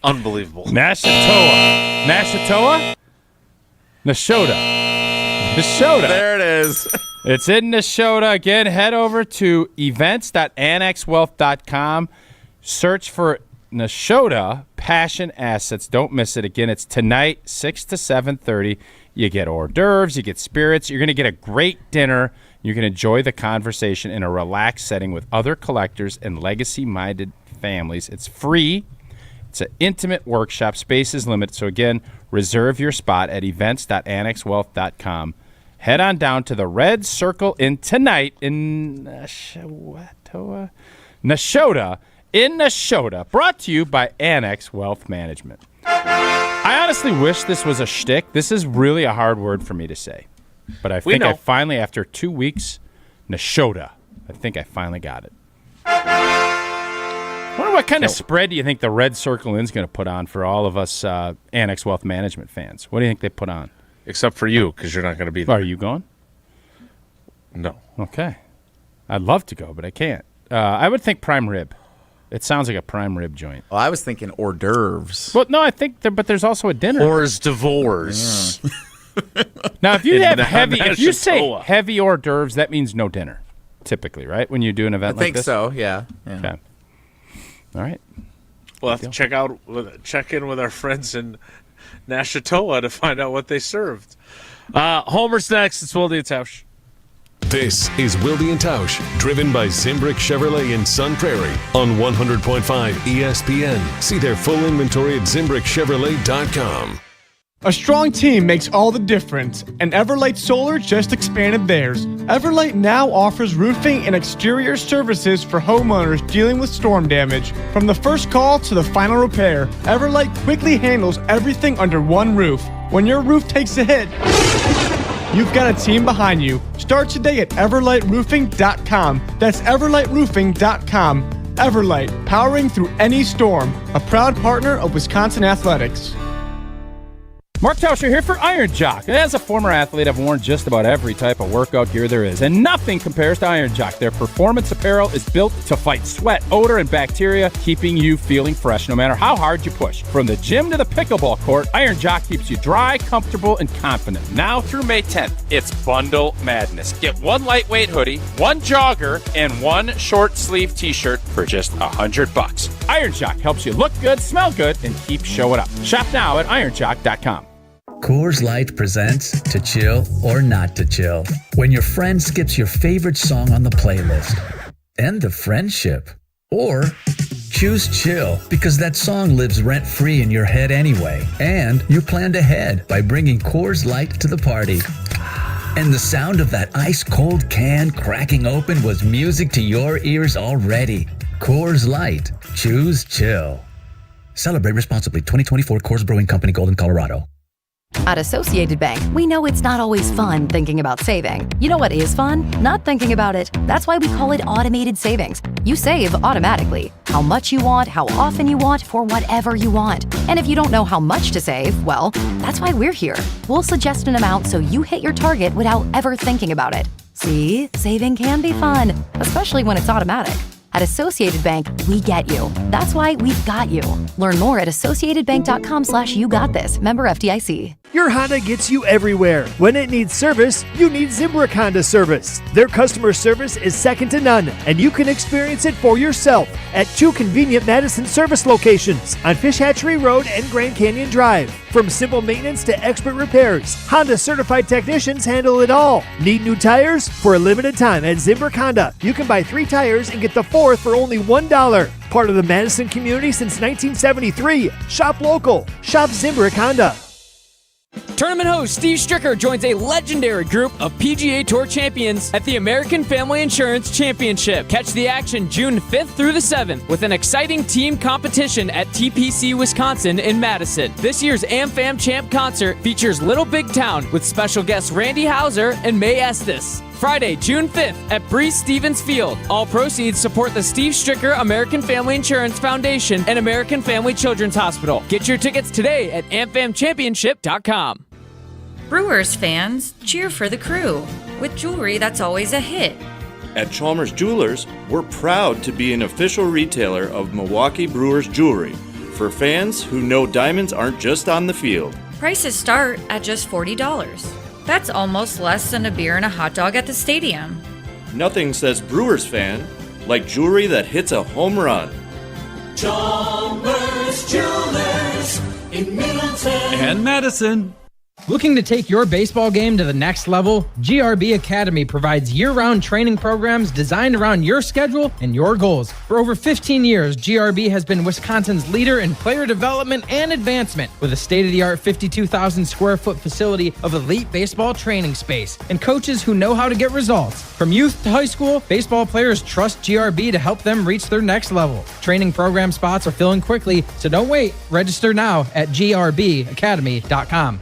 Unbelievable. Nashatoa. Nashatoa? Nashota. Nashota. There it is. It's in Nashota. Again, head over to events.annexwealth.com. Search for Nashota Passion Assets. Don't miss it. Again, it's tonight, 6 to 7:30. You get hors d'oeuvres. You get spirits. You're going to get a great dinner. You can enjoy the conversation in a relaxed setting with other collectors and legacy-minded families. It's free. It's an intimate workshop. Space is limited. So, again, reserve your spot at events.annexwealth.com. Head on down to the Red Circle Inn tonight in Nashotah, brought to you by Annex Wealth Management. I honestly wish this was a shtick. This is really a hard word for me to say. But I think I finally, after 2 weeks, Nashotah, I think I finally got it. I wonder what kind of spread do you think the Red Circle Inn's going to put on for all of us Annex Wealth Management fans? What do you think they put on? Except for you, because you're not going to be there. Are you going? No. Okay. I'd love to go, but I can't. I would think prime rib. It sounds like a prime rib joint. Well, I was thinking hors d'oeuvres. Well, no, I think but there's also a dinner. Hors d'oeuvres. Yeah. Now, if you have if you say heavy hors d'oeuvres, that means no dinner, typically, right? When you do an event like this? I think so, yeah. Okay. All right. We'll have to check in with our friends in Nashotah to find out what they served. Homer's next. It's Wilde and Tausch. This is Wilde and Tausch, driven by Zimbrick Chevrolet in Sun Prairie on 100.5 ESPN. See their full inventory at ZimbrickChevrolet.com. A strong team makes all the difference, and Everlight Solar just expanded theirs. Everlight now offers roofing and exterior services for homeowners dealing with storm damage. From the first call to the final repair, Everlight quickly handles everything under one roof. When your roof takes a hit, you've got a team behind you. Start today at everlightroofing.com. That's everlightroofing.com. Everlight, powering through any storm. A proud partner of Wisconsin Athletics. Mark Tauscher here for Iron Jock. As a former athlete, I've worn just about every type of workout gear there is, and nothing compares to Iron Jock. Their performance apparel is built to fight sweat, odor, and bacteria, keeping you feeling fresh no matter how hard you push. From the gym to the pickleball court, Iron Jock keeps you dry, comfortable, and confident. Now through May 10th, it's Bundle Madness. Get one lightweight hoodie, one jogger, and one short sleeve t-shirt for just $100. Iron Jock helps you look good, smell good, and keep showing up. Shop now at ironjock.com. Coors Light presents To Chill or Not to Chill. When your friend skips your favorite song on the playlist. End the friendship. Or choose chill because that song lives rent-free in your head anyway. And you planned ahead by bringing Coors Light to the party. And the sound of that ice-cold can cracking open was music to your ears already. Coors Light. Choose chill. Celebrate responsibly. 2024 Coors Brewing Company, Golden, Colorado. At Associated Bank, we know it's not always fun thinking about saving. You know what is fun? Not thinking about it. That's why we call it automated savings. You save automatically. How much you want, how often you want, for whatever you want. And if you don't know how much to save, well, that's why we're here. We'll suggest an amount so you hit your target without ever thinking about it. See, saving can be fun, especially when it's automatic. At Associated Bank, we get you. That's why we've got you. Learn more at associatedbank.com/yougotthis. Member FDIC. Your Honda gets you everywhere. When it needs service, you need Zimbrick Honda service. Their customer service is second to none, and you can experience it for yourself at 2 convenient Madison service locations on Fish Hatchery Road and Grand Canyon Drive. From simple maintenance to expert repairs, Honda certified technicians handle it all. Need new tires? For a limited time at Zimbrick Honda, you can buy 3 tires and get the 4th for only $1. Part of the Madison community since 1973. Shop local. Shop Zimbrick Honda. Tournament host Steve Stricker joins a legendary group of PGA Tour champions at the American Family Insurance Championship. Catch the action June 5th through the 7th with an exciting team competition at TPC Wisconsin in Madison. This year's AmFam Champ concert features Little Big Town with special guests Randy Houser and May Estes. Friday, June 5th at Breeze Stevens Field. All proceeds support the Steve Stricker American Family Insurance Foundation and American Family Children's Hospital. Get your tickets today at amfamchampionship.com. Brewers fans, cheer for the crew with jewelry that's always a hit. At Chalmers Jewelers, we're proud to be an official retailer of Milwaukee Brewers jewelry for fans who know diamonds aren't just on the field. Prices start at just $40. That's almost less than a beer and a hot dog at the stadium. Nothing says Brewers fan like jewelry that hits a home run. Chalmers Jewelers in Middleton and Madison. Looking to take your baseball game to the next level? GRB Academy provides year-round training programs designed around your schedule and your goals. For over 15 years, GRB has been Wisconsin's leader in player development and advancement with a state-of-the-art 52,000 square foot facility of elite baseball training space and coaches who know how to get results. From youth to high school, baseball players trust GRB to help them reach their next level. Training program spots are filling quickly, so don't wait. Register now at grbacademy.com.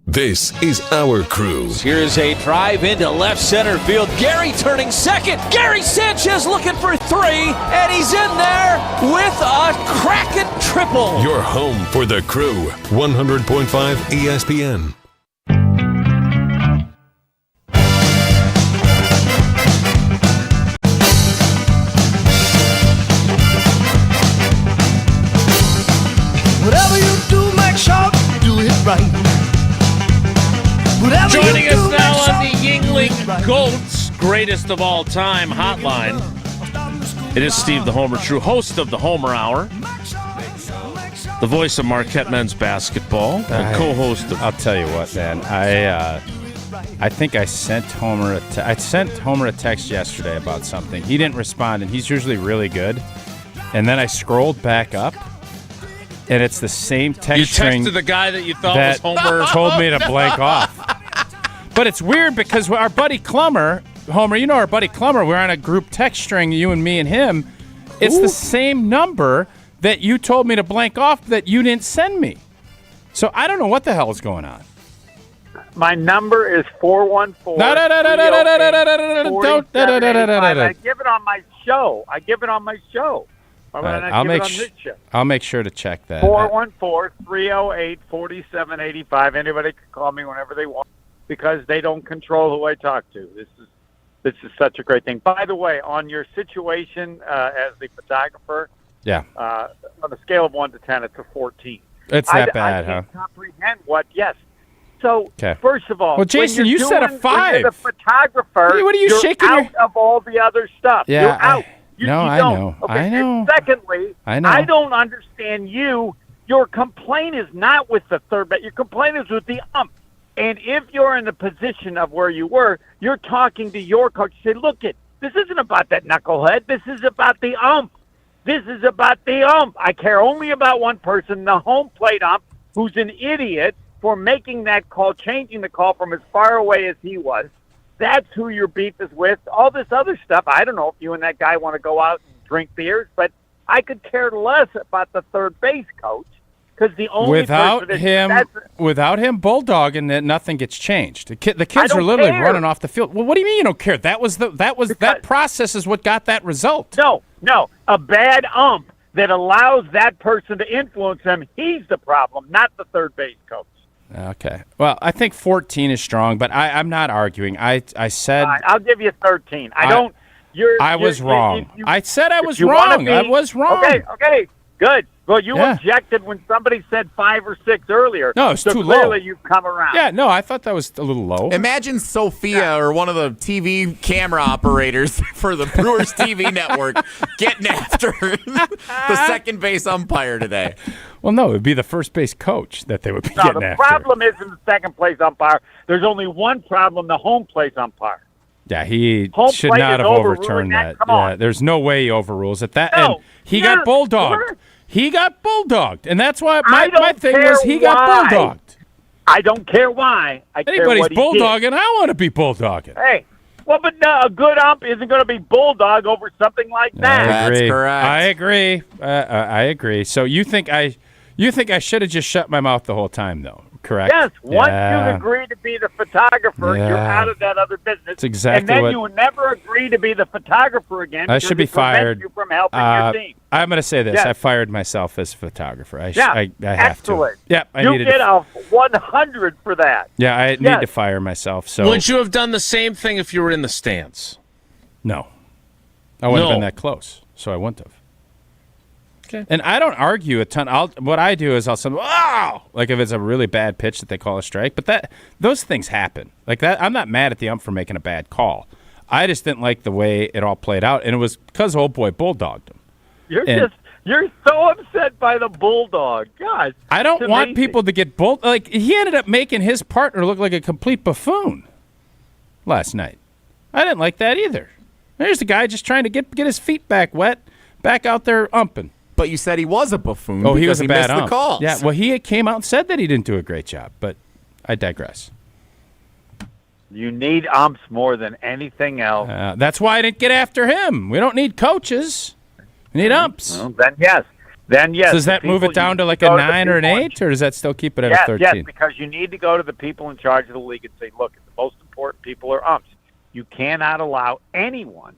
This is our crew. Here's a drive into left center field. Gary turning second. Gary Sanchez looking for 3, and he's in there with a cracking triple. Your home for the crew. 100.5 ESPN. Whatever you do, make sure you do it right. Joining us now on the Yingling Goats Greatest of All Time hotline, it is Steve the Homer True, host of the Homer Hour, the voice of Marquette men's basketball, and co-host of... I'll tell you what, man. I think I sent Homer a text yesterday about something. He didn't respond, and he's usually really good. And then I scrolled back up, and it's the same text string. You texted the guy that you thought was Homer. Told me to blank off. But it's weird because our buddy Clummer, Homer, you know our buddy Clummer, we're on a group text string, you and me and him. It's the same number that you told me to blank off that you didn't send me. So I don't know what the hell is going on. My number is 414. No. I give it on my show. I'll make sure to check that. 414-308-4785. Anybody can call me whenever they want because they don't control who I talk to. This is such a great thing. By the way, on your situation as the photographer, on a scale of 1 to 10, it's a 14. It's that bad, I can't comprehend what. Yes. So, okay. First of all, well, Jason, you said a 5. When you're the photographer, what are you you're shaking out of all the other stuff. Yeah, you're out. I know. Okay. I know. And secondly, I know. I don't understand you. Your complaint is not with the third base. Your complaint is with the ump. And if you're in the position of where you were, you're talking to your coach. Say, look, this isn't about that knucklehead. This is about the ump. This is about the ump. I care only about one person, the home plate ump, who's an idiot for making that call, changing the call from as far away as he was. That's who your beef is with. All this other stuff, I don't know if you and that guy want to go out and drink beers, but I could care less about the third base coach because the only without him bulldogging that nothing gets changed. The kids are literally running off the field. Well, what do you mean you don't care? That process is what got that result. No, a bad ump that allows that person to influence them. He's the problem, not the third base coach. Okay. Well, I think 14 is strong, but I'm not arguing. I said I'll give you 13. I was wrong. I said I was wrong. I was wrong. Okay. Good. Well, you objected when somebody said 5 or 6 earlier. No, it's too low. Clearly, you've come around. Yeah, no, I thought that was a little low. Imagine Sophia or one of the TV camera operators for the Brewers TV network getting after the second base umpire today. Well, no, it would be the first base coach that they would be getting after. The problem isn't the second place umpire. There's only one problem, the home place umpire. Yeah, he should not have overturned that. Yeah, there's no way he overrules it. And he got bulldogged. He got bulldogged, and that's why my thing was he got bulldogged. I don't care why. Anybody's bulldogging, I want to be bulldogging. Hey, well, but a good ump isn't going to be bulldog over something like that. That's correct. I agree. So you think I should have just shut my mouth the whole time, though? Correct. Yes. Once you agree to be the photographer, you're out of that other business. That's exactly and then you would never agree to be the photographer again. I should be fired. You from helping your team. I'm going to say this. Yes. I fired myself as a photographer. I have excellent. to. Yeah, you get a 100 for that. Yeah, I need to fire myself. So wouldn't you have done the same thing if you were in the stands? No. I wouldn't have been that close, so I wouldn't have. Okay. And I don't argue a ton. What I do is I'll say, wow, like if it's a really bad pitch that they call a strike. But those things happen. Like that, I'm not mad at the ump for making a bad call. I just didn't like the way it all played out, and it was because old boy bulldogged him. You're so upset by the bulldog. Gosh. I don't want people to get like he ended up making his partner look like a complete buffoon last night. I didn't like that either. There's the guy just trying to get his feet back wet, back out there umping. But you said he was a buffoon. Oh, he was a bad missed ump. the calls. Yeah, well, he came out and said that he didn't do a great job, but I digress. You need umps more than anything else. That's why I didn't get after him. We don't need coaches. We need umps. Well, then yes. So does that move it down to like a 9 or an 8, or does that still keep it at a 13? Yes, because you need to go to the people in charge of the league and say, look, the most important people are umps. You cannot allow anyone,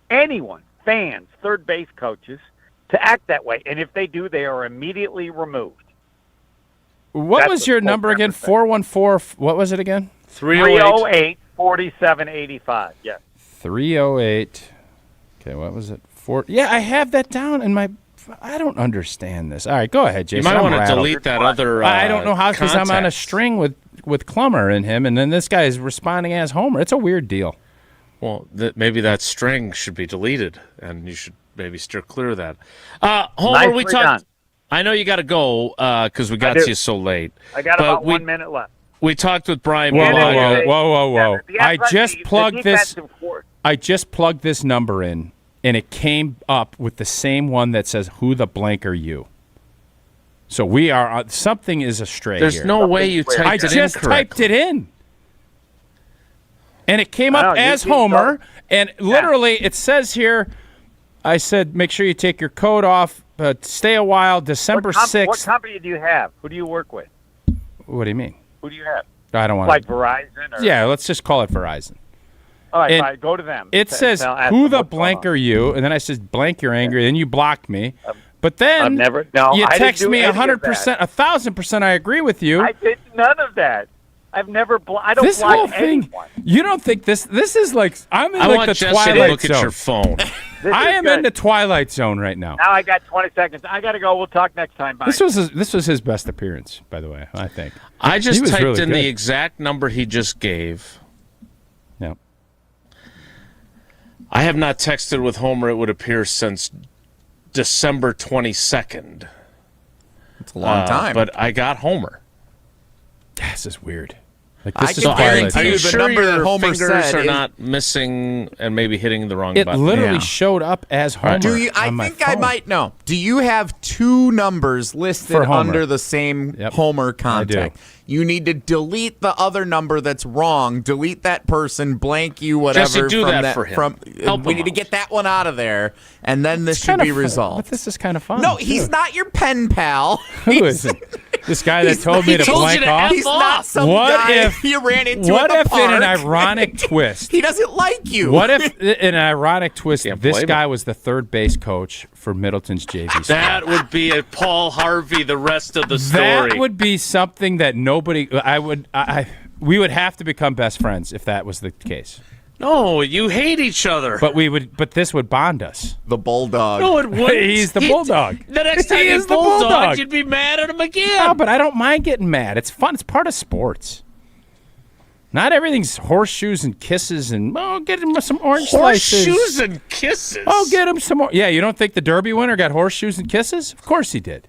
fans, third base coaches, to act that way. And if they do, they are immediately removed. What was your number again? 414, what was it again? 308-4785, yes. 308. Okay, what was it? Yeah, I have that down in my... I don't understand this. All right, go ahead, Jason. You might want to delete that other I don't know how, because I'm on a string with Klummer and him, and then this guy is responding as Homer. It's a weird deal. Well, maybe that string should be deleted, and you should maybe steer clear of that. Homer, we talked... I know you got to go because we got to you so late. I got about 1 minute left. We talked with Bryan Bulaga. Whoa. Yeah, I just plugged this number in, and it came up with the same one that says, who the blank are you? So we are something is astray here. There's no way you typed it in. I just typed it in. And it came up as Homer, and literally it says here, I said, make sure you take your coat off, stay a while, December 6th. What company do you have? Who do you work with? What do you mean? Who do you have? I don't want like Verizon? Or? Yeah, let's just call it Verizon. All right, fine. Go to them. It says, who the blank are you? And then I said, blank, you're angry. Then you blocked me. But then you text me 100%, 1,000%, I agree with you. I did none of that. I've never I don't this block whole thing, anyone. You don't think this is like, I'm in I like want the Jesse Twilight to look Zone. at your phone. I am in the Twilight Zone right now. Now I got 20 seconds. I got to go. We'll talk next time. Bye. This was his best appearance, by the way, I think. I just typed really in good. the exact number he just gave. Yeah. I have not texted with Homer, it would appear, since December 22nd. It's a long time. But I got Homer. This is weird. Like, I can guarantee you the number that Homer fingers said are is not missing and maybe hitting the wrong It button. literally showed up as Homer. Do you? I think I might know. Do you have two numbers listed For Homer. under the same Homer contact? I do. You need to delete the other number that's wrong. Delete that person. Blank you. Whatever. Jesse, do from that for him. Help we him need to out. get that one out of there, and then this It's should kinda be fun, resolved. But this is kind of fun. No, too. he's not your pen pal. Who is it? This guy that told me to blank off? He's not some guy you ran into What at if the park. in an ironic twist? He doesn't like you. What if in an ironic twist, Can't this blame guy him. was the third base coach for Middleton's JV squad? That would be a Paul Harvey the rest of the story. That would be something that nobody. We would have to become best friends if that was the case. No, you hate each other. But we would. But this would bond us. The bulldog. No, it wouldn't. He's the bulldog. The next time He you is the bulldog, bulldog. you'd be mad at him again. No, but I don't mind getting mad. It's fun. It's part of sports. Not everything's horseshoes and kisses and get him some orange slices. Horseshoes and kisses. Oh, get him some more. Yeah, you don't think the Derby winner got horseshoes and kisses? Of course he did.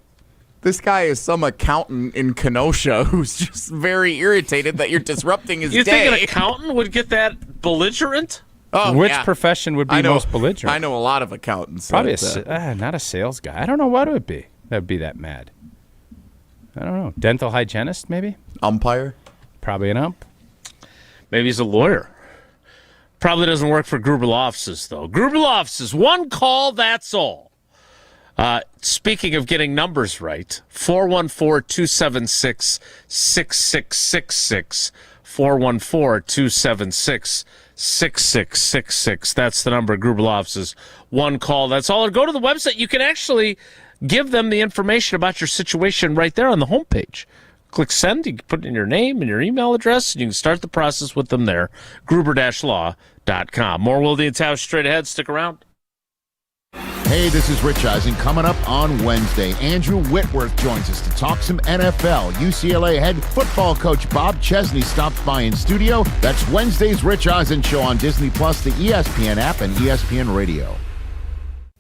This guy is some accountant in Kenosha who's just very irritated that you're disrupting his You day. think an accountant would get that belligerent? Oh, Which yeah. profession would be most belligerent? I know a lot of accountants. Probably that, not a sales guy. I don't know what it would be that would be that mad. I don't know. Dental hygienist, maybe? Umpire? Probably an ump. Maybe he's a lawyer. Probably doesn't work for Gruber Law Offices, though. Gruber Law Offices, one call, that's all. Speaking of getting numbers right, 414-276-6666, 414-276-6666. That's the number of Gruber Law Offices. One call, that's all. Or go to the website. You can actually give them the information about your situation right there on the homepage. Click send, you can put in your name and your email address, and you can start the process with them there. Gruber-law.com. More Wilde and Tausch straight ahead. Stick around. Hey, this is Rich Eisen. Coming up on Wednesday, Andrew Whitworth joins us to talk some NFL. UCLA head football coach Bob Chesney stops by in studio. That's Wednesday's Rich Eisen Show on Disney+, the ESPN app, and ESPN Radio.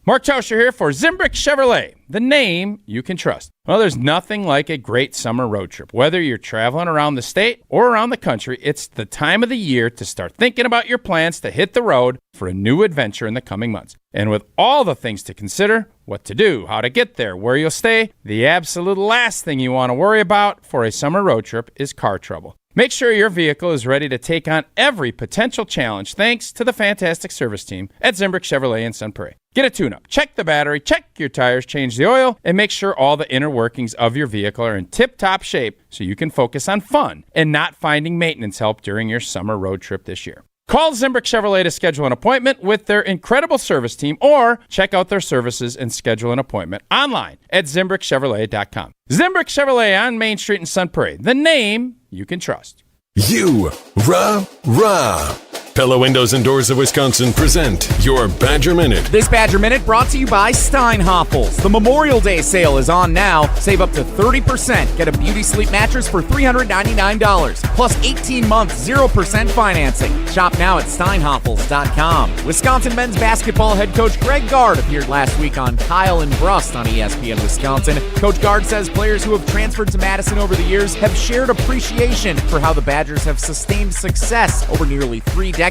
Mark Tauscher here for Zimbrick Chevrolet, the name you can trust. Well, there's nothing like a great summer road trip. Whether you're traveling around the state or around the country, it's the time of the year to start thinking about your plans to hit the road for a new adventure in the coming months. And with all the things to consider, what to do, how to get there, where you'll stay, the absolute last thing you want to worry about for a summer road trip is car trouble. Make sure your vehicle is ready to take on every potential challenge thanks to the fantastic service team at Zimbrick Chevrolet in Sun Prairie. Get a tune-up, check the battery, check your tires, change the oil, and make sure all the inner workings of your vehicle are in tip-top shape so you can focus on fun and not finding maintenance help during your summer road trip this year. Call Zimbrick Chevrolet to schedule an appointment with their incredible service team or check out their services and schedule an appointment online at ZimbrickChevrolet.com. Zimbrick Chevrolet on Main Street in Sun Prairie, the name you can trust. Rah. Pella Windows and Doors of Wisconsin present your Badger Minute. This Badger Minute brought to you by Steinhoffels. The Memorial Day sale is on now. Save up to 30%. Get a Beauty Sleep mattress for $399. Plus 18 months, 0% financing. Shop now at steinhoffels.com. Wisconsin men's basketball head coach Greg Gard appeared last week on Kyle and Brust on ESPN Wisconsin. Coach Gard says players who have transferred to Madison over the years have shared appreciation for how the Badgers have sustained success over nearly 3 decades.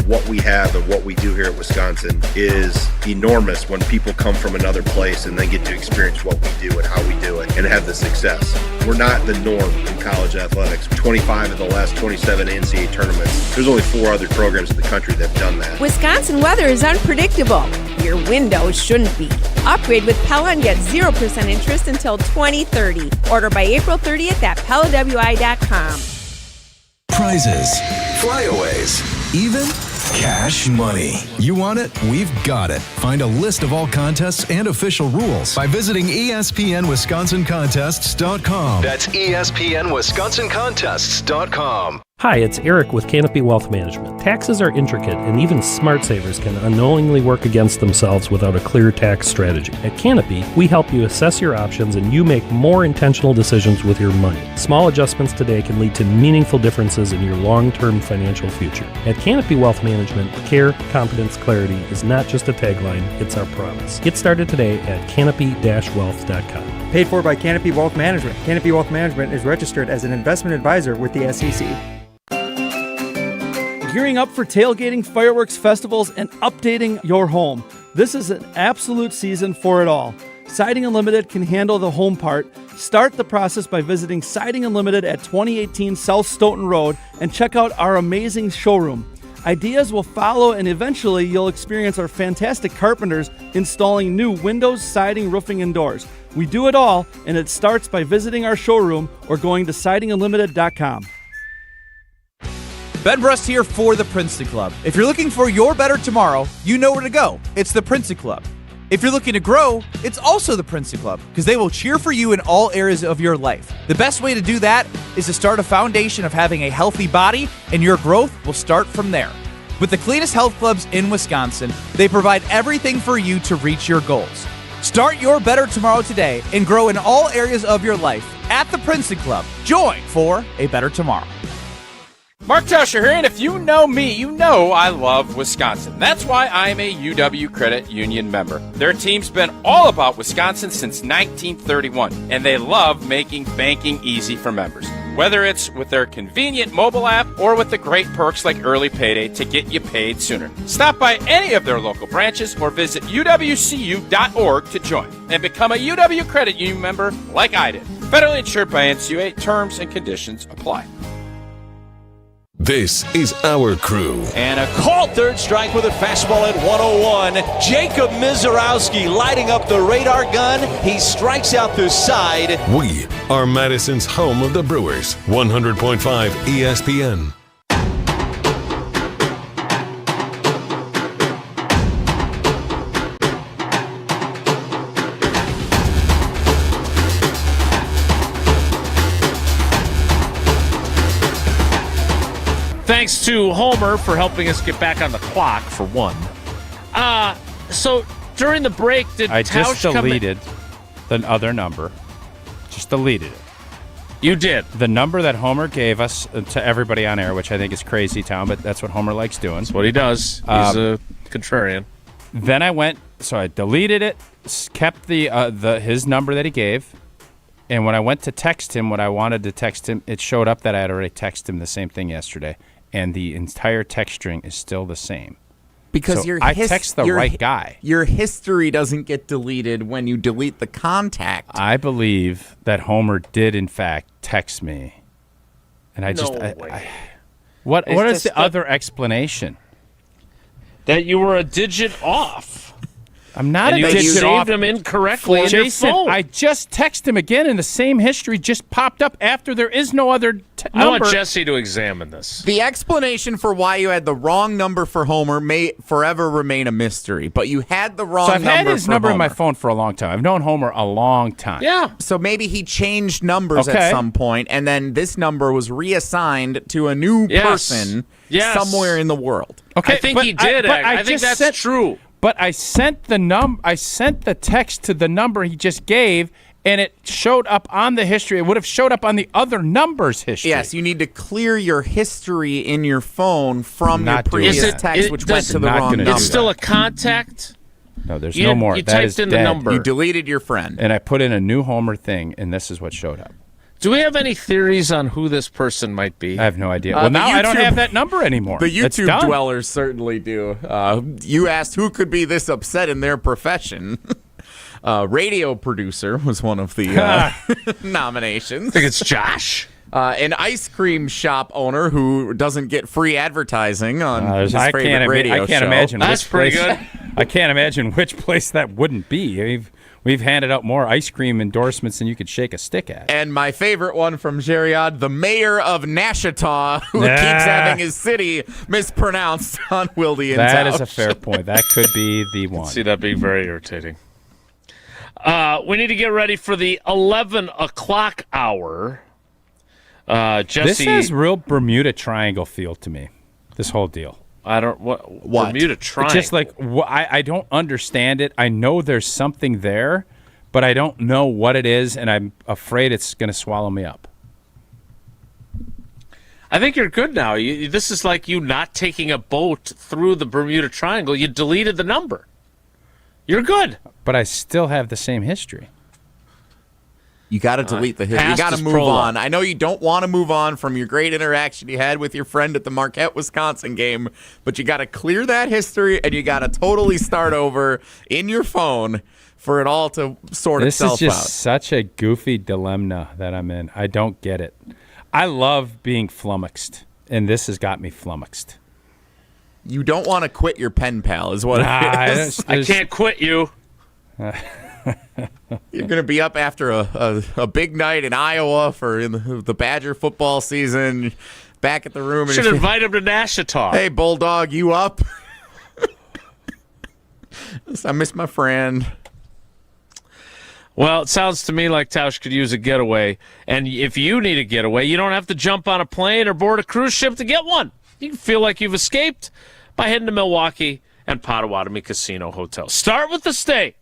What we have and what we do here at Wisconsin is enormous when people come from another place and then get to experience what we do and how we do it and have the success. We're not the norm in college athletics. 25 of the last 27 NCAA tournaments. There's only 4 other programs in the country that have done that. Wisconsin weather is unpredictable. Your windows shouldn't be. Upgrade with Pella and get 0% interest until 2030. Order by April 30th at PellaWI.com. Prizes, flyaways, even cash money. You want it? We've got it. Find a list of all contests and official rules by visiting ESPNWisconsinContests.com. That's ESPNWisconsinContests.com. Hi, it's Eric with Canopy Wealth Management. Taxes are intricate, and even smart savers can unknowingly work against themselves without a clear tax strategy. At Canopy, we help you assess your options and you make more intentional decisions with your money. Small adjustments today can lead to meaningful differences in your long-term financial future. At Canopy Wealth Management, care, competence, clarity is not just a tagline, it's our promise. Get started today at canopy-wealth.com. Paid for by Canopy Wealth Management. Canopy Wealth Management is registered as an investment advisor with the SEC. Gearing up for tailgating, fireworks, festivals, and updating your home. This is an absolute season for it all. Siding Unlimited can handle the home part. Start the process by visiting Siding Unlimited at 2018 South Stoughton Road and check out our amazing showroom. Ideas will follow, and eventually you'll experience our fantastic carpenters installing new windows, siding, roofing, and doors. We do it all, and it starts by visiting our showroom or going to sidingunlimited.com. Ben Brust here for the Princeton Club. If you're looking for your better tomorrow, you know where to go. It's the Princeton Club. If you're looking to grow, it's also the Princeton Club, because they will cheer for you in all areas of your life. The best way to do that is to start a foundation of having a healthy body, and your growth will start from there. With the cleanest health clubs in Wisconsin, they provide everything for you to reach your goals. Start your better tomorrow today and grow in all areas of your life at the Princeton Club. Join for a better tomorrow. Mark Tauscher here, and if you know me, you know I love Wisconsin. That's why I'm a UW Credit Union member. Their team's been all about Wisconsin since 1931, and they love making banking easy for members. Whether it's with their convenient mobile app or with the great perks like early payday to get you paid sooner. Stop by any of their local branches or visit uwcu.org to join and become a UW Credit Union member like I did. Federally insured by NCUA. Terms and conditions apply. This is our crew. And a called third strike with a fastball at 101. Jacob Mizorowski lighting up the radar gun. He strikes out the side. We are Madison's home of the Brewers. 100.5 ESPN. Thanks to Homer for helping us get back on the clock, for one. So during the break, did I Tausch just deleted the other number. Just deleted it. You did? The number that Homer gave us to everybody on air, which I think is crazy, Tom, but that's what Homer likes doing. That's what he does. He's a contrarian. Then I went So I deleted it, kept his number that he gave, and when I went to text him what I wanted to text him, it showed up that I had already texted him the same thing yesterday, and the entire text string is still the same. Because I text the right guy. Your history doesn't get deleted when you delete the contact. I believe that Homer did, in fact, text me. And what is the other explanation? That you were a digit off. I'm not and a digit saved off. him incorrectly in your phone. I just texted him again, and the same history just popped up after there is no other number. I want Jesse to examine this. The explanation for why you had the wrong number for Homer may forever remain a mystery, but you had the wrong number for Homer. So I've had his number in my phone for a long time. I've known Homer a long time. Yeah. So maybe he changed numbers at some point, and then this number was reassigned to a new person somewhere in the world. Okay, I think he did. I think that's true. But I sent the text to the number he just gave, and it showed up on the history. It would have showed up on the other number's history. Yes, you need to clear your history in your phone from your previous text, which went to the wrong number. It's still a contact? No, there's no more. You that typed in dead. the number. You deleted your friend. And I put in a new Homer thing, and this is what showed up. Do we have any theories on who this person might be? I have no idea. Well, now I don't have that number anymore. The YouTube dwellers certainly do. You asked who could be this upset in their profession. Radio producer was one of the nominations. I think it's Josh. An ice cream shop owner who doesn't get free advertising on his favorite radio show. I can't imagine. That's pretty good. I can't imagine which place that wouldn't be. We've handed out more ice cream endorsements than you could shake a stick at. And my favorite one from Geriod, the mayor of Nashita, who keeps having his city mispronounced on Wilde and Tausch. That is a fair point. That could be the one. See, that'd be very irritating. We need to get ready for the 11 o'clock hour. Jesse, this has real Bermuda Triangle feel to me, this whole deal. I don't what Bermuda Triangle. It's just like I don't understand it. I know there's something there, but I don't know what it is, and I'm afraid it's going to swallow me up. I think you're good now. This is like you not taking a boat through the Bermuda Triangle. You deleted the number. You're good. But I still have the same history. You got to delete the history. You got to move on. I know you don't want to move on from your great interaction you had with your friend at the Marquette, Wisconsin game, but you got to clear that history, and you got to totally start over in your phone for it all to sort itself out. This is just such a goofy dilemma that I'm in. I don't get it. I love being flummoxed, and this has got me flummoxed. You don't want to quit your pen pal is what it is. I can't quit you. You're going to be up after a big night in Iowa for the Badger football season. Back at the room. Should invite him to Nashita. Hey, Bulldog, you up? I miss my friend. Well, it sounds to me like Tausch could use a getaway. And if you need a getaway, you don't have to jump on a plane or board a cruise ship to get one. You can feel like you've escaped by heading to Milwaukee and Potawatomi Casino Hotel. Start with the stay.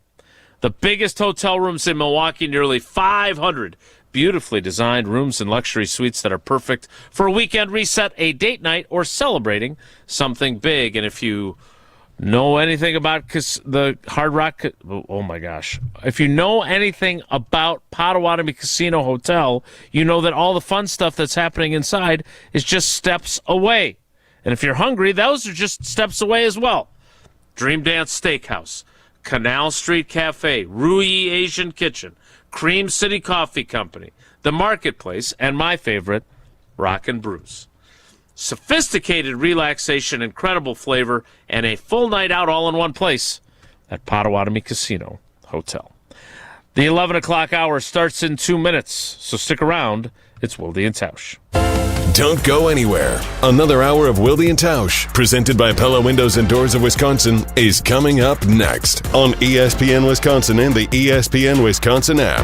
The biggest hotel rooms in Milwaukee, nearly 500 beautifully designed rooms and luxury suites that are perfect for a weekend reset, a date night, or celebrating something big. And if you know anything about the Hard Rock, oh my gosh. If you know anything about Potawatomi Casino Hotel, you know that all the fun stuff that's happening inside is just steps away. And if you're hungry, those are just steps away as well. Dream Dance Steakhouse, Canal Street Cafe, Rui Asian Kitchen, Cream City Coffee Company, The Marketplace, and my favorite, Rock and Brews. Sophisticated relaxation, incredible flavor, and a full night out all in one place at Potawatomi Casino Hotel. The 11 o'clock hour starts in 2 minutes, so stick around. It's Wilde and Tausch. Don't go anywhere. Another hour of Wilde and Tausch, presented by Pella Windows and Doors of Wisconsin, is coming up next on ESPN Wisconsin and the ESPN Wisconsin app.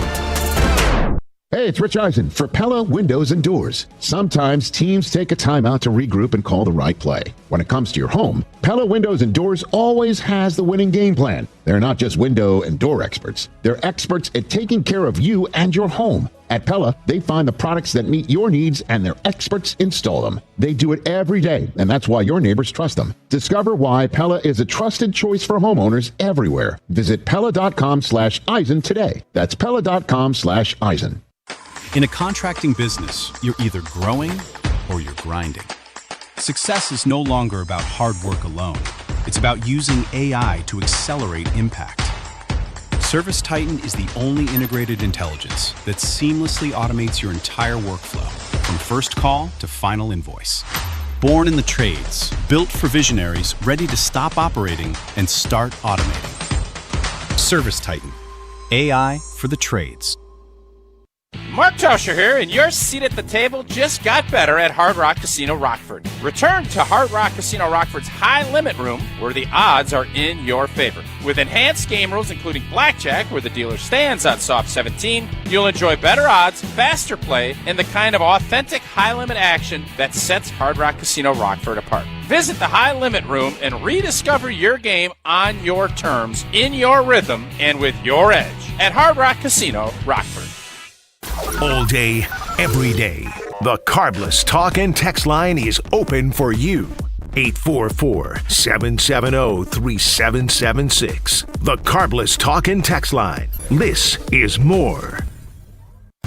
Hey, it's Rich Eisen for Pella Windows and Doors. Sometimes teams take a timeout to regroup and call the right play. When it comes to your home, Pella Windows and Doors always has the winning game plan. They're not just window and door experts. They're experts at taking care of you and your home. At Pella, they find the products that meet your needs and their experts install them. They do it every day, and that's why your neighbors trust them. Discover why Pella is a trusted choice for homeowners everywhere. Visit Pella.com/Eisen today. That's Pella.com/Eisen. In a contracting business, you're either growing or you're grinding. Success is no longer about hard work alone. It's about using AI to accelerate impact. ServiceTitan is the only integrated intelligence that seamlessly automates your entire workflow, from first call to final invoice. Born in the trades, built for visionaries ready to stop operating and start automating. ServiceTitan, AI for the trades. Mark Tauscher here, and your seat at the table just got better at Hard Rock Casino Rockford. Return to Hard Rock Casino Rockford's high limit room, where the odds are in your favor. With enhanced game rules, including blackjack, where the dealer stands on soft 17, you'll enjoy better odds, faster play, and the kind of authentic high limit action that sets Hard Rock Casino Rockford apart. Visit the high limit room and rediscover your game on your terms, in your rhythm, and with your edge at Hard Rock Casino Rockford. All day, every day, the Carbless Talk and Text line is open for you. 844-770-3776. The Carbless Talk and Text line. This is more.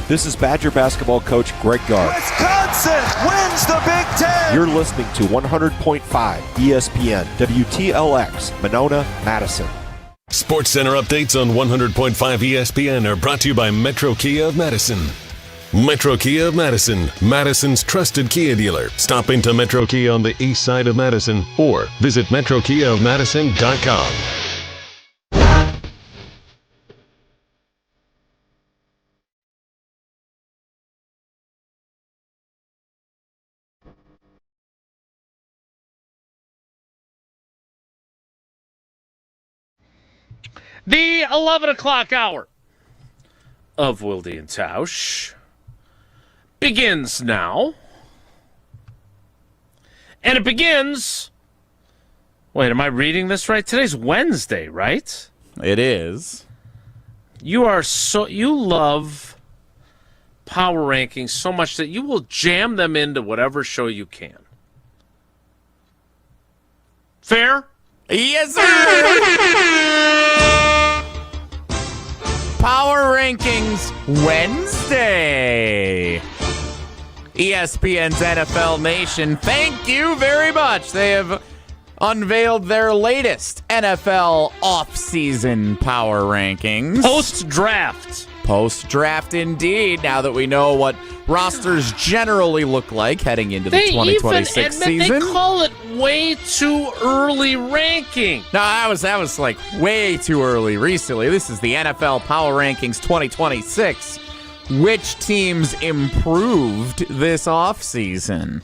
This is Badger basketball coach Greg Gard. Wisconsin wins the Big Ten. You're listening to 100.5 ESPN, WTLX, Monona, Madison. Sports Center updates on 100.5 ESPN are brought to you by Metro Kia of Madison. Metro Kia of Madison, Madison's trusted Kia dealer. Stop into Metro Kia on the east side of Madison or visit metrokiaofmadison.com. The 11 o'clock hour of Wilde and Tausch begins now. And it begins... Wait, am I reading this right? Today's Wednesday, right? It is. You love power rankings so much that you will jam them into whatever show you can. Fair? Yes, sir! Power Rankings Wednesday. ESPN's NFL Nation, thank you very much. They have unveiled their latest NFL offseason power rankings. Post-draft. Post-draft, indeed, now that we know what rosters generally look like heading into the 2026 season. They call it way too early ranking. No, that was like way too early recently. This is the NFL Power Rankings 2026. Which teams improved this offseason?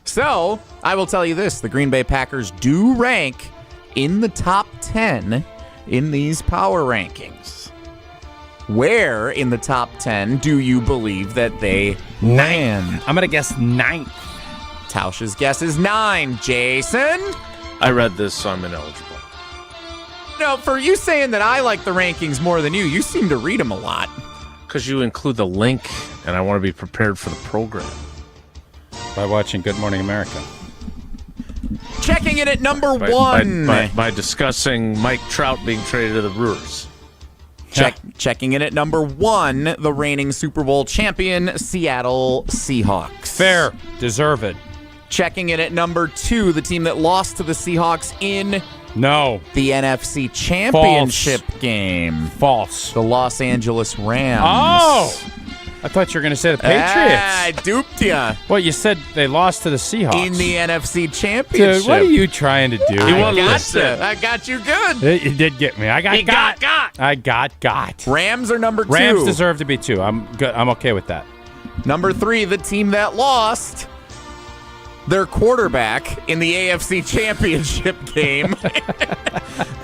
So, I will tell you this. The Green Bay Packers do rank in the top 10 in these power rankings. Where in the top 10 do you believe that they land? I'm going to guess 9th. Tausch's guess is 9. Jason? I read this, so I'm ineligible. No, for you saying that I like the rankings more than you seem to read them a lot. Because you include the link, and I want to be prepared for the program. By watching Good Morning America. Checking in at number 1. By discussing Mike Trout being traded to the Brewers. Checking in at number 1, the reigning Super Bowl champion, Seattle Seahawks. Fair. Deserve it. Checking in at number 2, the team that lost to the Seahawks in the NFC Championship game. False. The Los Angeles Rams. Oh! I thought you were going to say the Patriots. I duped ya. Well, you said they lost to the Seahawks. In the NFC Championship. Dude, what are you trying to do? I got you good. You did get me. I got. Rams are number 2. Rams deserve to be 2. I'm good. I'm okay with that. Number 3, the team that lost their quarterback in the AFC Championship game.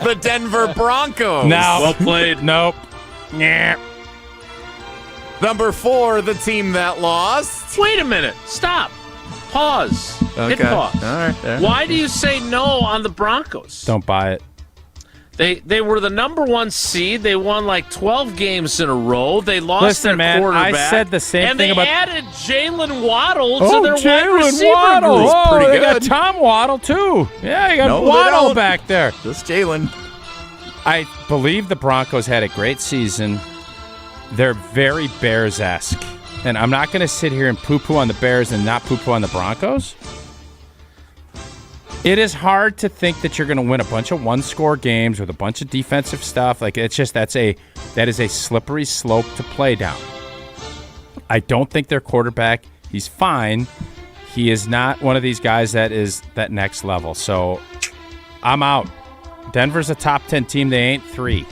The Denver Broncos. No. Well played. Nope. Yeah. Number 4, the team that lost. Wait a minute. Stop. Pause. Okay. Hit pause. All right. Why do you say no on the Broncos? Don't buy it. They were the number 1 seed. They won like 12 games in a row. They lost their quarterback. I said the same thing about. And they added Jalen Waddle to their wide receiver Waddle. group. Oh, pretty they got good. Tom Waddle too. Yeah, you got Waddle back there. Just Jalen. I believe the Broncos had a great season. They're very Bears-esque. And I'm not going to sit here and poo-poo on the Bears and not poo-poo on the Broncos. It is hard to think that you're going to win a bunch of one-score games with a bunch of defensive stuff. Like, it's just that is a slippery slope to play down. I don't think their quarterback, he's fine. He is not one of these guys that is that next level. So I'm out. Denver's a top 10 team. They ain't 3.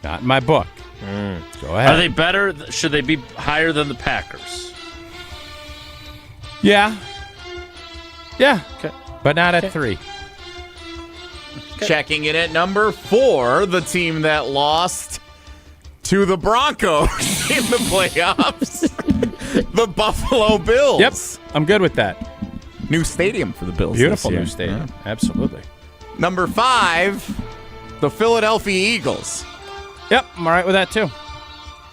Not in my book. Go ahead. Are they better? Should they be higher than the Packers? Yeah. Yeah. Okay. But not at 3. Okay. Checking in at number 4, the team that lost to the Broncos in the playoffs. The Buffalo Bills. Yep. I'm good with that. New stadium for the Bills. Beautiful this year. new stadium. Yeah. Absolutely. Number 5, the Philadelphia Eagles. Yep, I'm all right with that too.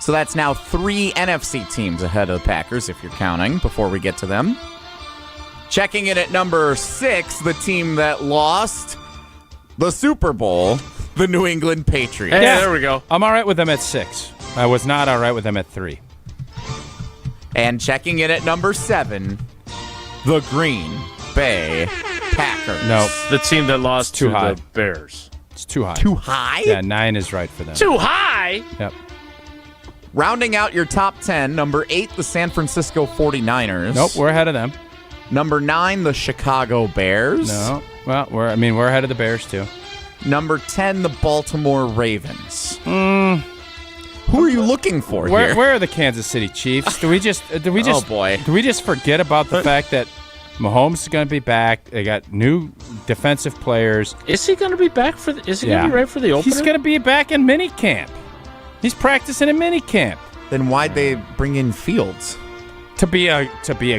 So that's now 3 NFC teams ahead of the Packers, if you're counting, before we get to them. Checking in at number 6, the team that lost the Super Bowl, the New England Patriots. Hey, there we go. I'm all right with them at 6. I was not all right with them at 3. And checking in at number 7, the Green Bay Packers. No. The team that lost too to high. the Bears. It's too high. Too high? Yeah, 9 is right for them. Too high? Yep. Rounding out your top 10, number 8, the San Francisco 49ers. Nope, we're ahead of them. Number 9, the Chicago Bears. No. Well, we're ahead of the Bears too. Number 10, the Baltimore Ravens. Who are you looking for here? Where are the Kansas City Chiefs? Do we just Oh boy. Do we just forget about the fact that Mahomes is going to be back? They got new defensive players. Is he going to be back for? Is he going to be right for the opener? He's going to be back in minicamp. He's practicing in minicamp. Then why'd they bring in Fields? To be a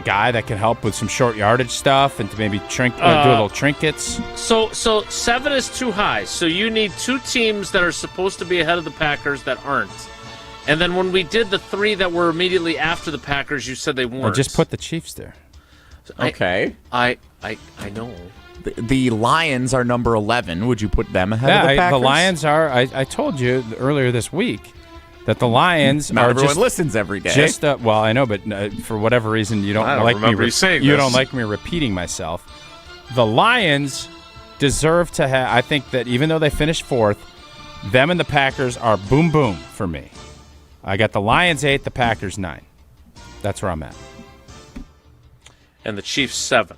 guy that can help with some short yardage stuff and to maybe do little trinkets. So 7 is too high. So you need 2 teams that are supposed to be ahead of the Packers that aren't. And then when we did the 3 that were immediately after the Packers, you said they weren't. Or just put the Chiefs there. Okay. I know. The Lions are number 11. Would you put them ahead of the Packers? The Lions are. I told you earlier this week that the Lions Not are everyone just listens every day. Just well, I know, but for whatever reason, you don't like me. You don't like me repeating myself. The Lions deserve to have. I think that even though they finished 4th, them and the Packers are boom boom for me. I got the Lions 8, the Packers 9. That's where I'm at. And the Chiefs 7.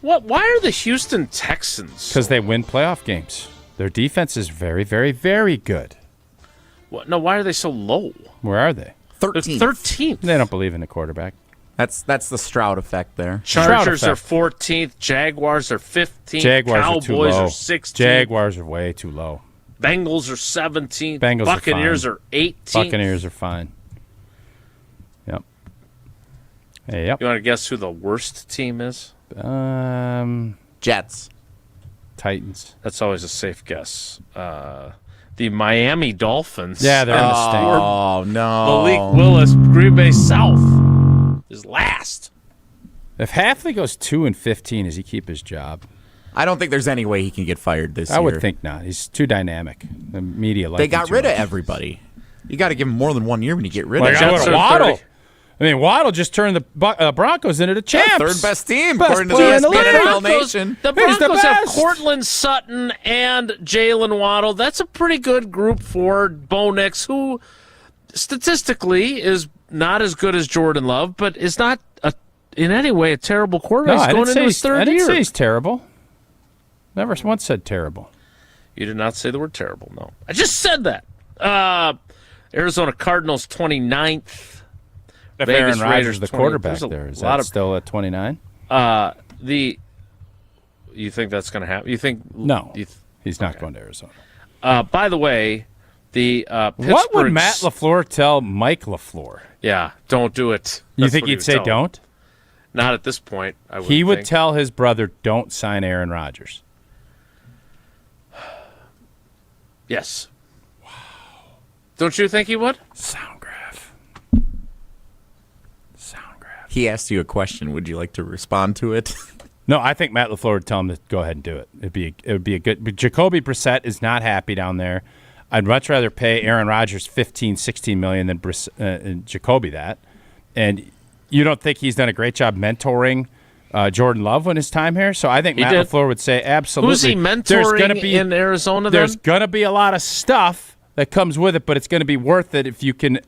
What? Why are the Houston Texans? Because they win playoff games. Their defense is very, very, very good. What? No, why are they so low? Where are they? 13th. 13th. They don't believe in the quarterback. That's the Stroud effect there. Chargers are 14th. Jaguars are 15th. Jaguars Cowboys are too low. 16th. Jaguars are way too low. Bengals are 17th. Bengals Buccaneers are 18th. Buccaneers are fine. Yep. Hey, yep. You want to guess who the worst team is? Jets. Titans. That's always a safe guess. The Miami Dolphins. Yeah, they're in the stink. Oh, no. Malik Willis, Green Bay South, is last. If Hafley goes 2-15, does he keep his job? I don't think there's any way he can get fired this year. I would think not. He's too dynamic. The media like They got rid of everybody. You got to give him more than 1 year when you get rid of him. Waddle. I mean, Waddle just turned the Broncos into the champs. Third best team, according to the ESPN Nation. The Broncos have Cortland Sutton and Jalen Waddle. That's a pretty good group for Bo Nix, who statistically is not as good as Jordan Love, but is not in any way a terrible quarterback. No, He's going into his 3rd year. I didn't say he's terrible. Never once said terrible. You did not say the word terrible, no. I just said that. Arizona Cardinals 29th. If Vegas Aaron Rodgers Raiders is the 20th. quarterback There's there, is lot that of, still at 29? You think that's going to happen? You think no? He's not going to Arizona. By the way, The Pittsburgh. What would Matt LaFleur tell Mike LaFleur? Yeah, don't do it. You That's think what he'd would say tell him. don't? Not at this point. He would tell his brother, don't sign Aaron Rodgers. Yes. Wow. Don't you think he would? Sound graph. He asked you a question. Would you like to respond to it? No, I think Matt LaFleur would tell him to go ahead and do it. It would be a good. But Jacoby Brissett is not happy down there. I'd much rather pay Aaron Rodgers $15-16 million than Jacoby that. And you don't think he's done a great job mentoring Jordan Love in his time here? So I think Matt LaFleur would say absolutely. Who's he mentoring in Arizona? There's going to be a lot of stuff that comes with it, but it's going to be worth it if you can,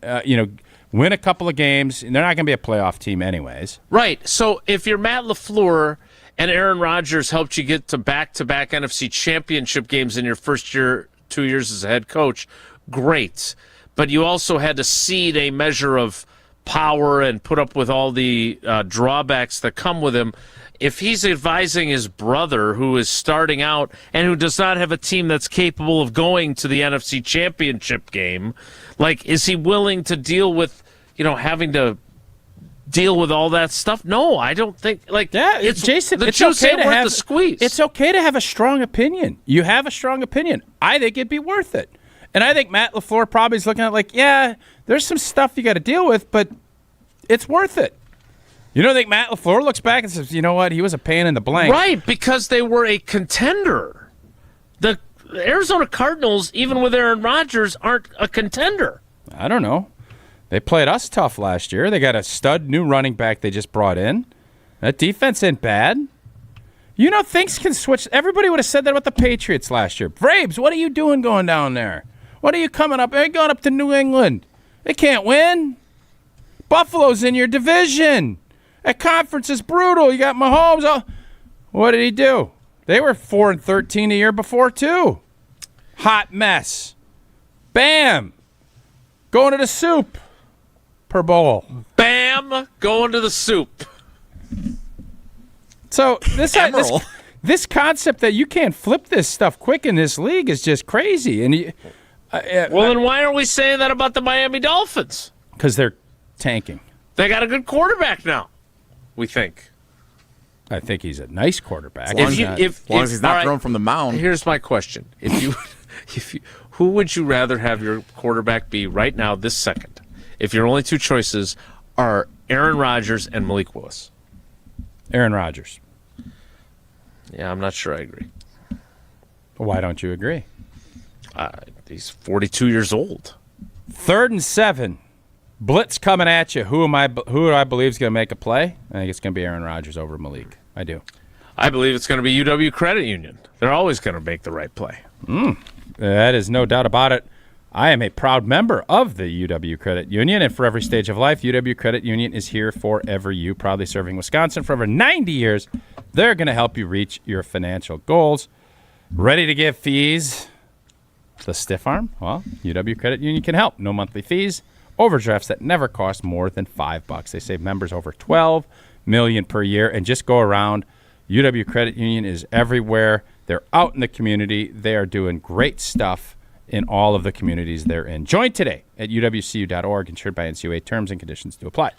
win a couple of games. And they're not going to be a playoff team anyways. Right. So if you're Matt LaFleur and Aaron Rodgers helped you get to back-to-back NFC championship games in your first year, 2 years as a head coach, great. But you also had to cede a measure of power and put up with all the drawbacks that come with him. If he's advising his brother, who is starting out and who does not have a team that's capable of going to the NFC championship game, is he willing to deal with, having to deal with all that stuff? No, I don't think. It's Jason. The It's juice okay ain't to worth have the squeeze. It's okay to have a strong opinion. You have a strong opinion. I think it'd be worth it, and I think Matt LaFleur probably is looking at there's some stuff you got to deal with, but it's worth it. You don't think Matt LaFleur looks back and says, you know what, he was a pain in the blank? Right, because they were a contender. The Arizona Cardinals, even with Aaron Rodgers, aren't a contender. I don't know. They played us tough last year. They got a stud new running back they just brought in. That defense ain't bad. Things can switch. Everybody would have said that about the Patriots last year. Braves, what are you doing going down there? What are you coming up? They're going up to New England. They can't win. Buffalo's in your division. That conference is brutal. You got Mahomes. What did he do? They were 4-13 the year before, too. Hot mess. Bam. Going to the soup per bowl. Bam. Going to the soup. So this concept that you can't flip this stuff quick in this league is just crazy. And then why aren't we saying that about the Miami Dolphins? Because they're tanking. They got a good quarterback now, we think. I think he's a nice quarterback. As long as he's not thrown from the mound. Here's my question: who would you rather have your quarterback be right now, this second? If your only two choices are Aaron Rodgers and Malik Willis. Aaron Rodgers. Yeah, I'm not sure I agree. Why don't you agree? He's 42 years old. 3rd and 7. Blitz coming at you. Who do I believe is going to make a play? I think it's going to be Aaron Rodgers over Malik. I do. I believe it's going to be UW Credit Union. They're always going to make the right play. That is no doubt about it. I am a proud member of the UW Credit Union, and for every stage of life, UW Credit Union is here forever. You, proudly serving Wisconsin for over 90 years. They're going to help you reach your financial goals. Ready to give fees? The stiff arm? Well, UW Credit Union can help. No monthly fees. Overdrafts that never cost more than $5. They save members over $12 million per year. And just go around. UW Credit Union is everywhere. They're out in the community. They are doing great stuff in all of the communities they're in. Join today at uwcu.org. Insured by NCUA. Terms and conditions do apply.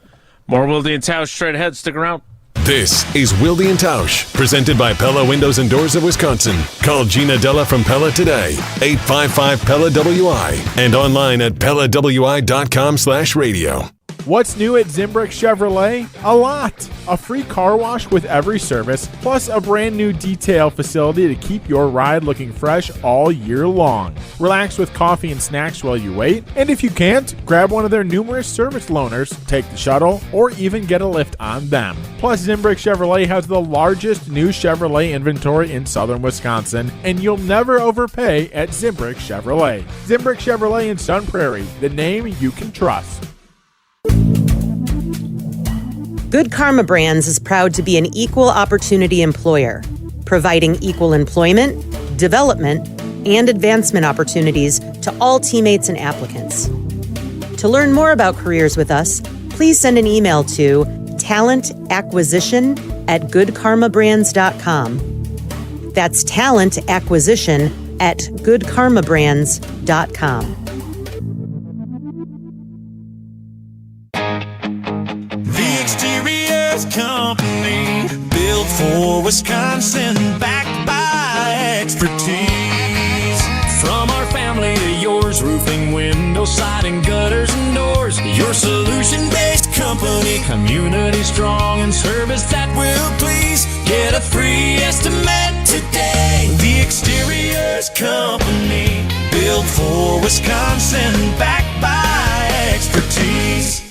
More Wilde and Tausch straight ahead. Stick around. This is Wilde and Tausch, presented by Pella Windows and Doors of Wisconsin. Call Gina Della from Pella today, 855-PELLA-WI, and online at PellaWI.com/radio. What's new at Zimbrick Chevrolet? A lot. A free car wash with every service, plus a brand new detail facility to keep your ride looking fresh all year long. Relax with coffee and snacks while you wait, and if you can't, grab one of their numerous service loaners, take the shuttle, or even get a lift on them. Plus, Zimbrick Chevrolet has the largest new Chevrolet inventory in southern Wisconsin, and you'll never overpay at Zimbrick Chevrolet. Zimbrick Chevrolet in Sun Prairie, the name you can trust. Good Karma Brands is proud to be an equal opportunity employer, providing equal employment, development, and advancement opportunities to all teammates and applicants. To learn more about careers with us, please send an email to talentacquisition@goodkarmabrands.com. That's talentacquisition@goodkarmabrands.com. Exteriors Company, built for Wisconsin, backed by expertise. From our family to yours, roofing, window, siding, gutters, and doors. Your solution-based company, community strong, and service that will please. Get a free estimate today. The Exteriors Company, built for Wisconsin, backed by expertise.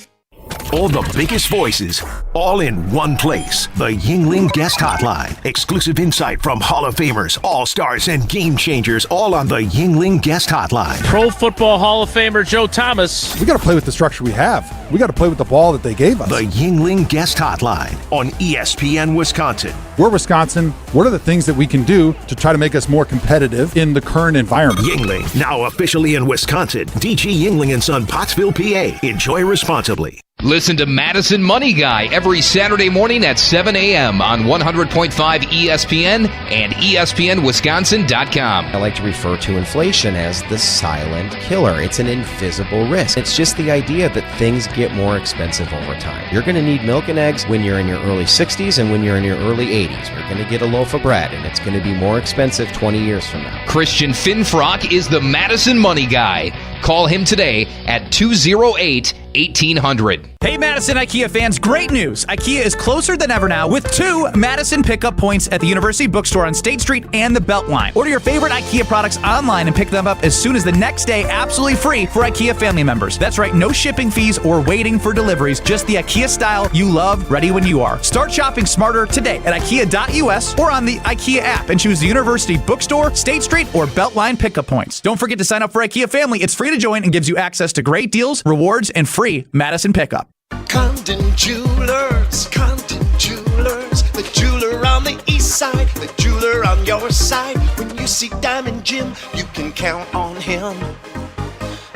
All the biggest voices, all in one place. The Yingling Guest Hotline. Exclusive insight from Hall of Famers, All-Stars, and Game Changers, all on the Yingling Guest Hotline. Pro Football Hall of Famer Joe Thomas. We got to play with the structure we have. We got to play with the ball that they gave us. The Yingling Guest Hotline on ESPN Wisconsin. We're Wisconsin. What are the things that we can do to try to make us more competitive in the current environment? Yingling, now officially in Wisconsin. DG Yingling and Son, Pottsville, PA. Enjoy responsibly. Listen to Madison Money Guy every Saturday morning at 7 a.m. on 100.5 ESPN and ESPNWisconsin.com. I like to refer to inflation as the silent killer. It's an invisible risk. It's just the idea that things get more expensive over time. You're going to need milk and eggs when you're in your early 60s and when you're in your early 80s. You're going to get a loaf of bread, and it's going to be more expensive 20 years from now. Christian Finfrock is the Madison Money Guy. Call him today at 208-1800. Hey Madison IKEA fans, great news! IKEA is closer than ever now with 2 Madison pickup points at the University Bookstore on State Street and the Beltline. Order your favorite IKEA products online and pick them up as soon as the next day, absolutely free for IKEA family members. That's right, no shipping fees or waiting for deliveries, just the IKEA style you love, ready when you are. Start shopping smarter today at IKEA.us or on the IKEA app and choose the University Bookstore, State Street, or Beltline pickup points. Don't forget to sign up for IKEA Family. It's free to join and gives you access to great deals, rewards, and free Madison pickup. Condon Jewelers, the jeweler on the east side, the jeweler on your side. When you see Diamond Jim, you can count on him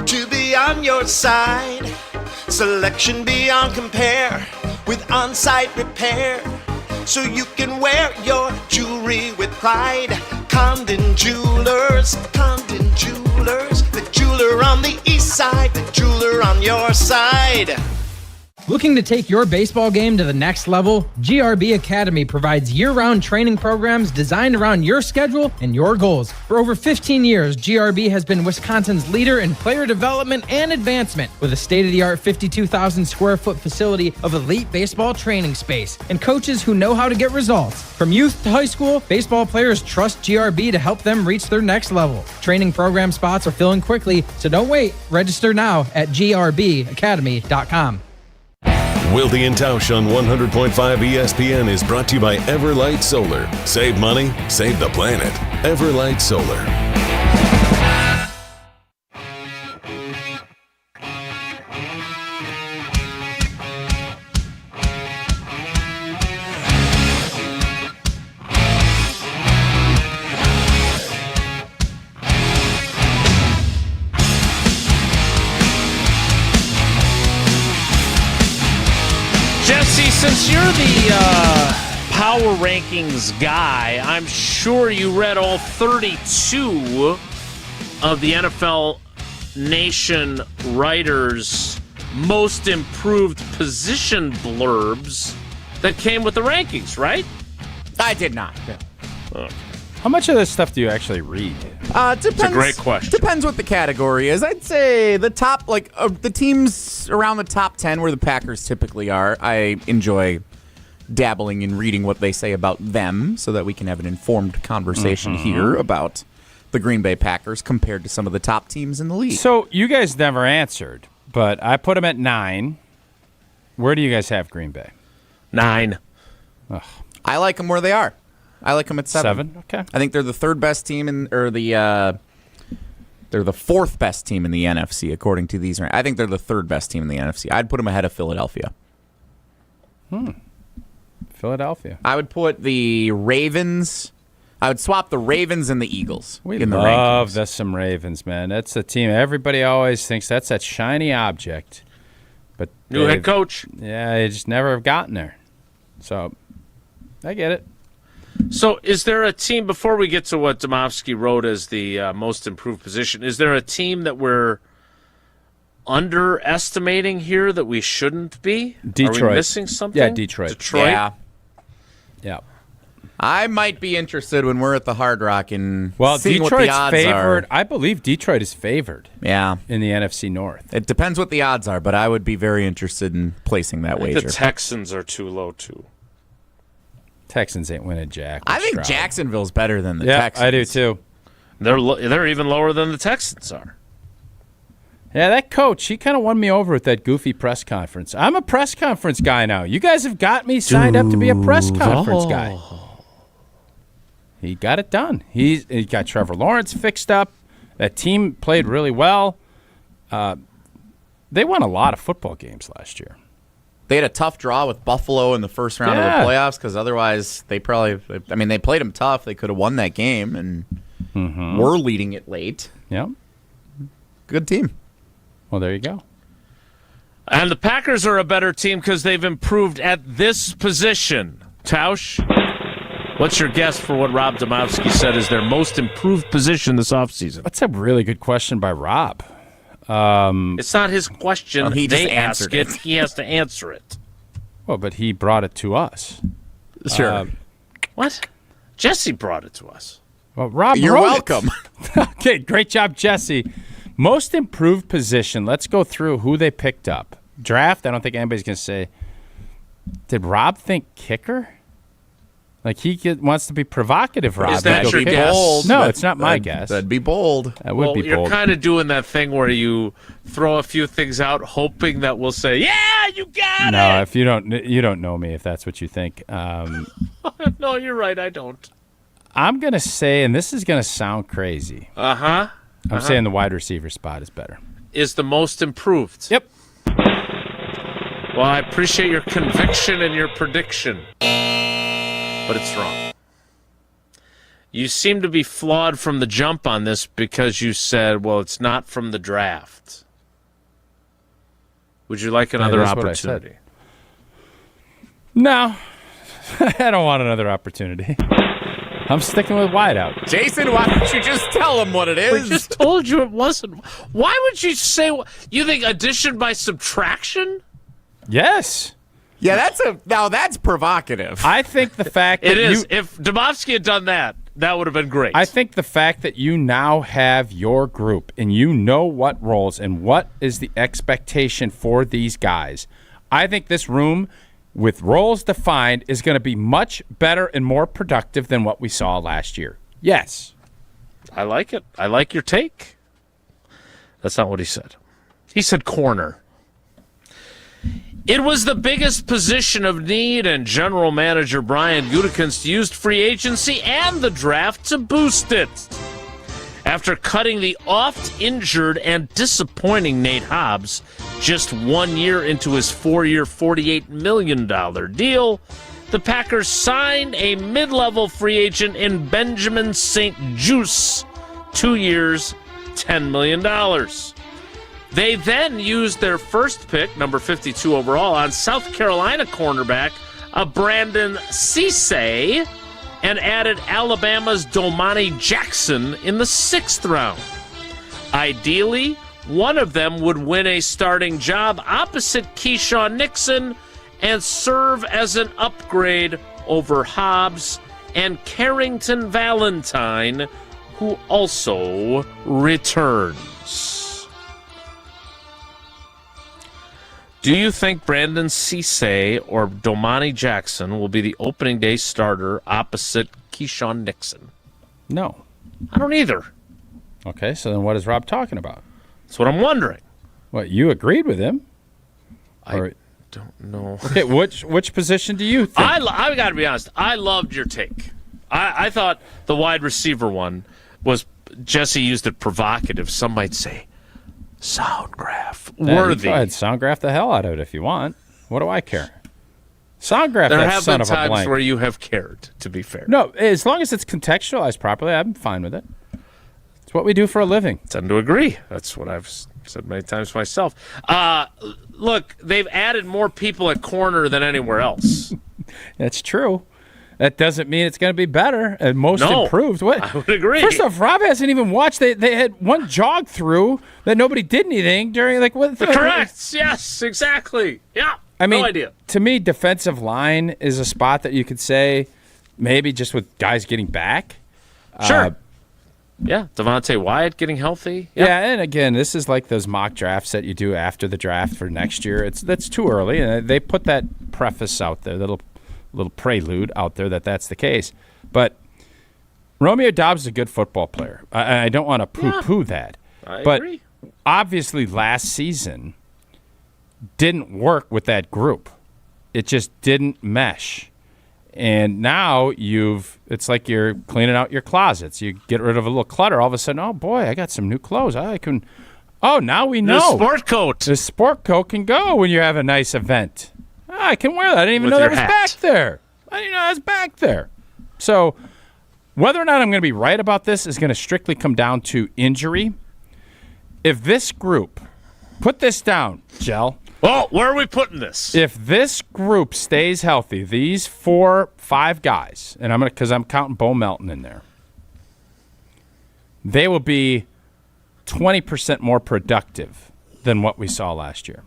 to be on your side. Selection beyond compare with on-site repair, so you can wear your jewelry with pride. Condon Jewelers, the jeweler on the east side, the jeweler on your side. Looking to take your baseball game to the next level? GRB Academy provides year-round training programs designed around your schedule and your goals. For over 15 years, GRB has been Wisconsin's leader in player development and advancement with a state-of-the-art 52,000 square foot facility of elite baseball training space and coaches who know how to get results. From youth to high school, baseball players trust GRB to help them reach their next level. Training program spots are filling quickly, so don't wait. Register now at grbacademy.com. Wilde and Tausch on 100.5 ESPN is brought to you by Everlight Solar. Save money, save the planet. Everlight Solar. Since you're the power rankings guy, I'm sure you read all 32 of the NFL Nation writers' most improved position blurbs that came with the rankings, right? I did not. Okay. How much of this stuff do you actually read? Depends. It's a great question. Depends what the category is. I'd say the top, the teams around the top 10 where the Packers typically are, I enjoy dabbling in reading what they say about them so that we can have an informed conversation here about the Green Bay Packers compared to some of the top teams in the league. So you guys never answered, but I put them at 9. Where do you guys have Green Bay? 9. Ugh. I like them where they are. I like them at 7. Okay. I think they're the third best team they're the fourth best team in the NFC according to these. I think they're the third best team in the NFC. I'd put them ahead of Philadelphia. Philadelphia. I would put the Ravens. I would swap the Ravens and the Eagles in the love rankings. that's some Ravens, man. That's a team. Everybody always thinks that's that shiny object. But new head coach. Yeah, they just never have gotten there. So I get it. So is there a team, before we get to what Domofsky wrote as the most improved position, is there a team that we're underestimating here that we shouldn't be? Detroit. Are we missing something? Yeah, Detroit. Yeah. Yeah. I might be interested when we're at the Hard Rock in Well, seeing Detroit's what the odds favored. are. I believe Detroit is favored. Yeah. In the NFC North. It depends what the odds are, but I would be very interested in placing that I think wager. the Texans are too low, too. Texans ain't winning jack. I think Stroud. Jacksonville's better than the Yeah, Texans. I do too. They're even lower than the Texans are. Yeah, that coach, he kind of won me over with that goofy press conference. I'm a press conference guy now. You guys have got me signed up to be a press conference guy. He got it done. He got Trevor Lawrence fixed up. That team played really well. They won a lot of football games last year. They had a tough draw with Buffalo in the first round of the playoffs because otherwise they probably – I mean, they played them tough. They could have won that game and were leading it late. Yep. Good team. Well, there you go. And the Packers are a better team because they've improved at this position. Tausch, what's your guess for what Rob Domofsky said is their most improved position this offseason? That's a really good question by Rob. It's not his question. Well, he just they ask answered it. it. He has to answer it. Well, but he brought it to us. Sure. What? Jesse brought it to us. Well, Rob, You're wrote welcome. It. Okay, great job, Jesse. Most improved position. Let's go through who they picked up. Draft, I don't think anybody's going to say. Did Rob think kicker? Like wants to be provocative, Rob. Is that your guess? Bold. No, it's not my guess. That'd be bold. That would be you're bold. kind of doing that thing where you throw a few things out, hoping that we'll say, "Yeah, you got No, it." if you don't know me, if that's what you think. No, you're right. I don't. I'm going to say, and this is going to sound crazy. I'm saying the wide receiver spot is better. Is the most improved. Yep. Well, I appreciate your conviction and your prediction, but it's wrong. You seem to be flawed from the jump on this because you said, well, it's not from the draft. Would you like another That is what I said. opportunity? No, I don't want another opportunity. I'm sticking with wideout. Jason, why don't you just tell him what it is? We just told you it wasn't. Why would you say? You think addition by subtraction? Yes. Yeah, that's provocative. I think the fact that It is. If Domofsky had done that, that would have been great. I think the fact that you now have your group and you know what roles and what is the expectation for these guys, I think this room with roles defined is going to be much better and more productive than what we saw last year. Yes. I like it. I like your take. That's not what he said. He said corner. It was the biggest position of need, and general manager Brian Gutekunst used free agency and the draft to boost it. After cutting the oft-injured and disappointing Nate Hobbs just 1 year into his 4-year, $48 million deal, the Packers signed a mid-level free agent in Benjamin St. Juste, 2 years, $10 million. They then used their first pick, number 52 overall, on South Carolina cornerback Brandon Cisse, and added Alabama's Domani Jackson in the 6th round. Ideally, one of them would win a starting job opposite Keyshawn Nixon and serve as an upgrade over Hobbs and Carrington Valentine, who also returns. Do you think Brandon Cisse or Domani Jackson will be the opening day starter opposite Keyshawn Nixon? No. I don't either. Okay, so then what is Rob talking about? That's what I'm wondering. What, you agreed with him? I don't know. Okay, which position do you think? I got to be honest. I loved your take. I thought the wide receiver one was, Jesse used it provocative. Some might say Soundgraph worthy. Go ahead, Soundgraph the hell out of it if you want. What do I care? Soundgraph There that have son been of a times blank. where you have cared, to be fair. No, as long as it's contextualized properly, I'm fine with it. It's what we do for a living. Tend to agree. That's what I've said many times myself. Look, they've added more people at corner than anywhere else. That's true. That doesn't mean it's going to be better and most improved. What? I would agree. First off, Rob hasn't even watched. They had one jog through that nobody did anything during. Correct. Yes, exactly. Yeah. I mean, no idea. To me, defensive line is a spot that you could say maybe just with guys getting back. Sure. Yeah, Devontae Wyatt getting healthy. Yep. Yeah, and again, this is like those mock drafts that you do after the draft for next year. That's too early, and they put that preface out there, little prelude out there that's the case. But Romeo Doubs is a good football player. I don't want to poo-poo that. I but agree. Obviously last season didn't work with that group. It just didn't mesh. And now it's like you're cleaning out your closets. You get rid of a little clutter. All of a sudden, oh, boy, I got some new clothes. Now we know. The sport coat. The sport coat can go when you have a nice event. I can wear that. I didn't even know that was back there. I didn't know that was back there. So whether or not I'm going to be right about this is going to strictly come down to injury. If this group, put this down, Jell. Oh, where are we putting this? If this group stays healthy, these 4-5 guys, and because I'm counting Bo Melton in there, they will be 20% more productive than what we saw last year.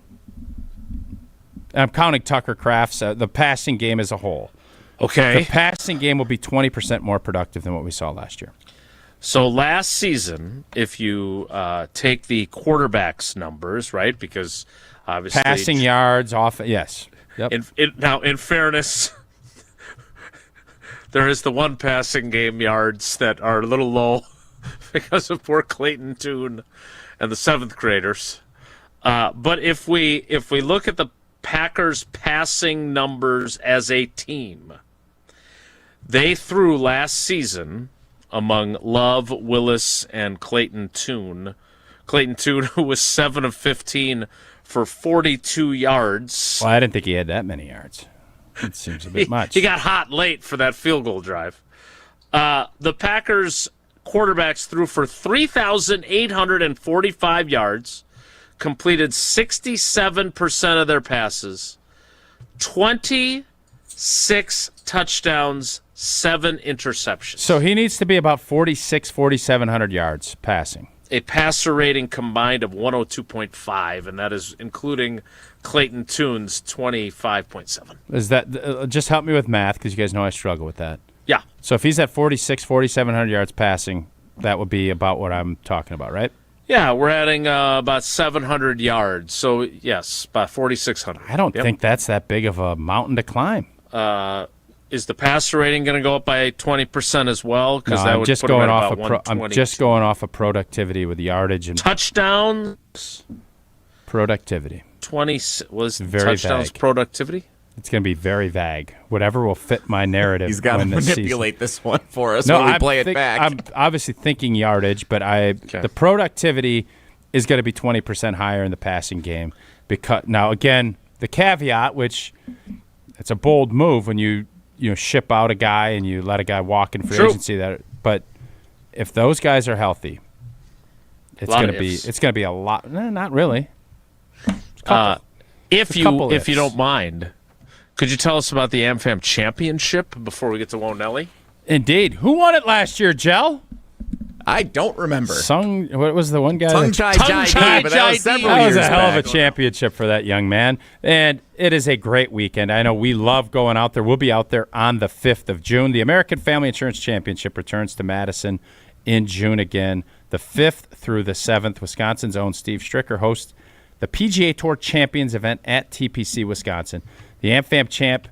I'm counting Tucker Kraft's the passing game as a whole. Okay. The passing game will be 20% more productive than what we saw last year. So last season, if you take the quarterbacks numbers, right, because obviously passing yards off, yes. Yep. Now, in fairness, there is the one passing game yards that are a little low because of poor Clayton Tune and the 7th graders. But if we look at the Packers' passing numbers as a team, they threw last season among Love, Willis, and Clayton Tune. Clayton Tune, who was 7 of 15 for 42 yards. Well, I didn't think he had that many yards. It seems a bit much. He got hot late for that field goal drive. The Packers quarterbacks threw for 3,845 yards, completed 67% of their passes, 26 touchdowns, 7 interceptions. So he needs to be about 4,700 yards passing. A passer rating combined of 102.5, and that is including Clayton Tune's 25.7. Is that just help me with math because you guys know I struggle with that. Yeah. So if he's at 4,700 yards passing, that would be about what I'm talking about, right? Yeah, we're adding about 700 yards. So, yes, about 4,600. I don't think that's that big of a mountain to climb. Is the passer rating going to go up by 20% as well? Because I'm just going off of productivity with yardage and touchdowns. Productivity. 20 was very touchdowns. Vague. Productivity. It's going to be very vague. Whatever will fit my narrative. He's got to manipulate this one for us when we play it back. I'm obviously thinking yardage, but the productivity is going to be 20% higher in the passing game. Because now, again, the caveat, which it's a bold move when you ship out a guy and you let a guy walk in free agency. But if those guys are healthy, it's going to be a lot. Not really. If you don't mind, could you tell us about the AmFam Championship before we get to Wonelli? Indeed. Who won it last year, Jell? I don't remember. What was the one guy? Tung Chai Jai, but that was several years back. That was a hell of a championship for that young man. And it is a great weekend. I know we love going out there. We'll be out there on the 5th of June. The American Family Insurance Championship returns to Madison in June again. The 5th through the 7th, Wisconsin's own Steve Stricker hosts the PGA Tour Champions event at TPC Wisconsin. The AmFam Champ,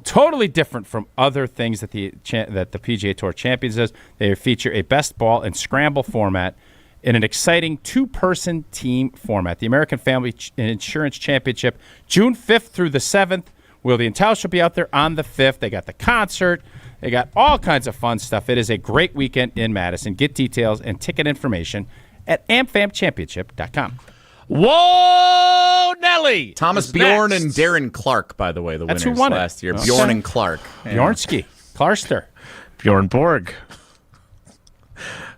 totally different from other things that the PGA Tour Champions does. They feature a best ball and scramble format in an exciting 2-person team format. The American Family Insurance Championship, June 5th through the 7th. Wilde and Tausch will be out there on the 5th. They got the concert. They got all kinds of fun stuff. It is a great weekend in Madison. Get details and ticket information at amfamchampionship.com. Whoa, Nelly! Thomas Bjorn and Darren Clark, by the way, the winners last year. Bjorn and Clark. Bjornsky. Clarster. Bjorn Borg.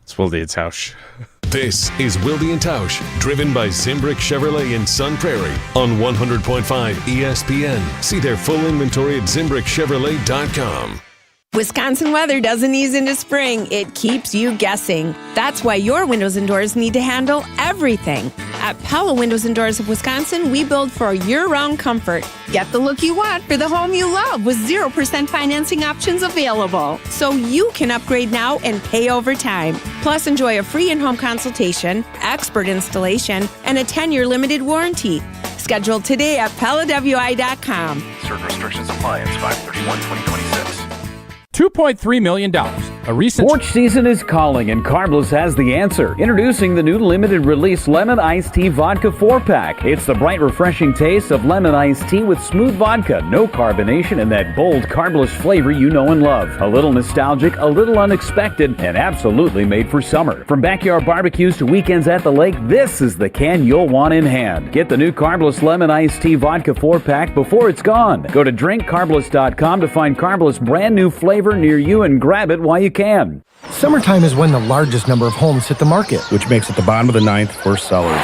It's Wilde and Tausch. This is Wilde and Tausch, driven by Zimbrick Chevrolet in Sun Prairie on 100.5 ESPN. See their full inventory at ZimbrickChevrolet.com. Wisconsin weather doesn't ease into spring. It keeps you guessing. That's why your windows and doors need to handle everything. At Pella Windows and Doors of Wisconsin, we build for year-round comfort. Get the look you want for the home you love with 0% financing options available. So you can upgrade now and pay over time. Plus, enjoy a free in-home consultation, expert installation, and a 10-year limited warranty. Schedule today at PellaWI.com. Certain restrictions apply. Ends 5/31/2026. $2.3 million. A recent sports season is calling, and Carbless has the answer. Introducing the new limited release lemon iced tea vodka 4-pack. It's the bright, refreshing taste of lemon iced tea with smooth vodka, no carbonation, and that bold Carbless flavor you know and love. A little nostalgic, a little unexpected, and absolutely made for summer. From backyard barbecues to weekends at the lake, this is the can you'll want in hand. Get the new Carbless lemon iced tea vodka 4-pack before it's gone. Go to drinkcarbless.com to find Carbless brand new flavor near you and grab it while you can. Summertime is when the largest number of homes hit the market, which makes it the bottom of the ninth for sellers.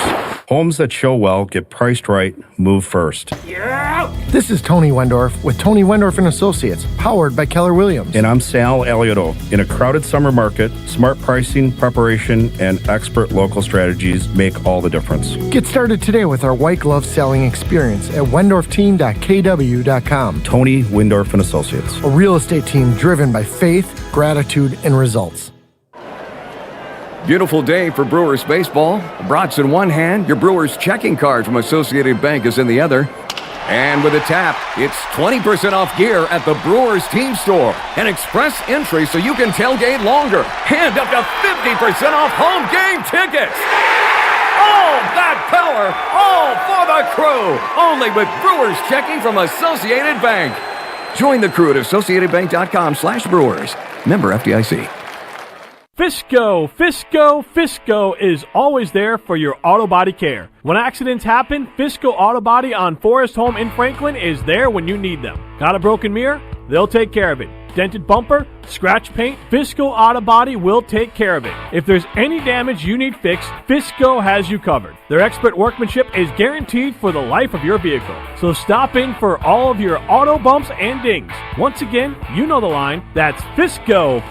Homes that show well, get priced right, move first. Yeah! This is Tony Wendorf with Tony Wendorf and Associates, powered by Keller Williams. And I'm Sal Alioto. In a crowded summer market, smart pricing, preparation, and expert local strategies make all the difference. Get started today with our white glove selling experience at wendorfteam.kw.com. Tony Wendorf and Associates. A real estate team driven by faith, gratitude, and results. Beautiful day for Brewers baseball. Brats in one hand, your Brewers checking card from Associated Bank is in the other. And with a tap, it's 20% off gear at the Brewers team store. An express entry so you can tailgate longer. And up to 50% off home game tickets. All that power, all for the crew. Only with Brewers checking from Associated Bank. Join the crew at AssociatedBank.com/Brewers. Member FDIC. Fisco is always there for your auto body care. When accidents happen, Fisco Auto Body on Forest Home in Franklin is there when you need them. Got a broken mirror? They'll take care of it. Dented bumper? Scratch paint? Fisco Auto Body will take care of it. If there's any damage you need fixed, Fisco has you covered. Their expert workmanship is guaranteed for the life of your vehicle. So stop in for all of your auto bumps and dings. Once again, you know the line. That's Fisco.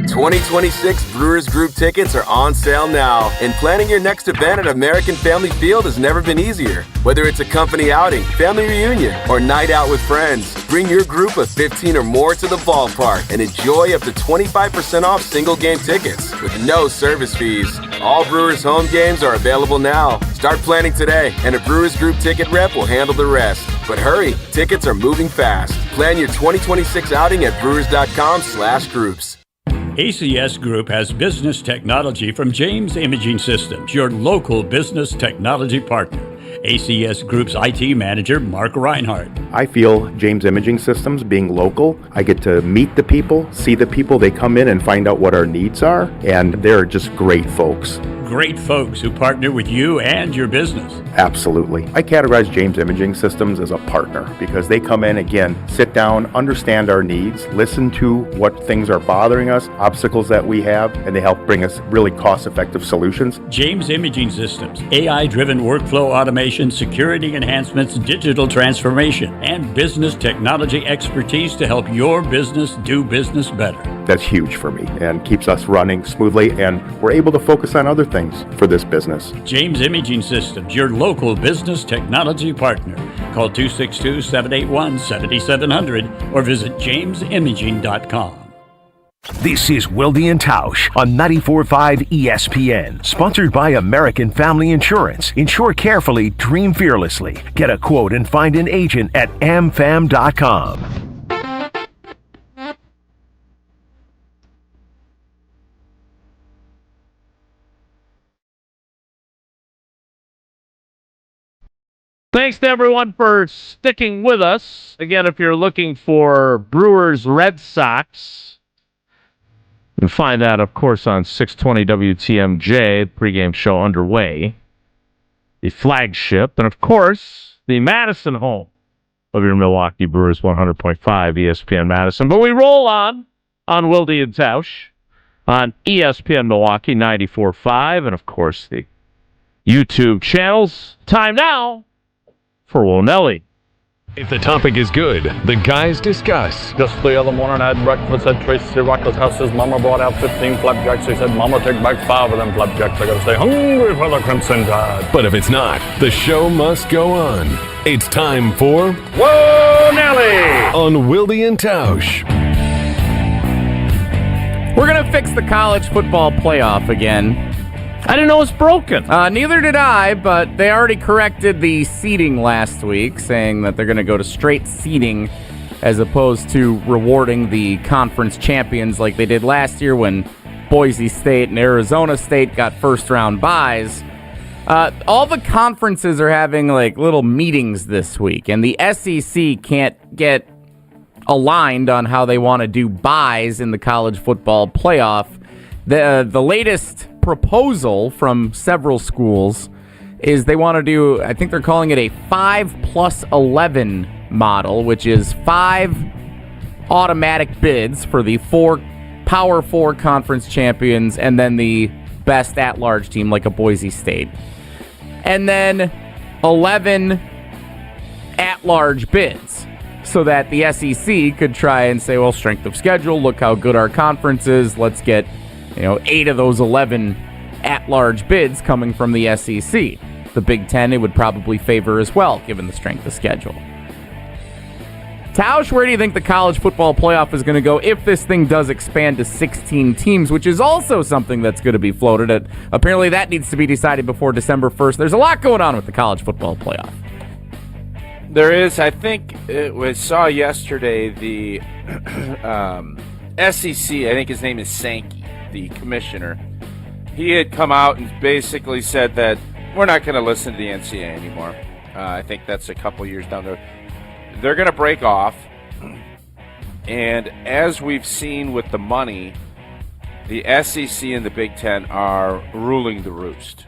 2026 Brewers Group tickets are on sale now, and planning your next event at American Family Field has never been easier. Whether it's a company outing, family reunion, or night out with friends, bring your group of 15 or more to the ballpark and enjoy up to 25% off single game tickets with no service fees. All Brewers home games are available now. Start planning today, and a Brewers Group ticket rep will handle the rest. But hurry, tickets are moving fast. Plan your 2026 outing at brewers.com/groups. ACS Group has business technology from James Imaging Systems, your local business technology partner. ACS Group's IT manager, Mark Reinhardt. I feel James Imaging Systems, being local, I get to meet the people, see the people, they come in and find out what our needs are, and they're just great folks. Great folks who partner with you and your business. Absolutely. I categorize James Imaging Systems as a partner because they come in, again, sit down, understand our needs, listen to what things are bothering us, obstacles that we have, and they help bring us really cost-effective solutions. James Imaging Systems, AI-driven workflow automation, security enhancements, digital transformation, and business technology expertise to help your business do business better. That's huge for me and keeps us running smoothly, and we're able to focus on other things for this business. James Imaging Systems, your local business technology partner. Call 262-781-7700 or visit jamesimaging.com. This is Wilde and Tausch on 94.5 ESPN. Sponsored by American Family Insurance. Insure carefully, dream fearlessly. Get a quote and find an agent at amfam.com. Thanks to everyone for sticking with us. Again, if you're looking for Brewers Red Sox, you can find that, of course, on 620 WTMJ, pregame show underway. The flagship, and of course, the Madison home of your Milwaukee Brewers, 100.5 ESPN Madison. But we roll on Wilde and Tausch on ESPN Milwaukee, 94.5, and of course, the YouTube channels. Time now for Wonelli. If the topic is good, the guys discuss. Just the other morning I had breakfast at Tracy Rocker's house. His mama brought out 15 flapjacks. He said, Mama, take back 5 of them flapjacks. I gotta stay hungry for the Crimson Tide. But if it's not, the show must go on. It's time for Whoa, Nelly! On Wilde and Tausch. We're going to fix the college football playoff again. I didn't know it was broken. Neither did I, but they already corrected the seeding last week, saying that they're going to go to straight seeding as opposed to rewarding the conference champions like they did last year when Boise State and Arizona State got first-round byes. All the conferences are having like little meetings this week, and the SEC can't get aligned on how they want to do byes in the college football playoff. The latest proposal from several schools is they want to do, I think they're calling it a 5+11 model, which is 5 automatic bids for the 4 Power 4 conference champions and then the best at-large team like a Boise State. And then 11 at-large bids so that the SEC could try and say, well, strength of schedule, look how good our conference is, let's get 8 of those 11 at-large bids coming from the SEC. The Big Ten, it would probably favor as well, given the strength of schedule. Tausch, where do you think the college football playoff is going to go if this thing does expand to 16 teams, which is also something that's going to be floated at? Apparently that needs to be decided before December 1st. There's a lot going on with the college football playoff. There is. I think we saw yesterday the SEC, I think his name is Sankey, the commissioner. He had come out and basically said that we're not going to listen to the NCAA anymore. I think that's a couple years down the road. They're going to break off. And as we've seen with the money, the SEC and the Big Ten are ruling the roost.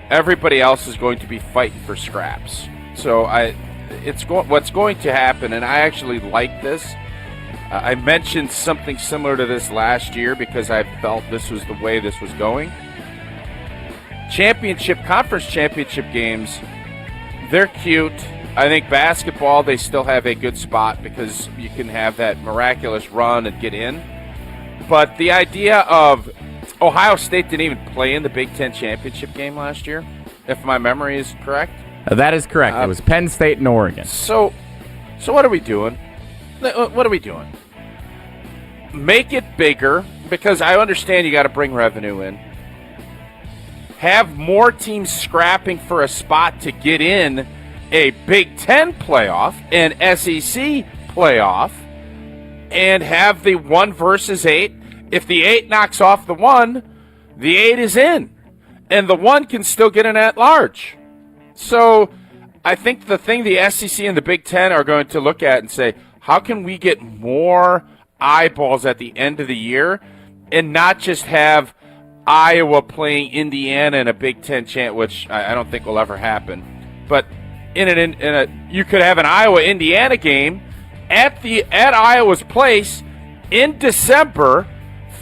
Everybody else is going to be fighting for scraps. So what's going to happen, and I actually like this. I mentioned something similar to this last year because I felt this was the way this was going. Conference championship games, they're cute. I think basketball, they still have a good spot because you can have that miraculous run and get in. But the idea of Ohio State didn't even play in the Big Ten championship game last year, if my memory is correct. That is correct. It was Penn State and Oregon. So what are we doing? What are we doing? Make it bigger, because I understand you got to bring revenue in. Have more teams scrapping for a spot to get in a Big Ten playoff, an SEC playoff, and have the 1 versus 8. If the 8 knocks off the 1, the 8 is in, and the 1 can still get an at-large. So I think the thing the SEC and the Big Ten are going to look at and say, how can we get more eyeballs at the end of the year and not just have Iowa playing Indiana in a Big Ten chant, which I don't think will ever happen. But you could have an Iowa-Indiana game at Iowa's place in December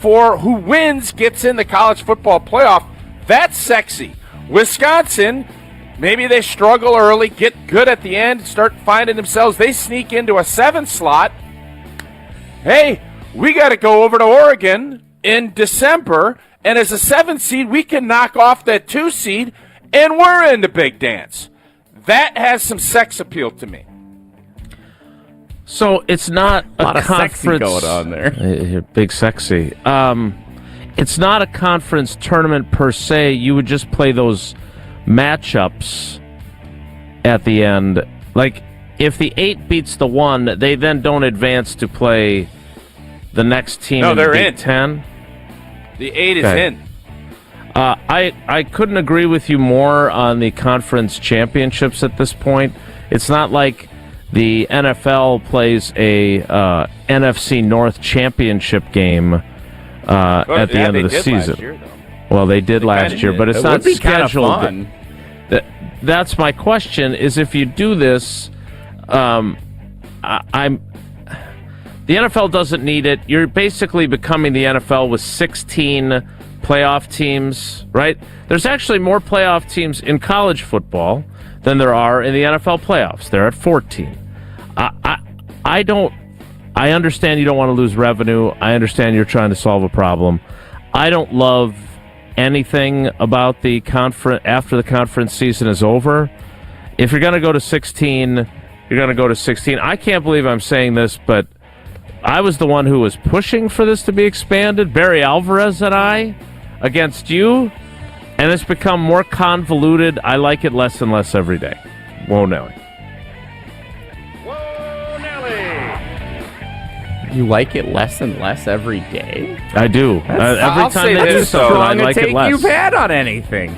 for who wins gets in the college football playoff. That's sexy. Wisconsin, maybe they struggle early, get good at the end, start finding themselves. They sneak into a 7 slot. Hey, we got to go over to Oregon in December, and as a 7 seed, we can knock off that 2 seed, and we're in the big dance. That has some sex appeal to me. So it's not a lot of conference sexy going on there. Big sexy. It's not a conference tournament per se. You would just play those matchups at the end. Like, if the 8 beats the 1, they then don't advance to play the next team in the Big Ten. The 8 is in. I couldn't agree with you more on the conference championships at this point. It's not like the NFL plays a NFC North championship game at the end of the season. Year, well, they did last year, but it's not scheduled. Fun. That's my question, is if you do this, the NFL doesn't need it. You're basically becoming the NFL with 16 playoff teams, right? There's actually more playoff teams in college football than there are in the NFL playoffs. They're at 14. I don't. I understand you don't want to lose revenue. I understand you're trying to solve a problem. I don't love anything about the conference after the conference season is over. If you're going to go to 16, you're going to go to 16. I can't believe I'm saying this, but I was the one who was pushing for this to be expanded. Barry Alvarez and I against you, and it's become more convoluted. I like it less and less every day. Whoa, Nelly. You like it less and less every day? I do. Every time they do something, I like it less. You've had on anything.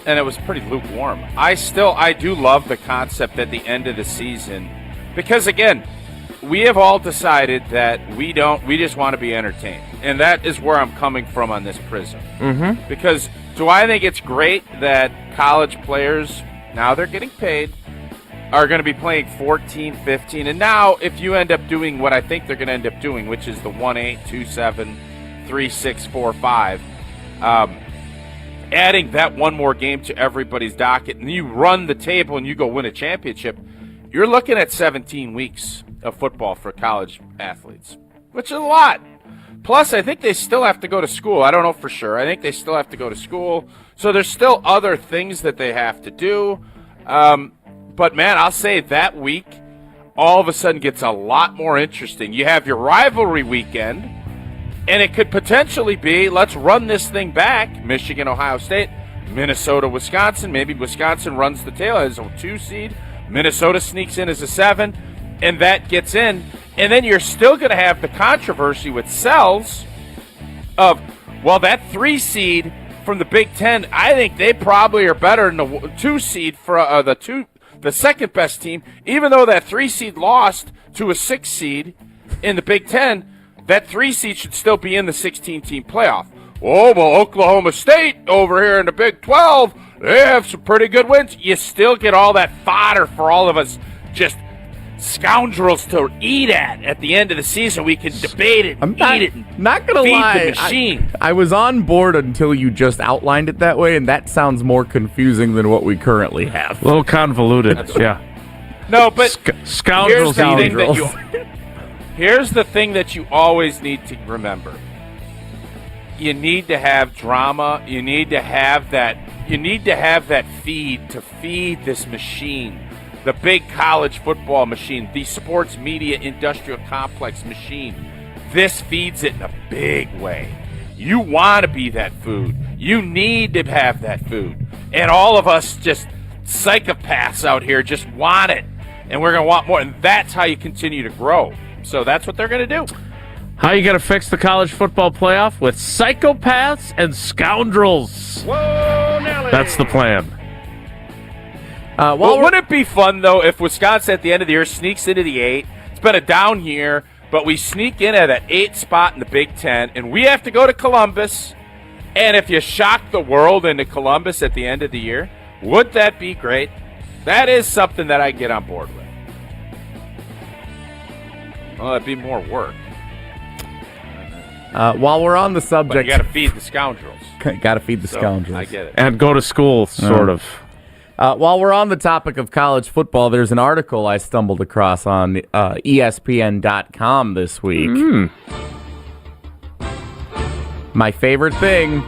And it was pretty lukewarm. I do love the concept at the end of the season because, again, we have all decided that we just want to be entertained. And that is where I'm coming from on this prism. Mm-hmm. Because do I think it's great that college players, now they're getting paid, are going to be playing 14, 15. And now if you end up doing what I think they're going to end up doing, which is the 1-8, 2-7, 3-6, 4-5, adding that one more game to everybody's docket, and you run the table and you go win a championship, you're looking at 17 weeks of football for college athletes, which is a lot. Plus, I think they still have to go to school. I don't know for sure. I think they still have to go to school. So there's still other things that they have to do. But, man, I'll say that week all of a sudden gets a lot more interesting. You have your rivalry weekend, and it could potentially be, let's run this thing back, Michigan, Ohio State, Minnesota, Wisconsin. Maybe Wisconsin runs the tail as a 2 seed. Minnesota sneaks in as a 7, and that gets in. And then you're still going to have the controversy with Sells of, well, that 3 seed from the Big Ten, I think they probably are better than the 2 seed for the second best team, even though that 3 seed lost to a 6 seed in the Big Ten. That 3 seed should still be in the 16-team playoff. Oh, well, Oklahoma State over here in the Big 12, they have some pretty good wins. You still get all that fodder for all of us just scoundrels to eat at the end of the season. We can debate it and eat it and not gonna feed lie, the machine. I was on board until you just outlined it that way, and that sounds more confusing than what we currently have. A little convoluted, yeah. No, but scoundrels. Here's the thing that you always need to remember. You need to have drama. You need to have that. You need to have that feed to feed this machine, the big college football machine, the sports media industrial complex machine. This feeds it in a big way. You want to be that food. You need to have that food. And all of us just psychopaths out here just want it. And we're going to want more. And that's how you continue to grow. So that's what they're going to do. How you going to fix the college football playoff? With psychopaths and scoundrels. Whoa, Nelly. That's the plan. Well, wouldn't it be fun, though, if Wisconsin at the end of the year sneaks into the 8? It's been a down year, but we sneak in at that 8 spot in the Big Ten, and we have to go to Columbus. And if you shock the world into Columbus at the end of the year, would that be great? That is something that I get on board with. Well, that'd be more work. While we're on the subject, but you got to feed the scoundrels. Got to feed the scoundrels. I get it. And go to school, sort of. While we're on the topic of college football, there's an article I stumbled across on ESPN.com this week. My favorite thing.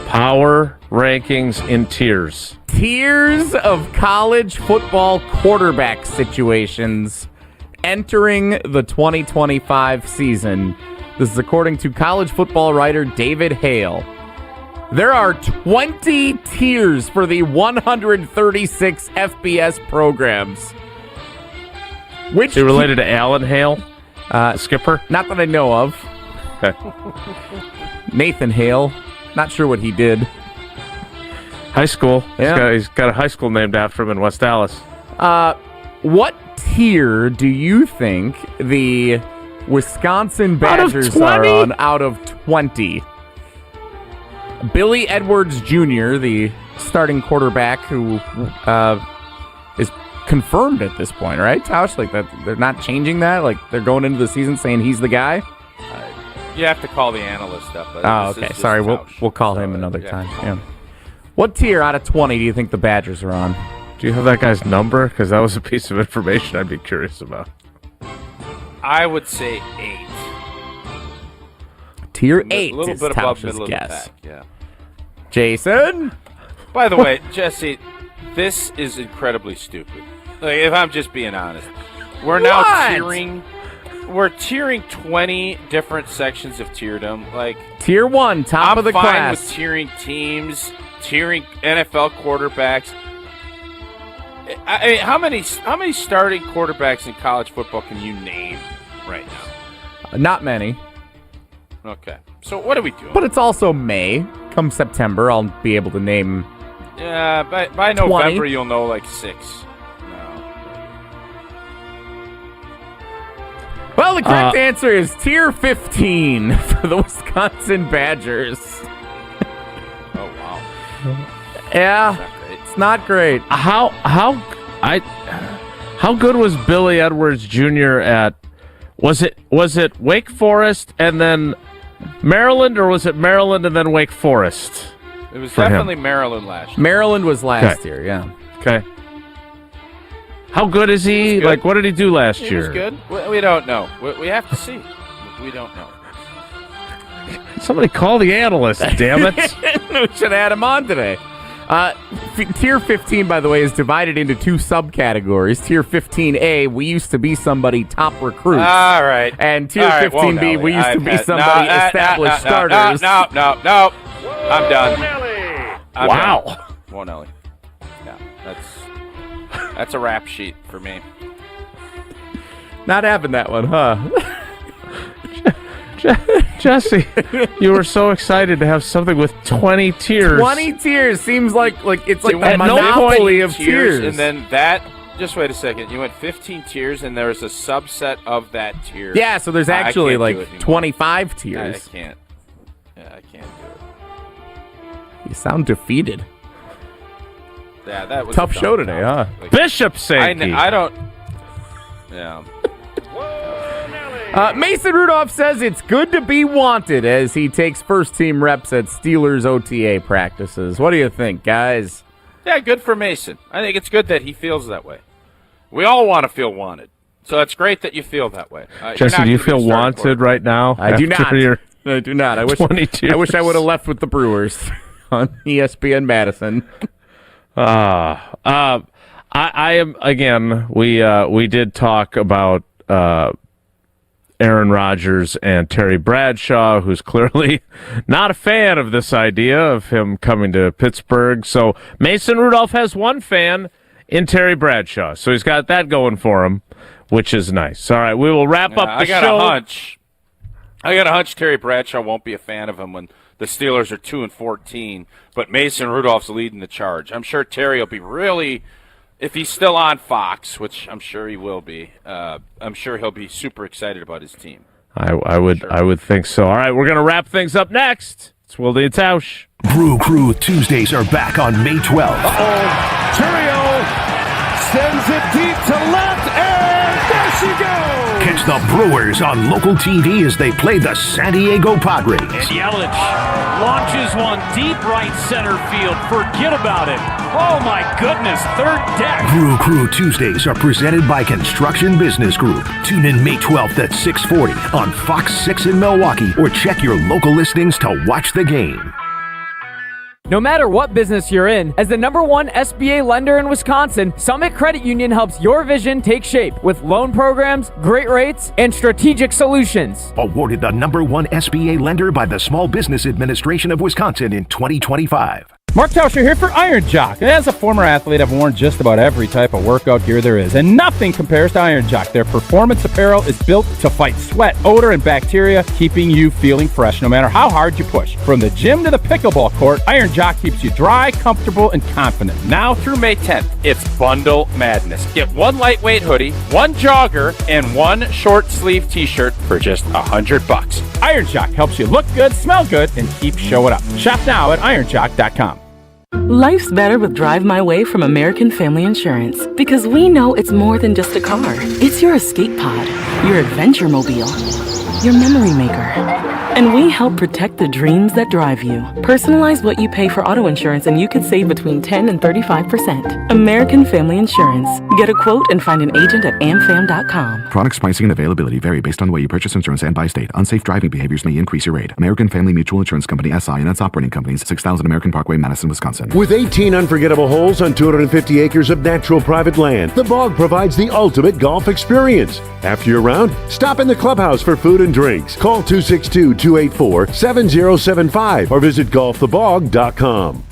Power rankings in tiers. Tiers of college football quarterback situations entering the 2025 season. This is according to college football writer David Hale. There are 20 tiers for the 136 FBS programs. Which is related to Alan Hale, skipper? Not that I know of. Okay. Nathan Hale. Not sure what he did. High school. Yeah. He's got a high school named after him in West Dallas. What tier do you think the Wisconsin Badgers are on out of 20? Billy Edwards Jr., the starting quarterback who is confirmed at this point, right, Tausch? Like that, they're not changing that? Like they're going into the season saying he's the guy? You have to call the analyst up. Oh, okay. Sorry, we'll call him another time. Yeah. What tier out of 20 do you think the Badgers are on? Do you have that guy's number? Because that was a piece of information I'd be curious about. I would say 8. Tier 8 A little is bit above Tausch's middle guess. of the pack. Yeah. Jason? By the way, Jesse, this is incredibly stupid. Like, if I'm just being honest. We're now tiering. We're tiering 20 different sections of tierdom. Like Tier 1, top of the class. I'm fine with tiering teams, tiering NFL quarterbacks. I mean, how many starting quarterbacks in college football can you name right now? Not many. Okay. So what are we doing? But it's also May. Come September, I'll be able to name. Yeah, by November you'll know like 6. Well, the correct answer is Tier 15 for the Wisconsin Badgers. Oh, wow. Yeah, it's not great. How good was Billy Edwards Jr. at? Was it Wake Forest and then Maryland, or was it Maryland and then Wake Forest? It was definitely Maryland last year. Maryland was last year, yeah. Okay. How good is he? Like, what did he do last year? He was good. We don't know. We have to see. We don't know. Somebody call the analyst, damn it. We should add him on today. Tier 15, by the way, is divided into 2 subcategories. Tier 15A, we used to be somebody top recruits. All right. And Tier 15B, we used to be somebody established starters. No. I'm done. Wow. Won't Ellie. Yeah, that's a rap sheet for me. Not having that one, huh? Jesse, you were so excited to have something with 20 tiers. 20 tiers seems like it's like a a monopoly of tiers. And then that, just wait a second, you went 15 tiers and there's a subset of that tier. Yeah, so there's actually like 25 tiers. I can't do it. You sound defeated. Yeah, that was tough show today, huh? Like, Bishop Sankey. I don't. Yeah. Mason Rudolph says it's good to be wanted as he takes first-team reps at Steelers OTA practices. What do you think, guys? Yeah, good for Mason. I think it's good that he feels that way. We all want to feel wanted. So it's great that you feel that way. Jesse, do you feel wanted right now? I do not. I do not. I wish I would have left with the Brewers on ESPN Madison. I am, again, we did talk about Aaron Rodgers and Terry Bradshaw, who's clearly not a fan of this idea of him coming to Pittsburgh. So Mason Rudolph has one fan in Terry Bradshaw. So he's got that going for him, which is nice. All right, we will wrap up the show. I got a hunch Terry Bradshaw won't be a fan of him when the Steelers are 2-14, but Mason Rudolph's leading the charge. I'm sure Terry will be really, if he's still on Fox, which I'm sure he will be, I'm sure he'll be super excited about his team. I would think so. All right, we're going to wrap things up next. It's Wilde and Tausch. Brew Crew Tuesdays are back on May 12th. Terrio sends it deep to left, and there she goes! Catch the Brewers on local TV as they play the San Diego Padres. And Yelich launches one deep right center field. Forget about it. Oh, my goodness, third deck. Brew Crew Tuesdays are presented by Construction Business Group. Tune in May 12th at 6:40 on Fox 6 in Milwaukee or check your local listings to watch the game. No matter what business you're in, as the #1 SBA lender in Wisconsin, Summit Credit Union helps your vision take shape with loan programs, great rates, and strategic solutions. Awarded the #1 SBA lender by the Small Business Administration of Wisconsin in 2025. Mark Tauscher here for Iron Jock. As a former athlete, I've worn just about every type of workout gear there is, and nothing compares to Iron Jock. Their performance apparel is built to fight sweat, odor, and bacteria, keeping you feeling fresh no matter how hard you push. From the gym to the pickleball court, Iron Jock keeps you dry, comfortable, and confident. Now through May 10th, it's Bundle Madness. Get one lightweight hoodie, one jogger, and one short sleeve t-shirt for just $100. Iron Jock helps you look good, smell good, and keep showing up. Shop now at ironjock.com. Life's better with Drive My Way from American Family Insurance because we know it's more than just a car. It's your escape pod, your adventure mobile, your memory maker. And we help protect the dreams that drive you. Personalize what you pay for auto insurance and you could save between 10 and 35%. American Family Insurance. Get a quote and find an agent at amfam.com. Products pricing and availability vary based on the way you purchase insurance and by state. Unsafe driving behaviors may increase your rate. American Family Mutual Insurance Company, SI, and its operating companies, 6000 American Parkway, Madison, Wisconsin. With 18 unforgettable holes on 250 acres of natural private land, the Bog provides the ultimate golf experience. After your round, stop in the clubhouse for food and drinks. Call 262-284-7075 or visit golfthebog.com.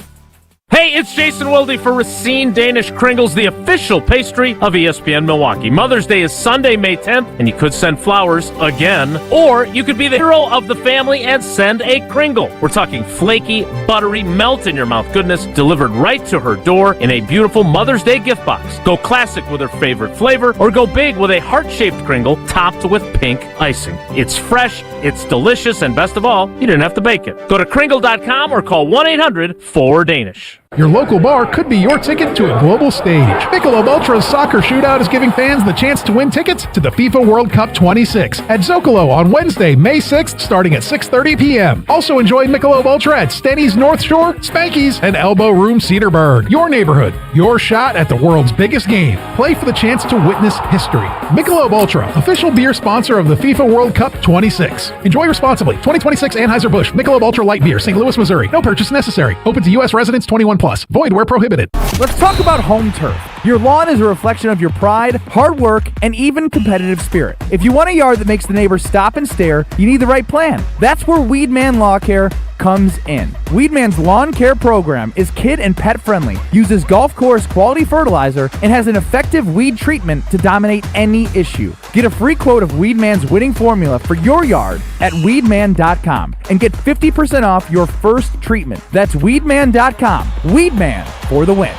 Hey, it's Jason Wilde for Racine Danish Kringles, the official pastry of ESPN Milwaukee. Mother's Day is Sunday, May 10th, and you could send flowers again, or you could be the hero of the family and send a Kringle. We're talking flaky, buttery, melt-in-your-mouth goodness delivered right to her door in a beautiful Mother's Day gift box. Go classic with her favorite flavor, or go big with a heart-shaped Kringle topped with pink icing. It's fresh, it's delicious, and best of all, you didn't have to bake it. Go to Kringle.com or call 1-800-4DANISH. Your local bar could be your ticket to a global stage. Michelob Ultra's Soccer Shootout is giving fans the chance to win tickets to the FIFA World Cup 26 at Zocalo on Wednesday, May 6th, starting at 6:30 p.m. Also enjoy Michelob Ultra at Stenny's North Shore, Spanky's, and Elbow Room Cedarburg. Your neighborhood, your shot at the world's biggest game. Play for the chance to witness history. Michelob Ultra, official beer sponsor of the FIFA World Cup 26. Enjoy responsibly. 2026 Anheuser-Busch Michelob Ultra Light Beer, St. Louis, Missouri. No purchase necessary. Open to U.S. residents 21+. Void where prohibited. Let's talk about home turf. Your lawn is a reflection of your pride, hard work, and even competitive spirit. If you want a yard that makes the neighbors stop and stare, you need the right plan. That's where Weedman Lawn Care comes in. Weedman's lawn care program is kid and pet friendly, uses golf course quality fertilizer, and has an effective weed treatment to dominate any issue. Get a free quote of Weedman's winning formula for your yard at weedman.com and get 50% off your first treatment. That's weedman.com. Weedman for the win.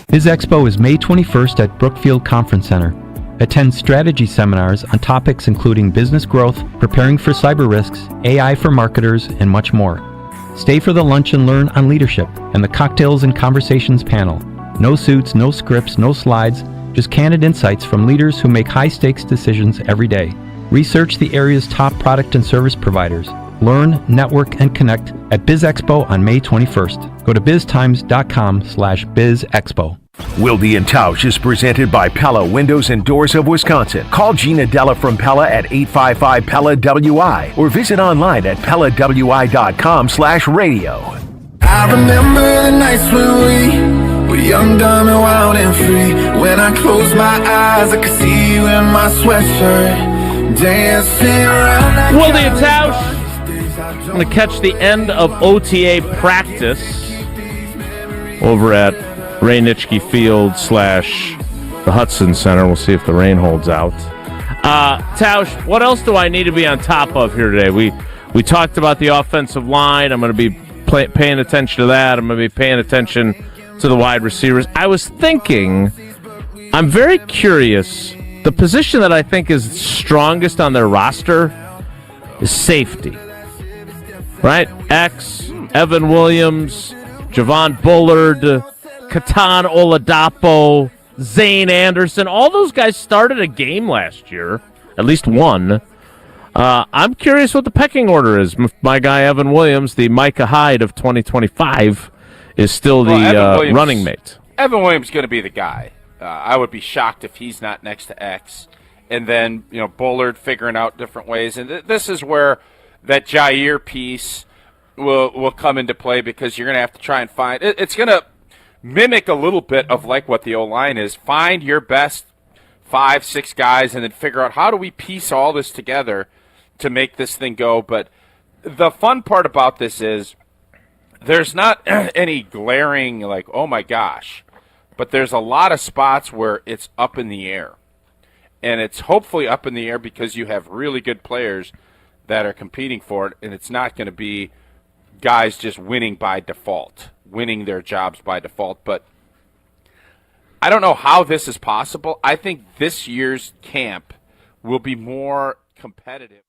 Biz Expo is May 21st at Brookfield Conference Center. Attend strategy seminars on topics including business growth, preparing for cyber risks, AI for marketers, and much more. Stay for the lunch and learn on leadership and the cocktails and conversations panel. No suits, no scripts, no slides, just candid insights from leaders who make high-stakes decisions every day. Research the area's top product and service providers. Learn, network, and connect at Biz Expo on May 21st. Go to biztimes.com/bizexpo. Wilde and Tausch is presented by Pella Windows and Doors of Wisconsin. Call Gina Della from Pella at 855-PELLA-WI or visit online at PellaWI.com/radio. I remember the nights when we were young, dumb, and wild and free. When I closed my eyes, I could see you in my sweatshirt, dancing around. Wilde and Tausch. I'm going to catch the end of OTA practice over at Ray Nitschke Field / the Hudson Center. We'll see if the rain holds out. Tausch, what else do I need to be on top of here today? We talked about the offensive line. I'm going to be paying attention to that. I'm going to be paying attention to the wide receivers. I was thinking, I'm very curious. The position that I think is strongest on their roster is safety. Right? Evan Williams, Javon Bullard, Katan Oladapo, Zane Anderson. All those guys started a game last year, at least one. I'm curious what the pecking order is. My guy Evan Williams, the Micah Hyde of 2025, is still the running mate. Evan Williams is going to be the guy. I would be shocked if he's not next to X. And then, Bullard figuring out different ways. And this is where that Jair piece will come into play, because you're going to have to try and find it. It's going to mimic a little bit of like what the O-line is. Find your best 5-6 guys and then figure out how do we piece all this together to make this thing go. But the fun part about this is there's not any glaring like, oh my gosh, but there's a lot of spots where it's up in the air. And it's hopefully up in the air because you have really good players that are competing for it, and it's not going to be guys just winning by default, winning their jobs by default. But I don't know how this is possible. I think this year's camp will be more competitive.